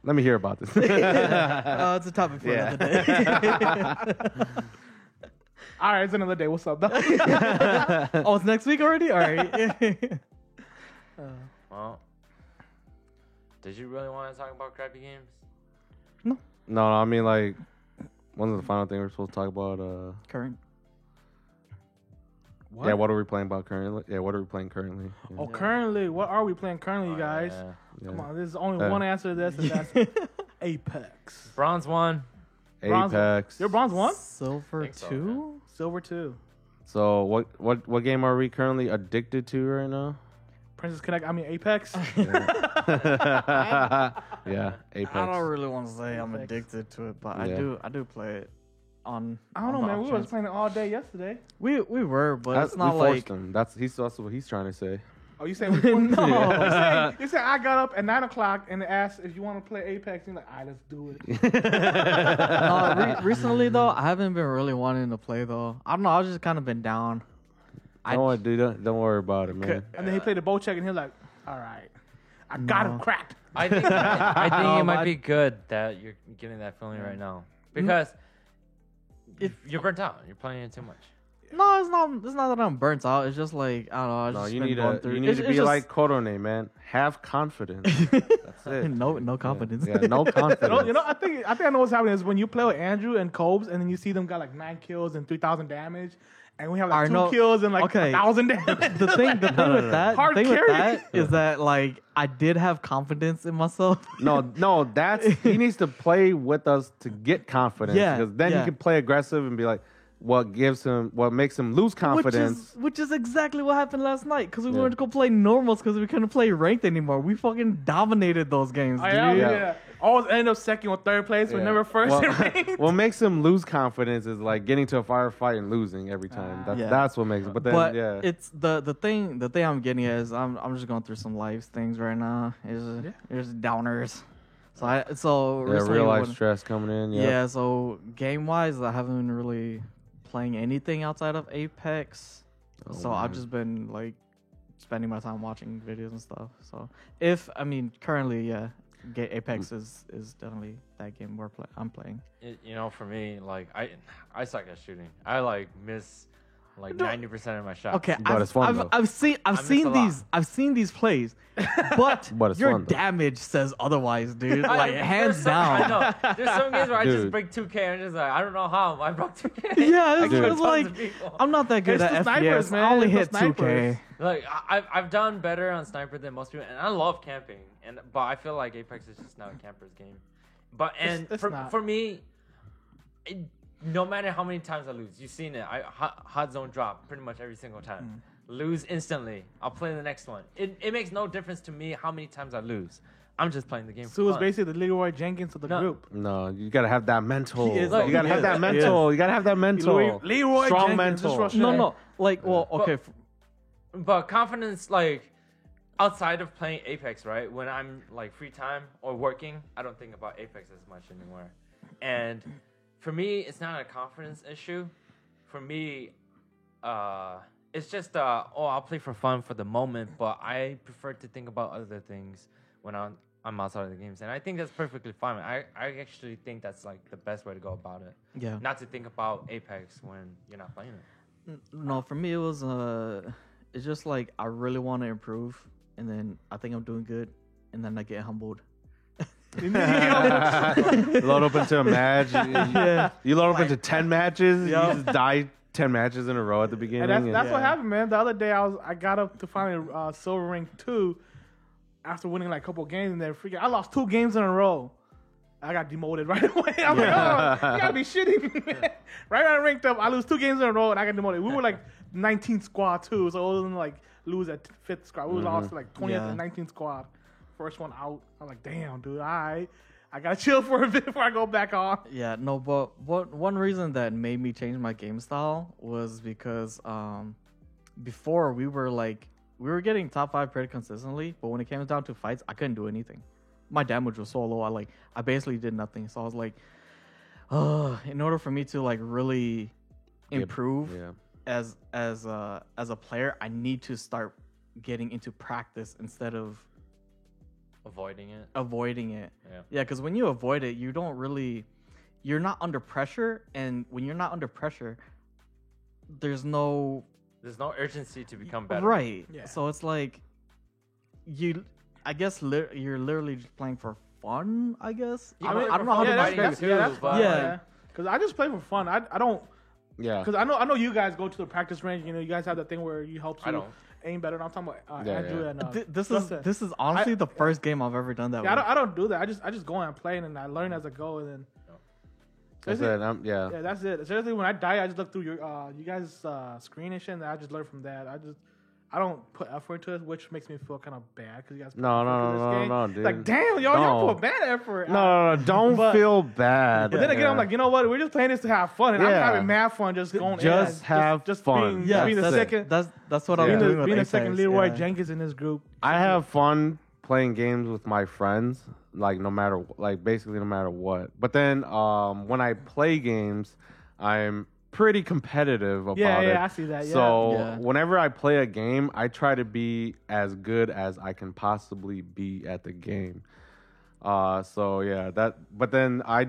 Let me hear about this. it's a topic for another day. All right, it's another day. What's up, though? Oh, it's next week already. All right. Well, did you really want to talk about crappy games? No, I mean like, when's the final thing we're supposed to talk about? Current. Yeah, what are we playing about currently? Yeah, what are we playing currently? Yeah. Oh, currently, what are we playing currently, you guys? Yeah. Yeah. Come on, there's only one answer to this, and that's Apex. Bronze 1. Bronze- Apex. You're bronze 1? Silver Think so, 2. Silver 2. So what game are we currently addicted to right now? Princess Connect, I mean Apex. Yeah, Apex. I don't really want to say I'm Apex. addicted to it, but Yeah. I do play it. On I don't know, on the man. We off were chance. playing it all day yesterday. We were, but it's we not forced like him. That's what he's trying to say. Oh, you saying we No. You said I got up at 9 o'clock and asked if you want to play Apex. And you're like, all right, let's do it. recently though. I haven't been really wanting to play though. I don't know. I've just kind of been down. Don't worry about it, man. And then he played the bow check and he was like, all right, I got him cracked. I think No, it might but- be good that you're getting that feeling right now because if you're burnt out, you're playing it too much. No, it's not. It's not that I'm burnt out. It's just like I don't know. I've No, just you been need going to through. you need it's to be just- like Korone, man. Have confidence. That's it. no confidence. Yeah, no confidence. You know, I think I know what's happening is when you play with Andrew and Cobes, and then you see them got like 9 kills and 3,000 damage, and we have like I 2 know. kills and like Okay. 1,000 damage. The thing with that, Hard the thing with carry. that is that like I did have confidence in myself. No, that's he needs to play with us to get confidence. Yeah, because then yeah. he can play aggressive and be like, what makes him lose confidence. Which is exactly what happened last night because we Yeah. wanted to go play normals because we couldn't play ranked anymore. We fucking dominated those games, dude. Yeah. Always end up second or third place. We're Yeah. never first Well, in ranked. what makes him lose confidence is like getting to a firefight and losing every time. Yeah. That's what makes it. But then, But yeah, it's the thing I'm getting is I'm just going through some life things right now. There's downers. So recently real life when- stress coming in. Yep. Yeah, so game wise, I haven't been really playing anything outside of Apex. So I've just been like spending my time watching videos and stuff. So currently, yeah, Apex is definitely that game I'm playing. For me, like I suck at shooting. I like miss like 90% of my shots. Okay, But it's fun, though. I've seen these plays, but But it's your fun, though. damage says otherwise, dude. I- Like hands I down. know. There's some games where I just Dude. break 2K. I'm just like, I don't know how I broke 2K. Yeah, I it's killed just tons like of people. I'm not that good It's at the FPS. snipers, man. I only It's hit the 2K. snipers. Like I've done better on sniper than most people, and I love camping. But I feel like Apex is just not a camper's game. But It's not. for me, no matter how many times I lose, you've seen it. Hot zone drop pretty much every single time. Lose instantly. I'll play the next one. It makes no difference to me how many times I lose. I'm just playing the game. Sue for is fun. basically the Leroy Jenkins of the No. group. No, you gotta have that mental. He is, You gotta he have is, that he mental. You gotta have that mental. Leroy Strong Jenkins, mental. just rush No. Like, well, okay. But confidence, like, outside of playing Apex, right? When I'm, like, free time or working, I don't think about Apex as much anymore. And for me, it's not a confidence issue. For me, it's just, I'll play for fun for the moment, but I prefer to think about other things when I'm outside of the games. And I think that's perfectly fine. I actually think that's, like, the best way to go about it. Yeah. Not to think about Apex when you're not playing it. No, for me it was it's just like I really want to improve, and then I think I'm doing good, and then I get humbled. Load up into a match. Yeah. You load up into 10 matches. Yeah. You just die 10 matches in a row at the beginning. And that's what Yeah. happened, man. The other day I got up to finally Silver Ring 2 after winning like a couple of games, and then freaking I lost 2 games in a row. I got demoted right away. I'm like, oh, you gotta be shitting me, man. Right when I ranked up, I lose 2 games in a row and I got demoted. We were like 19th squad too, so it wasn't like lose at 5th squad. We lost to like 20th Yeah. and 19th squad. First one out. I'm like, damn, dude, I gotta chill for a bit before I go back on. Yeah, no, but one reason that made me change my game style was because before we were getting top 5 pretty consistently, but when it came down to fights, I couldn't do anything. My damage was so low. I basically did nothing. So I was like, in order for me to like really improve Yeah. as a player, I need to start getting into practice instead of Avoiding it. avoiding it. Yeah. Yeah, because when you avoid it, you're not under pressure, and when you're not under pressure, there's no There's no urgency to become better. right. Yeah. So it's like I guess you're literally just playing for fun. I guess. You I play don't for know how fun, to yeah, describe that's it. great. that's but- fine. Yeah. Because I just play for fun. I don't. Yeah. Because I know you guys go to the practice range. You know, you guys have that thing where you help I you don't. aim better. And I'm talking about Yeah, Andrew yeah. and This Justin. is honestly the first game I've ever done that. Yeah, with. I don't do that. I just go and play and I learn as I go and then. That's Seriously- it. Yeah. Yeah, that's it. Seriously, when I die, I just look through you guys' screen and shit, and I just learn from that. I don't put effort into it, which makes me feel kind of bad because you guys. put No, effort into this game. no, dude. Like, damn, y'all No. put bad effort. No, don't But- feel bad. But then again, I'm like, you know what? We're just playing this to have fun, and I'm Yeah. having mad fun just going. Just in, have just fun. Being, Yeah, being the that's second, That's what Yeah. I'm being doing the, with being the Apex, second Leroy yeah. Jenkins in this group. I have fun playing games with my friends, like basically no matter what. But then when I play games, I'm pretty competitive about Yeah, it. yeah, I see that. Yeah. So Yeah. whenever I play a game, I try to be as good as I can possibly be at the game. So yeah, that. But then I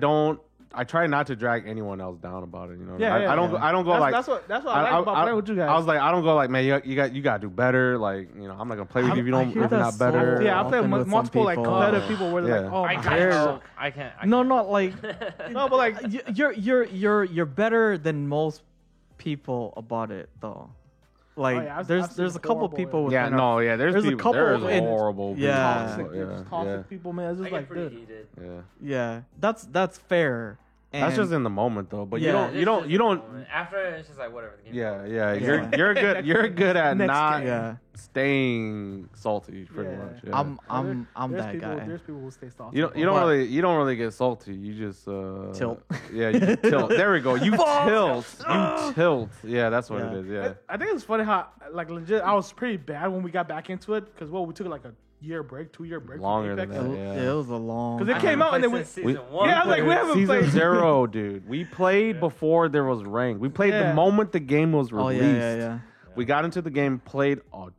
try not to drag anyone else down about it. You know, Yeah, I yeah, don't. yeah. I don't go that's like. what I like about playing with you guys. I was like, I don't go like, man, you gotta do better. Like, you know, I'm not gonna play with you if you I don't, hear if you're that not better. so yeah, I play often with with multiple some like people. competitive people where they're Yeah. like, oh I my can't. god. I can't. No, not like No, but like you're better than most people about it though. Like Oh, yeah, I've there's seen a couple horrible, people with Yeah, no, yeah. There's There's a people. There's couple in- horrible. people. Yeah. toxic, yeah, just toxic people, man. It's I just get like, pretty dude. heated. yeah. yeah. That's fair. That's And- just in the moment though. But Yeah. you don't. After it's just like whatever. The game Yeah, is. yeah. Yeah. You're good. You're good at Next not game. yeah. staying salty. Pretty Yeah. much. Yeah. I'm There's that people, guy. There's people who stay salty. You don't But- really get salty. You just Tilt. Yeah, you tilt. There we go. You tilt. You tilt. Yeah, that's what Yeah. it is. Yeah. I think it's funny how, like, legit, I was pretty bad when we got back into it because, we took like a 2-year break. Longer from than Apex. that. Yeah. It was a long. 'Cause it I came haven't out and then played we- since season we- one. Yeah, I was like, we haven't Season played. 0, dude. We played before there was ranked. We played Yeah. the moment the game was Oh released. yeah. We got into the game, played a And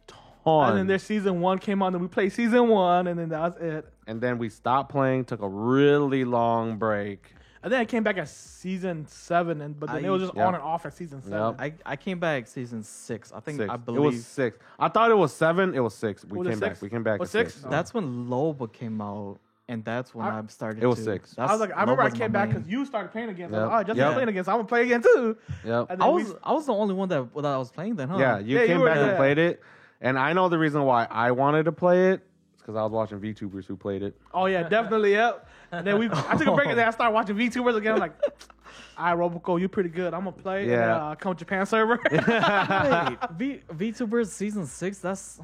ton, then their season 1 came out, and we played season 1, and then that was it. and then we stopped playing. Took a really long break. And then I came back at season 7, but then it was just Yep. on and off at season 7. Yep. I came back season 6. I think 6. I It believe was 6. I thought it was 7. It was 6. We Was it came back. 6? We came back. Was at 6? 6. that's when Loba came out, and that's when I started. It was to, 6. I was like, I remember I Loba's my came back main. because you started playing again. So Yep. I was like, oh, just Yep. playing again, so I'm gonna play again too. Yep. And I then was the only one that I was playing then, huh? Yeah, you Yeah, you came were back and there. played it, and I know the reason why I wanted to play it. Because I was watching VTubers who played it. Oh yeah, definitely, yep. And then I took a break and then I started watching VTubers again. I'm like, all right, Roboco, you pretty good. I'm gonna play. And then, Yeah. come Japan server. Wait, VTubers season 6. That's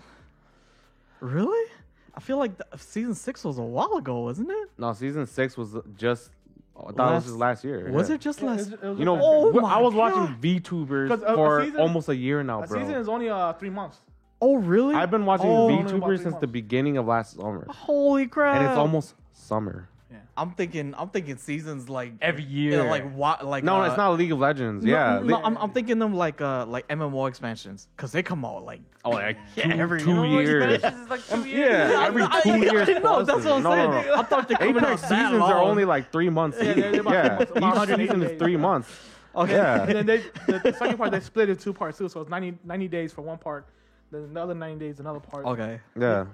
really. I feel like season 6 was a while ago, wasn't it? No, season 6 was just. I thought it was just last year. Was yeah. it just last? You know, Oh I my was God. watching VTubers 'Cause a for season- almost a year now, A bro. season is only 3 months. Oh really? I've been watching Oh, only about 3 VTubers since the months. beginning of last summer, Holy crap! and it's almost summer. I'm thinking seasons like Every you year. know, like what? Like No, it's not League of Legends. No, Yeah, no, I'm thinking them like MMO expansions because they come out like oh, like every 2 years. It's like 2 years. Yeah, every 2 years. I know, plus that's what I'm no, saying. no, no. I thought they coming out Apex that seasons long. are only like 3 months. Yeah, they're about 3 yeah, months, about each 180 season is days. 3 months. Okay. Yeah. And then the second part they split it 2 parts too, so it's 90 days for one part, then another 90 days another part. Okay. Yeah.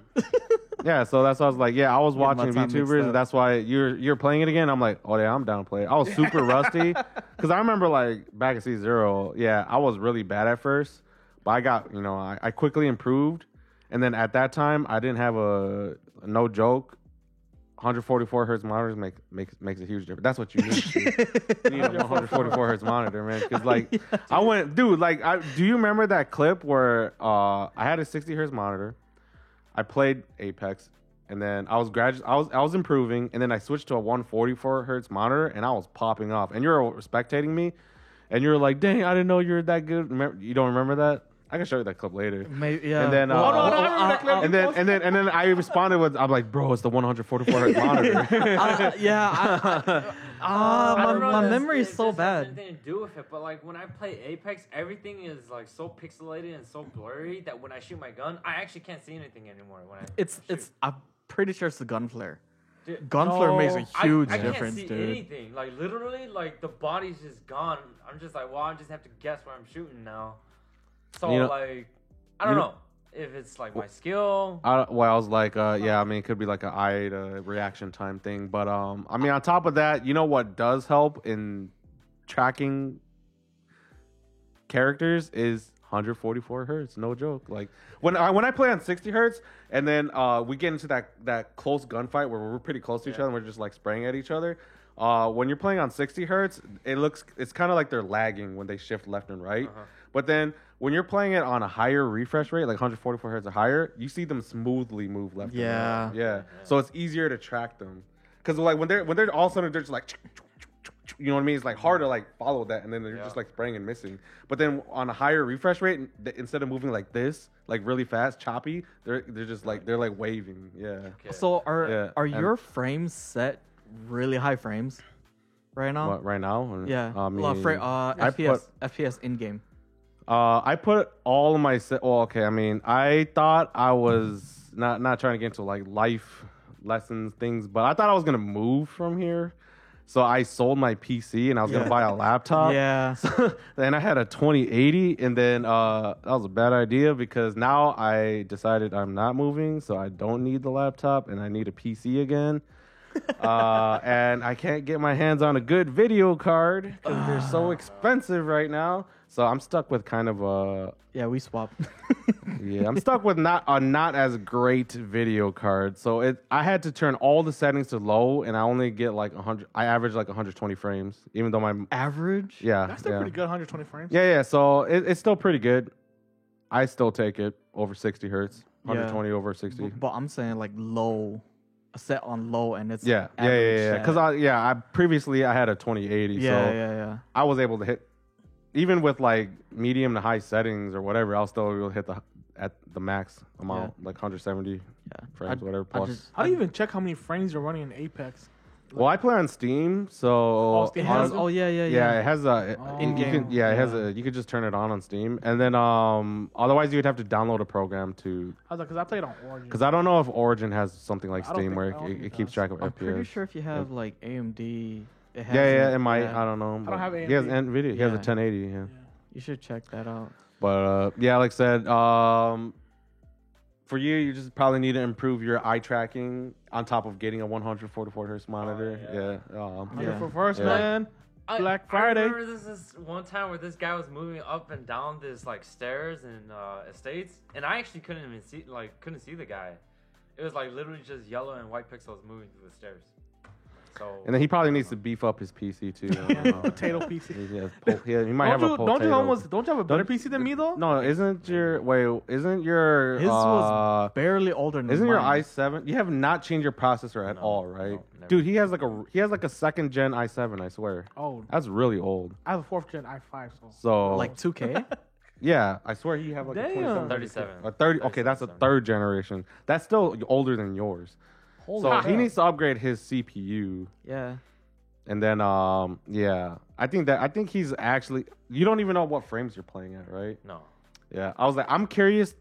Yeah, so that's why I was like, yeah, I was Getting my watching time mixed VTubers, up. and that's why you're playing it again. I'm like, oh yeah, I'm down to play it. I was super rusty because I remember like back at season 0, yeah, I was really bad at first, but I got I quickly improved, and then at that time I didn't have a no joke. 144 hertz monitors makes a huge difference. That's what you need. You need a 144 hertz monitor, man. Because like I went, dude. Like, do you remember that clip where I had a 60 hertz monitor? I played Apex, and then I was improving, and then I switched to a 144 hertz monitor, and I was popping off. And you're spectating me, and you're like, "Dang, I didn't know you were that good." You don't remember that? I can show you that clip later. Maybe, yeah. And then, Oh, no, I remember that clip. And then I responded with, I'm like, bro, it's the 144 hertz monitor. I don't know, my this- memory is it so just has bad. anything to do with it, but like when I play Apex, everything is like so pixelated and so blurry that when I shoot my gun, I actually can't see anything anymore. When I It's shoot. I'm pretty sure it's the gun flare. Gunflare makes a huge I difference, can't see dude. anything. Like literally, like the body's just gone. I'm just like, well, I just have to guess where I'm shooting now. So You know- like, I don't know if it's like my skill. I was like, yeah, I mean, it could be like an eye to reaction time thing. But, I mean, on top of that, you know what does help in tracking characters is 144 hertz. No joke. Like, when I play on 60 hertz and then we get into that close gunfight where we're pretty close to each other and we're just like spraying at each other. When you're playing on 60 hertz, it's kind of like they're lagging when they shift left and right. But then when you're playing it on a higher refresh rate, like 144 hertz or higher, you see them smoothly move left and right. Yeah. So it's easier to track them. Because like when they're all of a sudden they're just like, you know what I mean? It's like hard to like follow that, and then they're just like spraying and missing. But then on a higher refresh rate, instead of moving like this, like really fast, choppy, they're just like they're like waving. Yeah. Okay. So are your frames set really high frames right now? What, right now? Yeah. I mean, FPS in game. I put all of my okay. I mean, I thought I was not trying to get into like life lessons things, but I thought I was gonna move from here. So I sold my PC and I was gonna buy a laptop. Yeah. Then I had a 2080, and then that was a bad idea because now I decided I'm not moving, so I don't need the laptop and I need a PC again. And I can't get my hands on a good video card because they're so expensive right now. So I'm stuck with kind of a Yeah, we swapped. yeah. I'm stuck with not as great video card. So I had to turn all the settings to low, and I only get like 100. I average like 120 frames, even though my Average? yeah That's still pretty good, 120 frames. yeah. So it's still pretty good. I still take it over 60 hertz, 120 over 60. But I'm saying like low, set on low, and it's Yeah. average Because I previously I had a 2080, yeah. I was able to hit even with like medium to high settings or whatever. I'll still able to hit at the max amount, like 170 frames, whatever. Plus, How do you even check how many frames you're running in Apex? well, I play on Steam, so Steam It has has, yeah, it has a In-game. it has a. You could just turn it on Steam, and then otherwise you'd have to download a program to. I was like, because I played on Origin. Because I don't know if Origin has something like I don't Steam think- where I don't think it it keeps does. track of I'm FPS. pretty sure if you have like AMD, it has Yeah, it might. I don't know. I don't have He has AMD. NVIDIA. He has a Yeah. 1080. Yeah. You should check that out. But yeah, like I said, for you just probably need to improve your eye tracking on top of getting a 144 hertz monitor. Yeah. For first, Yeah. man. Black I Friday. remember this one time where this guy was moving up and down this like stairs in estates, and I actually couldn't even see the guy. It was like literally just yellow and white pixels moving through the stairs. So And then he probably needs to beef up his PC too. I don't know. Potato PC. He might have a potato. Don't you have a better PC than me though? No, isn't your His was barely older than isn't your mine. i7? You have not changed your processor at all, right? no, never. Dude, he has like a second gen i7. I swear. Oh, That's really old. I have a 4th gen i5, so. So like 2K? yeah, I swear he have like a Damn. 37. A 30. Okay, that's a 37. third generation. That's still older than yours. Holy So he crap. needs to upgrade his CPU. Yeah. And then yeah, I think he's actually, you don't even know what frames you're playing at, right? No. Yeah, I was like, I'm curious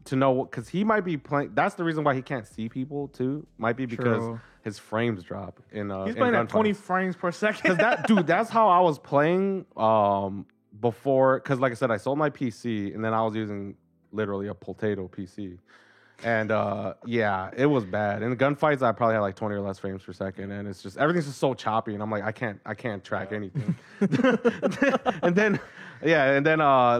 to know because he might be playing. That's the reason why he can't see people too. Might be because True. his frames drop in. He's in playing at gunfights. 20 frames per second. Because that dude, that's how I was playing before. Because like I said, I sold my PC and then I was using literally a potato PC. And yeah, it was bad. In the gunfights, I probably had like 20 or less frames per second, and it's just everything's just so choppy. And I'm like, I can't track anything. and then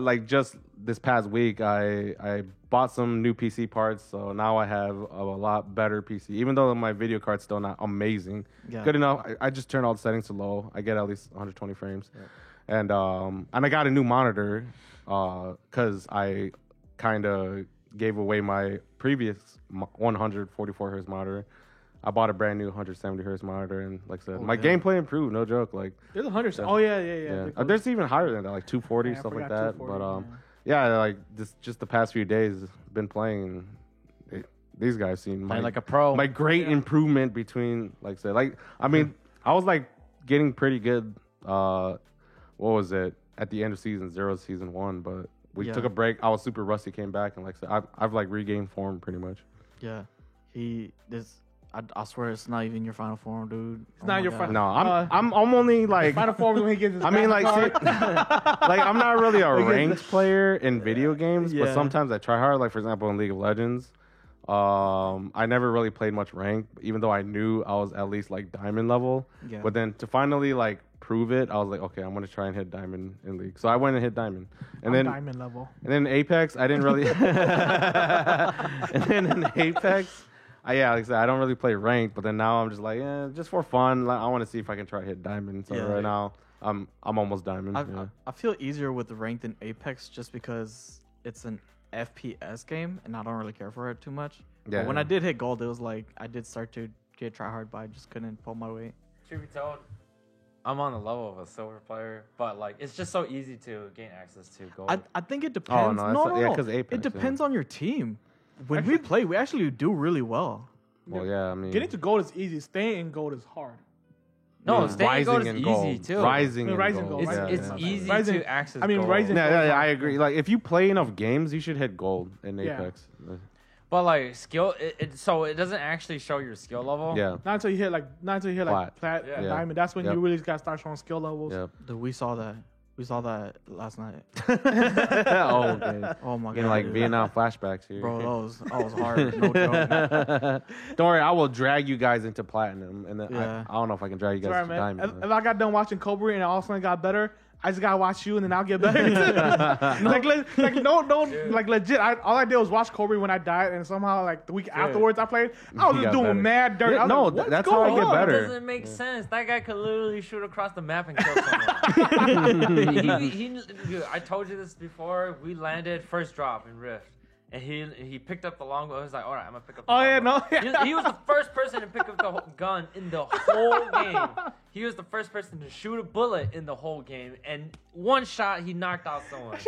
like just this past week, I bought some new PC parts, so now I have a lot better PC. Even though my video card's still not amazing, Yeah. good enough. I just turn all the settings to low. I get at least 120 frames, and I got a new monitor because I kind of gave away my previous 144 hertz monitor. I bought a brand new 170 hertz monitor, and like I said, my gameplay improved. No joke. Like, There's 100. Oh, yeah. Because- there's even higher than that, like 240 Yeah, I stuff like forgot that. 240, But yeah, like just the past few days, been playing. These guys seen my Playing like a pro. my great improvement between, like I said, like I mean, I was like getting pretty good. What was it at the end of season 0, season 1? But we Yeah. took a break. I was super rusty. Came back, and like I said, I've like regained form pretty much. Yeah. I swear it's not even your final form, dude. It's not your No, I'm only like. Final form when he gets his I mean, like, card. like I'm not really a ranked player in video games, but Yeah. sometimes I try hard. Like for example, in League of Legends, I never really played much rank, even though I knew I was at least like diamond level. Yeah. But then to finally like prove it, I was like, okay, I'm gonna try and hit diamond in League. So I went and hit diamond, and I'm then diamond level. and then Apex, I didn't really. And then in Apex, yeah, like I said, I don't really play ranked, but then now I'm just like, just for fun, like, I want to see if I can try to hit diamond. So Yeah. right now, I'm almost diamond. yeah. I feel easier with ranked than Apex just because it's an FPS game and I don't really care for it too much. Yeah. But when I did hit gold, it was like I did start to get try hard, but I just couldn't pull my weight. Truth be told, I'm on the level of a silver player, but like it's just so easy to gain access to gold. I think it depends. no, it's- yeah, 'cause Apex, it depends on your team. When we play, we actually do really well. Well, yeah, I mean, Getting to gold is easy. Staying in gold is hard. no, yeah, staying in gold is in easy gold. too. Rising, I mean, in rising gold. gold, It's Rising it's gold. easy Rising- to access. I mean, gold. Rising- Yeah, I agree. Like if you play enough games, you should hit gold in Yeah. Apex. But like skill, so it doesn't actually show your skill level. Yeah, Not until you hit like plat Yeah. and Yeah. diamond. That's when Yep. you really got to start showing skill levels. yeah. Dude, we saw that. We saw that last night. Oh, okay. Oh my Getting god. like dude. Vietnam flashbacks here. Bro, that was hard. No joke. Don't worry, I will drag you guys into platinum, and then Yeah. I don't know if I can drag you guys Sorry, to man. diamond. If I got done watching Cobra and I all of a sudden got better, I just gotta watch you and then I'll get better. Like legit. All I did was watch Cobra when I died, and somehow like the week afterwards I played, I was You just got doing better. mad dirt. Yeah, I was no, like, what's that's how I going get on? better. It doesn't make sense. That guy could literally shoot across the map and kill someone. Dude, I told you this before. We landed first drop in Rift, and he picked up the longbow. He was like, "All right, I'm gonna pick up." The Oh yeah, longbow." no. He was the first person to pick up the gun in the whole game. He was the first person to shoot a bullet in the whole game, and one shot he knocked out someone.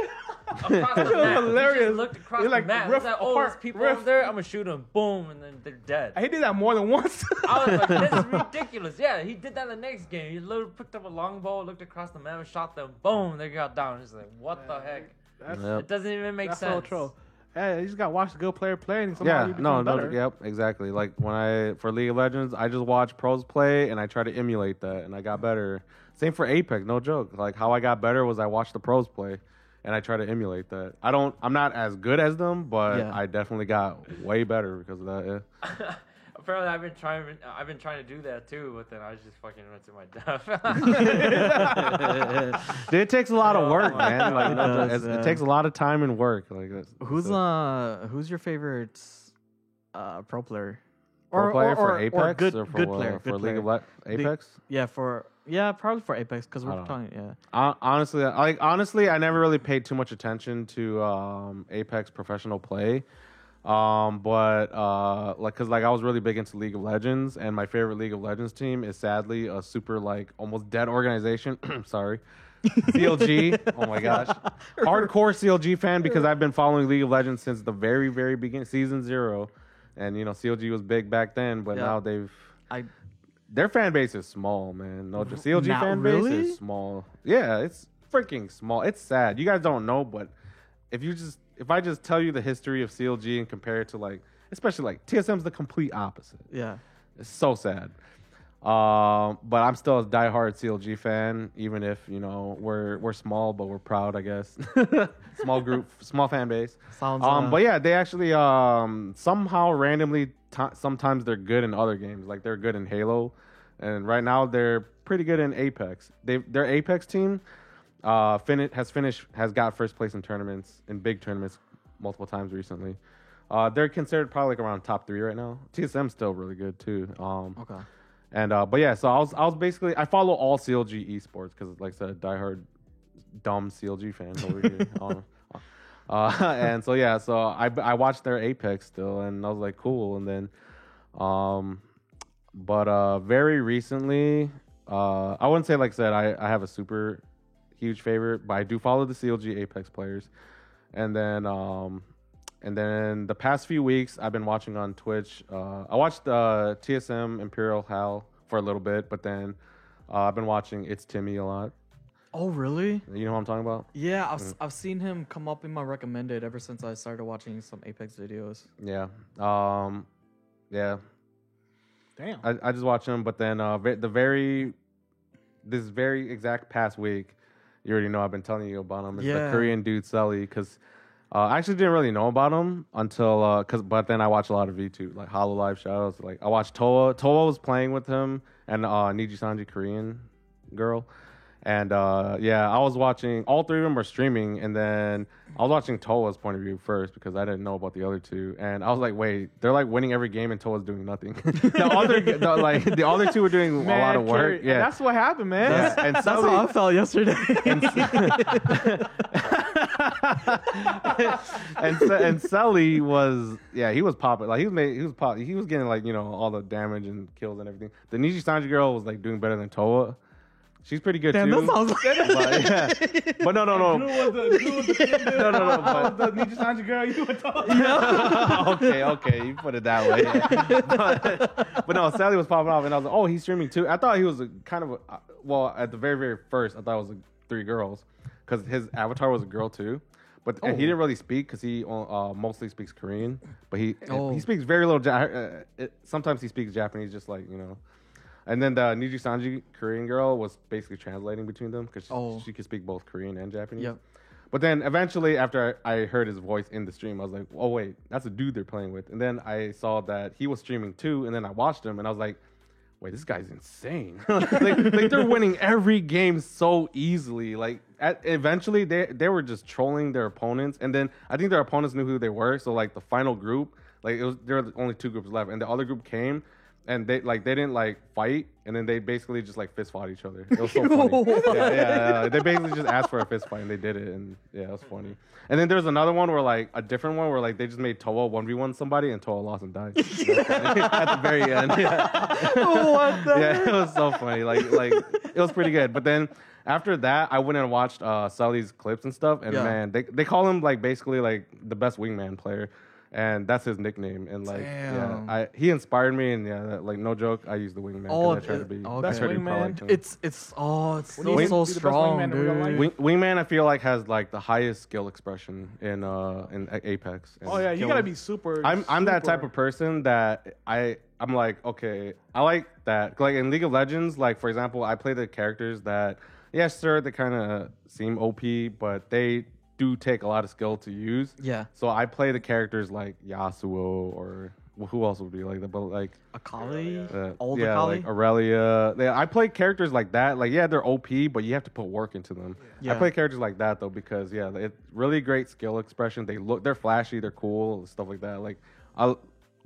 Across the was map. He hilarious. just looked across You're the like, map. Rift He's like, "Oh, apart, there's people Rift." over there. I'm gonna shoot them." Boom, and then they're dead. He did that more than once. I was like, this is ridiculous. Yeah, he did that the next game. He literally picked up a longbow, looked across the map, and shot them. Boom, they got down. He's like, what the heck? That's, Yep. It doesn't even make that's sense. so true. Yeah, you just gotta watch the good player play, and somehow Yeah, you no, become better. yep, exactly. Like when for League of Legends, I just watch pros play and I try to emulate that, and I got better. Same for Apex, no joke. Like how I got better was I watched the pros play, and I try to emulate that. I'm not as good as them, but Yeah. I definitely got way better because of that. Yeah. Apparently, I've been trying to do that too, but then I just fucking run to my death. It takes a lot of work, Oh, man. Like, it does, it takes a lot of time and work. Like Who's your favorite pro player? pro player for Apex or good for player? for Good League of player. Apex? Probably for Apex because I we're don't talking. Yeah. Honestly, I never really paid too much attention to Apex professional play. But cause I was really big into League of Legends, and my favorite League of Legends team is sadly a super almost dead organization. Sorry. CLG. Oh my gosh. Hardcore CLG fan because I've been following League of Legends since the very, very beginning, season 0. And CLG was big back then, but Yeah. now their fan base is small, man. No, the CLG Not fan really? base is small. Yeah, it's freaking small. It's sad. You guys don't know, but if I just tell you the history of CLG and compare it to especially TSM's the complete opposite. Yeah. It's so sad. But I'm still a diehard CLG fan, even if we're small, but we're proud, I guess. Small group, small fan base. Sounds. But yeah, they actually somehow randomly sometimes they're good in other games. Like they're good in Halo, and right now they're pretty good in Apex. Their Apex team has got first place in big tournaments multiple times recently. They're considered probably around top 3 right now. TSM's still really good too. Okay. And but yeah, so I was basically I follow all CLG esports because like I said, a diehard dumb CLG fan over here. And so yeah, so I watched their Apex still, and I was like, cool. And then, but very recently, I wouldn't say like I said I have a super huge favorite, but I do follow the CLG Apex players. And then the past few weeks, I've been watching on Twitch. I watched TSM Imperial Hal for a little bit, but then I've been watching It's Timmy a lot. Oh really? You know what I'm talking about? Yeah, I've seen him come up in my recommended ever since I started watching some Apex videos. Yeah. Yeah. Damn. I just watched him, but then this very exact past week, you already know I've been telling you about him. It's the Korean dude Sully, because I actually didn't really know about him until but then I watched a lot of VTube, like Hololive shoutouts. Like I watched Toa. Toa was playing with him and Niji Sanji, Korean girl. And I was watching, all three of them were streaming, and then I was watching Toa's point of view first because I didn't know about the other two. And I was like, wait, they're like winning every game and Toa's doing nothing. the other two were doing a lot of work. Yeah, that's what happened, man. Yeah. And That's how I felt yesterday. and Sully was he was popping, like he was getting like, you know, all the damage and kills and everything. The Niji Sanji girl was like doing better than Toa. She's pretty good too. That sounds but no. No. No. But the Niji Sanji girl, you were talking. Okay, you put it that way. Yeah. But no, Sally was popping off, and I was like, oh, he's streaming too. I thought he was at the very, very first, I thought it was three girls, because his avatar was a girl too. But and he didn't really speak because he mostly speaks Korean. But he speaks very little. Sometimes he speaks Japanese, just like, you know. And then the Niji Sanji Korean girl was basically translating between them because she could speak both Korean and Japanese. Yep. But then eventually, after I heard his voice in the stream, I was like, oh, wait, that's a dude they're playing with. And then I saw that he was streaming too, and then I watched him, and I was like, wait, this guy's insane. like they're winning every game so easily. Like eventually, they were just trolling their opponents, and then I think their opponents knew who they were. So like the final group, like there were only two groups left, and the other group came. And they didn't like fight, and then they basically just like fist fought each other. It was so funny. Yeah. They basically just asked for a fist fight, and they did it, and yeah, it was funny. And then there's another one where like a different one where like they just made Toa 1v1 somebody, and Toa lost and died at the very end. Yeah. What the Yeah, it was so funny. Like it was pretty good. But then after that, I went and watched Sully's clips and stuff, and man, they call him like basically like the best wingman player. And that's his nickname, and like, he inspired me, and like no joke, I use the wingman. I try to be best wingman. It's so strong, dude. Wingman, I feel like has like the highest skill expression in Apex. And you gotta be super. I'm that type of person that I'm like, okay, I like that. Like in League of Legends, like for example, I play the characters that, yes, sir, they kind of seem OP, but they do take a lot of skill to use. Yeah. So I play the characters like Yasuo or who else would be like that? But like Akali, Akali, like Aurelia. I play characters like that. Like they're OP, but you have to put work into them. Yeah. I play characters like that though because it's really great skill expression. They're flashy, they're cool, stuff like that. Like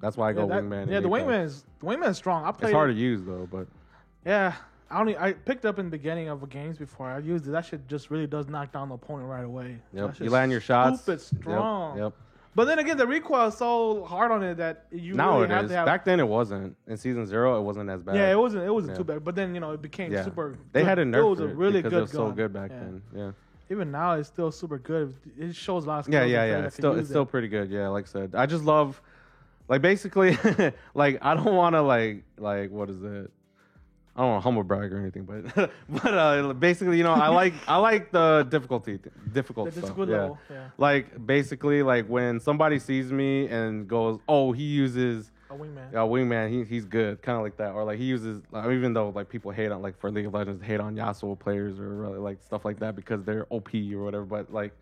that's why I go wingman. Yeah, the wingman is strong. It's hard to use though, but yeah. I picked up in the beginning of games before. I used it. That shit just really does knock down the opponent right away. Yep. You land your shots. Stupid strong. Yep. But then again, the recoil is so hard on it that you now really it have is. to have. Back then it wasn't. In season 0, it wasn't as bad. Yeah, it wasn't too bad. But then it became super. They good. had a nerf. It was a really because good it was so gun. good back then. Yeah. Even now, it's still super good. It shows a lot of skills. Yeah. It's still pretty good. Yeah, like I said, I just love, like basically, like I don't want to like what is it? I don't want to humble brag or anything, but basically, I like the difficult stuff. Level, yeah. Like basically, like when somebody sees me and goes, "Oh, he uses a wingman." Yeah, wingman. He's good, kind of like that. Or like he uses, even though like people hate on, like for League of Legends, hate on Yasuo players or like stuff like that because they're OP or whatever. But like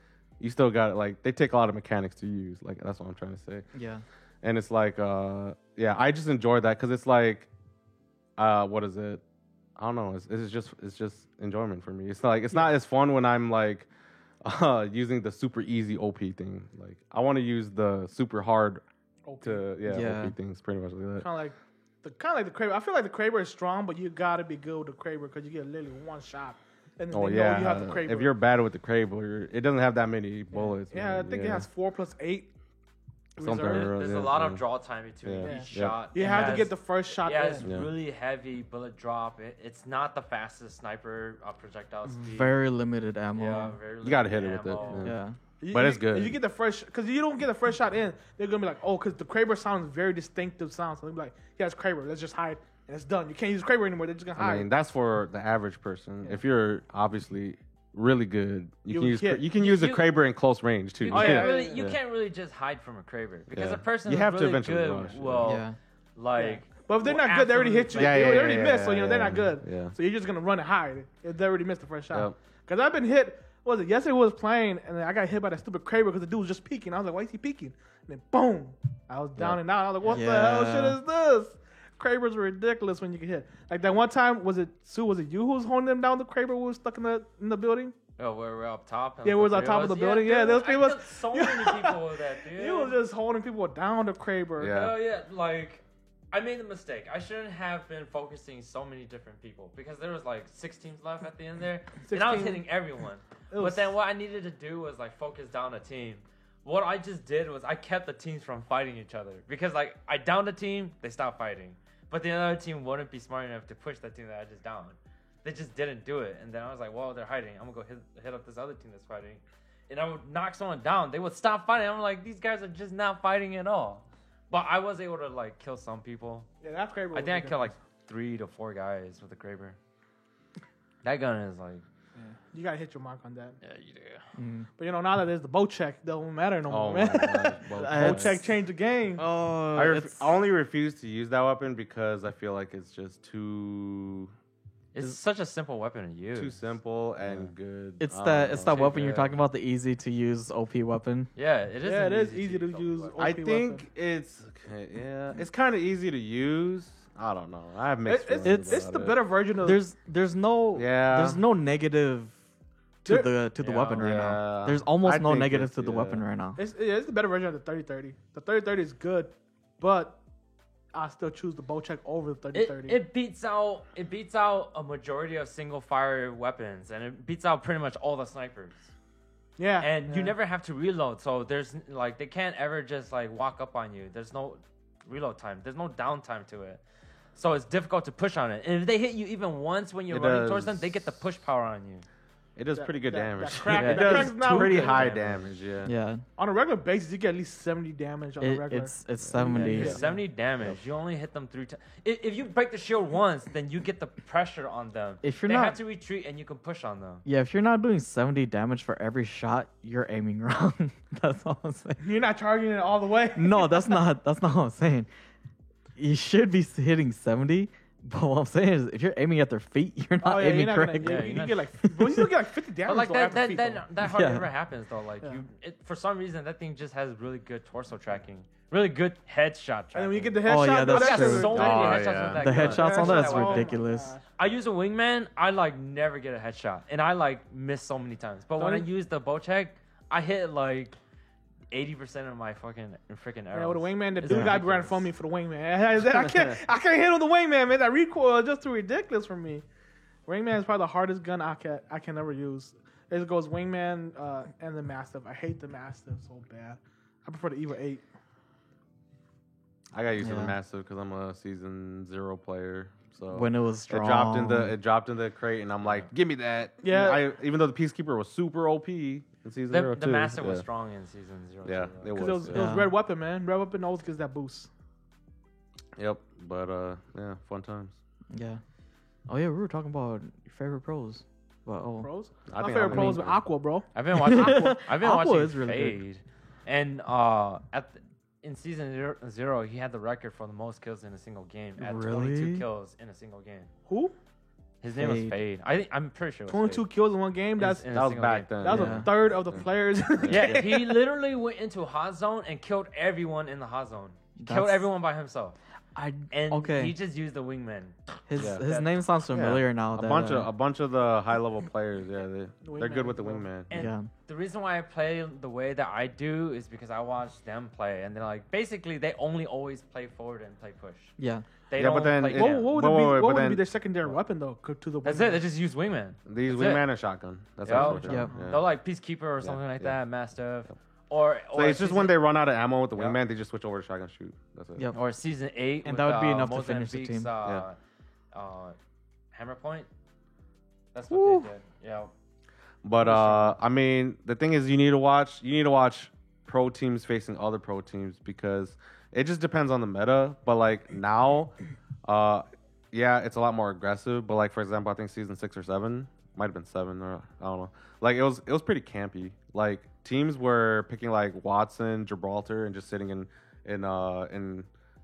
you still got it. Like they take a lot of mechanics to use. Like that's what I'm trying to say. Yeah. And it's like, I just enjoy that because it's like, what is it? I don't know. It's just enjoyment for me. It's not as fun when I'm like using the super easy OP thing. Like I want to use the super hard OP things. Pretty much like that. Kind of like the Kraber. I feel like the Kraber is strong, but you gotta be good with the Kraber because you get literally one shot. And then you have the Kraber. If you're bad with the Kraber, it doesn't have that many bullets. Yeah, I think it has 4+8. There's a lot of draw time between each shot. You have to get the first shot. Yeah, it's really heavy bullet drop. It's not the fastest sniper projectile speed. Very limited ammo. Yeah, very limited. You gotta hit it with it. Yeah. But it's good. If you get the first, because you don't get the first shot in, they're gonna be like, oh, because the Kraber sounds very distinctive sound. So they'll be like, yeah, it's Kraber. Let's just hide, and it's done. You can't use Kraber anymore. They're just gonna hide. I mean, that's for the average person. If you're obviously really good, you can use a Kraber in close range too. You can't really just hide from a Kraber because a person you have who's really to eventually good rush. But if they're will not good, they already hit you. absolutely- They already missed, so they're not good. Yeah. So you're just gonna run and hide if they already missed the first shot. Yep. Because I've been hit. What was it? Yesterday we was playing, and then I got hit by that stupid Kraber because the dude was just peeking. I was like, why is he peeking? And then boom, I was down and out. I was like, what the hell shit is this? Krabers were ridiculous when you get hit. Like that one time, was it Sue? Was it you who was holding them down? The Kraber who was stuck in the building. Oh, we're up top. Yeah, we was on top of the building. Yeah, those people. I killed so many people with that, dude. He was just holding people down the Kraber. Yeah. Oh yeah, like I made a mistake. I shouldn't have been focusing so many different people because there was like 6 teams left at the end there, and I was 16. hitting everyone. It was- But then what I needed to do was like focus down a team. What I just did was I kept the teams from fighting each other because like I downed a team, they stopped fighting, but the other team wouldn't be smart enough to push that team that I just downed. They just didn't do it, and then I was like, well, they're hiding. I'm gonna go hit up this other team that's fighting, and I would knock someone down. They would stop fighting. I'm like, these guys are just not fighting at all. But I was able to like kill some people. Yeah, that Kraber. I think I killed like 3 to 4 guys with the Kraber. That gun is like, You gotta hit your mark on that. yeah, you do. But now that there's the boat check, don't matter no more, Oh man. my God. Boat check changed the game. Oh, I only refuse to use that weapon because I feel like it's just too It's such a simple weapon to use. simple and good. it's I that don't it's know. that weapon you're Yeah. talking about, the easy to use OP weapon. Yeah, it is. Yeah, an it is easy to use use. weapon. I OP think weapon. it's okay, yeah, it's kind of easy to use. I don't know. I have mixed It's feelings it's the about better version of. There's no Yeah. there's no negative to the Yeah. weapon right Yeah. now. There's almost I no think negative it's- to the yeah. weapon right now. It's the better version of the 3030. The 3030 is good, but I still choose the bow check over the 3030. It beats out a majority of single fire weapons, and it beats out pretty much all the snipers. yeah, And you yeah. never have to reload, so there's like they can't ever just like walk up on you. There's no reload time. There's no downtime to it. So it's difficult to push on it. And if they hit you even once when you're It running towards them, does. they get the push power on you. It does pretty good that damage. crack- it that does crack's not pretty good high damage. damage. Yeah, On a regular basis, you get at least 70 damage on a regular. it's 70. Yeah. It's 70 damage. You only hit them 3 times. If you break the shield once, then you get the pressure on them. If you're they not- have to retreat and you can push on them. Yeah, if you're not doing 70 damage for every shot, you're aiming wrong. That's all I'm saying. You're not charging it all the way. No, that's not what I'm saying. You should be hitting 70, but what I'm saying is if you're aiming at their feet, you're not Oh, yeah, aiming you're not gonna, correctly. yeah, you're you not- get like, but you still get like 50 damage. But like though that, after that, feet, that, though. that hardly Yeah. ever happens though. Like Yeah. for some reason, that thing just has really good torso tracking, really good headshot tracking. And then when you get the headshot, Oh, yeah, though, that's I got true. so many Oh, headshots yeah. with that The gun. headshots on that is Oh my ridiculous. gosh. I use a wingman. I like never get a headshot, and I like miss so many times. But when I Don't you- use the bow check, I hit like 80% of my freaking freaking arrows. Yeah, with the wingman, the It's dude got ridiculous. running from me for the wingman. I can't handle the wingman, man. That recoil is just too ridiculous for me. Wingman is probably the hardest gun I can ever use. It goes wingman and the mastiff. I hate the mastiff so bad. I prefer the Eva 8. I got used to the Yeah. massive because I'm a season 0 player. So When it was strong. it dropped in the crate, and I'm like, give me that. Yeah. Even though the Peacekeeper was super OP in season 0 The too. master yeah. was strong in season 0. Yeah, too, though. it Because was. it was Yeah. red weapon, man. Red weapon always gives that boost. Yep, but yeah, fun times. Yeah. Oh yeah, we were talking about your favorite pros. But Pros? I My think favorite I'm pros is gonna- Aqua, bro. I've been watching. I've been Aqua watching is really good. Fade, and in season 0, he had the record for the most kills in a single game at 22 Really? kills in a single game. Who? His name was Fade. Fade. I'm pretty sure. It was 22 Fade. kills in one game. That's In a That was single back game. then. that was Yeah. a third of the players. in the Yeah, game. he literally went into hot zone and killed everyone in the hot zone. Killed That's- everyone by himself, I and okay. he just used the wingman. his Yeah. his name sounds familiar now. a that, bunch of the high level players. Yeah, they're good wingman, with the bro. wingman. And Yeah. the reason why I play the way that I do is because I watch them play, and they're like basically they only always play forward and play push. Yeah. They Yeah, don't but then play it- What, down. what would, Wait, it be, wait, what but would then- be their secondary weapon though? To the That's wingman? it. They just use wingman. These That's it. wingman and shotgun. That's Yep. what it's Yep. yeah. They're like peacekeeper or something like yeah. that, mastiff, Yep. or So it's just when they run out of ammo with the Yep. wingman, they just switch over to shotgun shoot. That's it. Yep. or season 8, And with, that would be enough to Mozambique's, finish the team. Hammer point. That's what Woo. they did. Yeah. But I mean, the thing is, you need to watch pro teams facing other pro teams because it just depends on the meta. But like now, yeah, it's a lot more aggressive. But like for example, I think season 6 or 7 might have been 7 or I don't know. Like it was pretty campy. Like teams were picking like Watson, Gibraltar, and just sitting in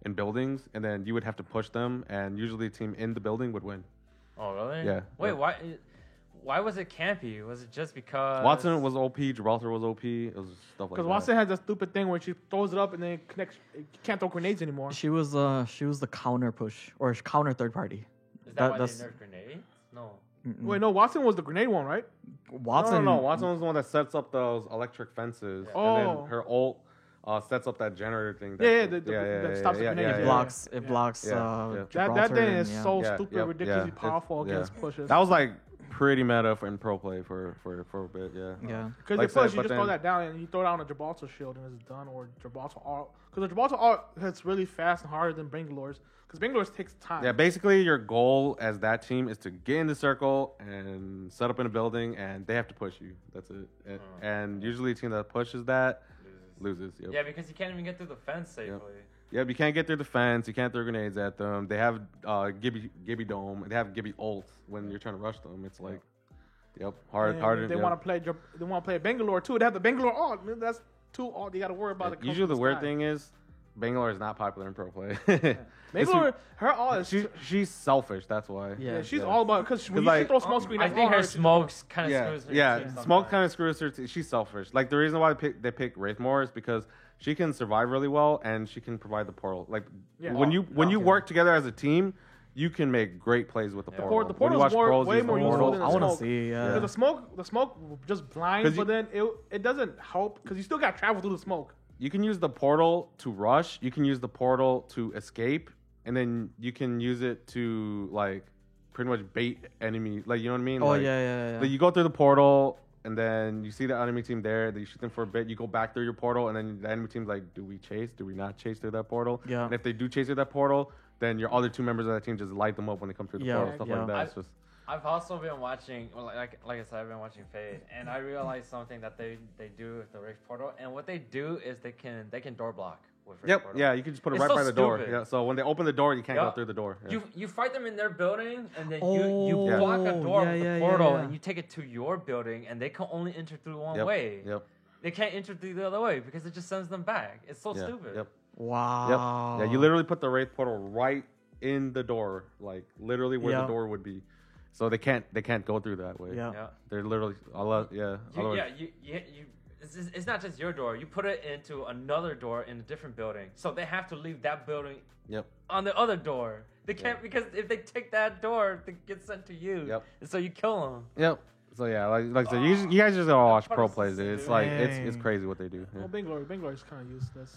in buildings, and then you would have to push them, and usually the team in the building would win. Oh, really? Yeah. Wait, Yeah. why was it campy? Was it just because Watson was OP, Gibraltar was OP. It was stuff like that. Because Watson has that stupid thing where she throws it up and then it connects. You can't throw grenades anymore. She was the counter push or counter third party. Is that why they that's- nerfed grenades? No. Wait, no, Watson was the grenade one, right? Watson. No. Watson was the one that sets up those electric fences, and Oh. then her ult sets up that generator thing. Yeah, that stops the grenade. It blocks. It Yeah. blocks. Yeah, yeah. That Gibraltar thing and, is yeah. so Yeah, stupid, yep, ridiculously yeah. powerful Yeah. against pushes. That was like pretty meta in pro play for a bit. Yeah. Yeah. Because like you I push, said, you but just throw then- that down and you throw it on a Gibraltar shield and it's done, or Gibraltar art. Because the Gibraltar art hits really fast and harder than Bangalores. Because Bangalores takes time. Yeah, basically your goal as that team is to get in the circle and set up in a building, and they have to push you. That's it. And usually a team that pushes that loses. Yep. Yeah, because you can't even get through the fence safely. Yep, you can't get through the fence. You can't throw grenades at them. They have Gibby Dome. They have Gibby ult when you're trying to rush them. It's like, hard. And if they want to play. They want to play Bangalore too. They have the Bangalore art. That's two art. You got to worry about it. Usually the weird thing is, Bangalore is not popular in pro play. Bangalore, her art is. She's selfish. That's why. Yeah, she's all about because when like, you throw smoke screen, I that's think all her her. smokes kind of Yeah, screws her yeah. team Smoke sometimes. kind of screws her. She's selfish. Like the reason why they pick Wraithmore is because she can survive really well and she can provide the portal. Like Yeah. when you work together as a team, you can make great plays with the portal. The When you portal's watch more, pros way use the more useful portal, than I the want to smoke. see. Because the smoke just blinds, 'Cause you- but then it doesn't help because you still got to travel through the smoke. you can use the portal to rush. You can use the portal to escape, and then you can use it to like pretty much bait enemy. Like you know what I mean? Oh Like, yeah. like, you go through the portal, and then you see the enemy team there. Then you shoot them for a bit. You go back through your portal, and then the enemy team's like, "Do we chase? Do we not chase through that portal?" Yeah. And if they do chase through that portal, then your other two members of that team just light them up when they come through the Yeah, portal. Stuff yeah. like that. It's just I've also been watching, well, like I said, I've been watching Fade, and I realized something that they do with the Rift Portal, and what they do is they can door block with Rift Portal. Yeah, you can just put it It's right so by the door. stupid. Yeah. So when they open the door, you can't go Yup. through the door. Yeah. You fight them in their building, and then Oh, you Yeah. block a door with yeah, the portal, yeah. and you take it to your building, and they can only enter through one Yep. way. Yep. They can't enter through the other way because it just sends them back. It's so Yeah. stupid. Yep. Wow. Yep. Yeah. You literally put the wraith portal right in the door, like literally where Yeah. the door would be. So they can't go through that way. Yeah. Yeah. They're literally otherwise. It's not just your door. You put it into another door in a different building, so they have to leave that building Yep. on the other door. They can't because if they take that door, they get sent to you. Yep. And so you kill them. Yep. So yeah, like I said, you guys just gotta watch part pro is plays. sick, It's dude. like it's Dang. crazy what they do. Yeah. Well, Bangalore is kind of useless.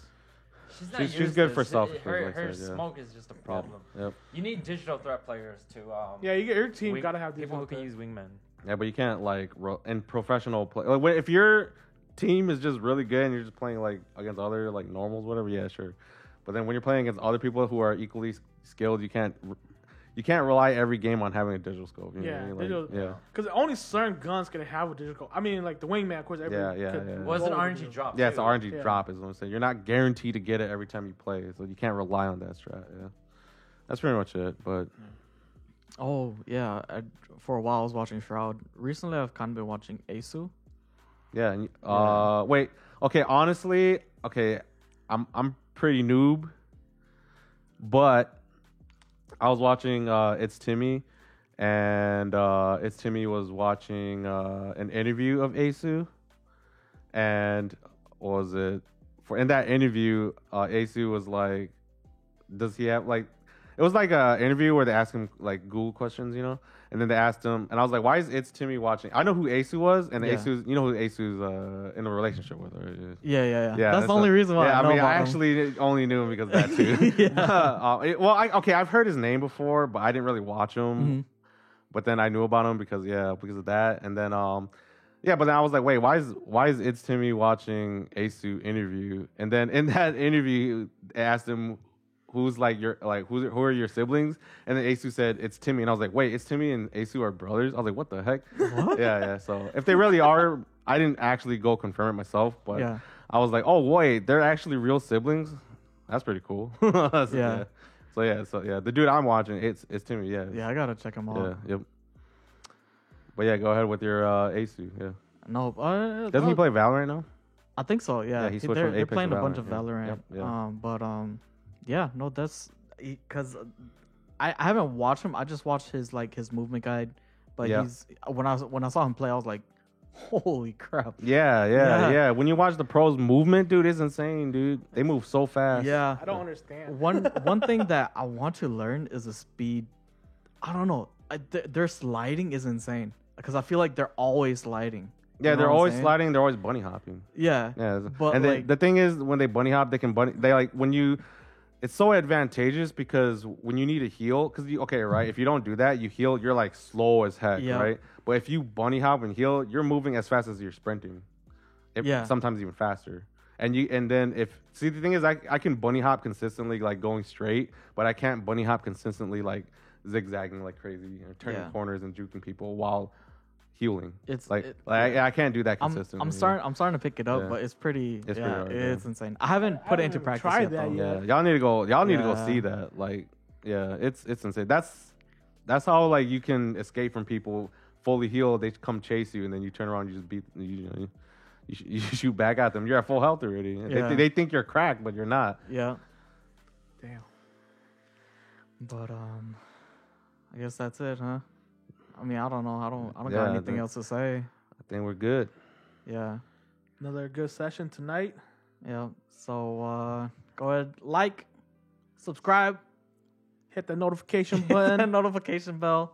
She's not She's good for useless. stuff, Her like I said, yeah. smoke is just a problem. Yep. You need digital threat players to Yeah, your team gotta have people who digital can threat. use wingmen. Yeah, but you can't like in professional play. Like, if your team is just really good and you're just playing like against other like normals, whatever. Yeah, sure. But then when you're playing against other people who are equally skilled, you can't rely every game on having a digital scope. You know what I Yeah, mean? digital- yeah. Because only certain guns can have a digital. I mean, like the wingman, of course. Yeah. Was an roll with RNG digital. drop. Yeah, it's too. an RNG Yeah. drop is what I'm saying. You're not guaranteed to get it every time you play, so you can't rely on that strat. Yeah, that's pretty much it. But Oh yeah. For a while I was watching Shroud. Recently I've kind of been watching Asu. yeah, and, wait, okay. Honestly, okay, I'm pretty noob, but I was watching It's Timmy, and It's Timmy was watching an interview of Asu, and what was it in that interview? Asu was like, "Does he have like?" It was like an interview where they asked him like Google questions, you know, and then they asked him, and I was like, "Why is It's Timmy watching?" I know who Asu was, and Yeah. Asu's, you know who Asu's in a relationship with, right? Yeah. Yeah, That's the only reason why Yeah, I know I about him. actually only knew him because of that too. Okay, I've heard his name before, but I didn't really watch him. Mhm. But then I knew about him because of that, and then but then I was like, wait, why is It's Timmy watching Asu interview? And then in that interview, they asked him who's like who are your siblings, and then Asu said it's Timmy, and I was like, wait, It's Timmy and Asu are brothers? I was like, what the heck? What? Yeah. So if they really are, I didn't actually go confirm it myself, but Yeah. I was like, oh wait, they're actually real siblings. That's pretty cool. So, Yeah. So the dude I'm watching, it's Timmy. Yeah. Yeah, I gotta check him out. Yeah. Yep. But yeah, go ahead with your Asu. Yeah. No, Doesn't he play Valorant now? I think so. Yeah, Yeah, he switched from they're Apex playing to a bunch of Valorant, Valorant. yeah. Yep, yeah. Yeah, no, that's because I haven't watched him. I just watched his movement guide. But Yeah. he's when I saw him play, I was like, holy crap. Yeah. When you watch the pros movement, dude, it's insane, dude. They move so fast. Yeah. I don't understand. One thing that I want to learn is the speed. I don't know. Their sliding is insane because I feel like they're always sliding. Yeah, You know they're what I'm always saying? sliding. They're always bunny hopping. Yeah. Yeah, But, and like- the thing is, when they bunny hop, they like when you. It's so advantageous because when you need to heal, right? If you don't do that, you heal. You're like slow as heck, Yeah. right? But if you bunny hop and heal, you're moving as fast as you're sprinting. Yeah. Sometimes even faster. And then the thing is, I can bunny hop consistently, like going straight, but I can't bunny hop consistently, like zigzagging like crazy, turning Yeah. corners and juking people while healing. It's I can't do that I'm consistently. I'm starting to pick it up, Yeah. but it's pretty. It's pretty yeah, hard, it's yeah. insane. I haven't put it into haven't practice tried yet, that though. yet. Yeah, y'all need to go. Y'all need to go Yeah. see that. Like, yeah, it's insane. That's how like you can escape from people fully healed. They come chase you, and then you turn around, you just beat. You shoot back at them. You're at full health already. Yeah. They think you're cracked, but you're not. Yeah. Damn. But I guess that's it, huh? I mean, I don't know. I don't Yeah, got anything else to say. I think we're good. Yeah. Another good session tonight. Yeah. So go ahead, like, subscribe, Hit the notification and button. notification bell.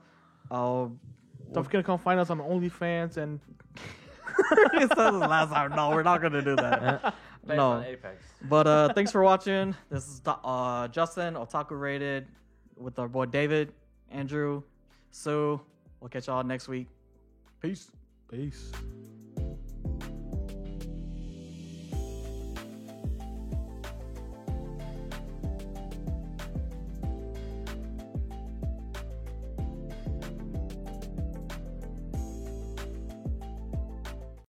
Don't forget to come find us on OnlyFans and It says it last time. No, we're not gonna do that. Based No. on Apex. But thanks for watching. This is Justin, Otaku Rated, with our boy David, Andrew, Sue. We'll catch y'all next week. Peace. peace.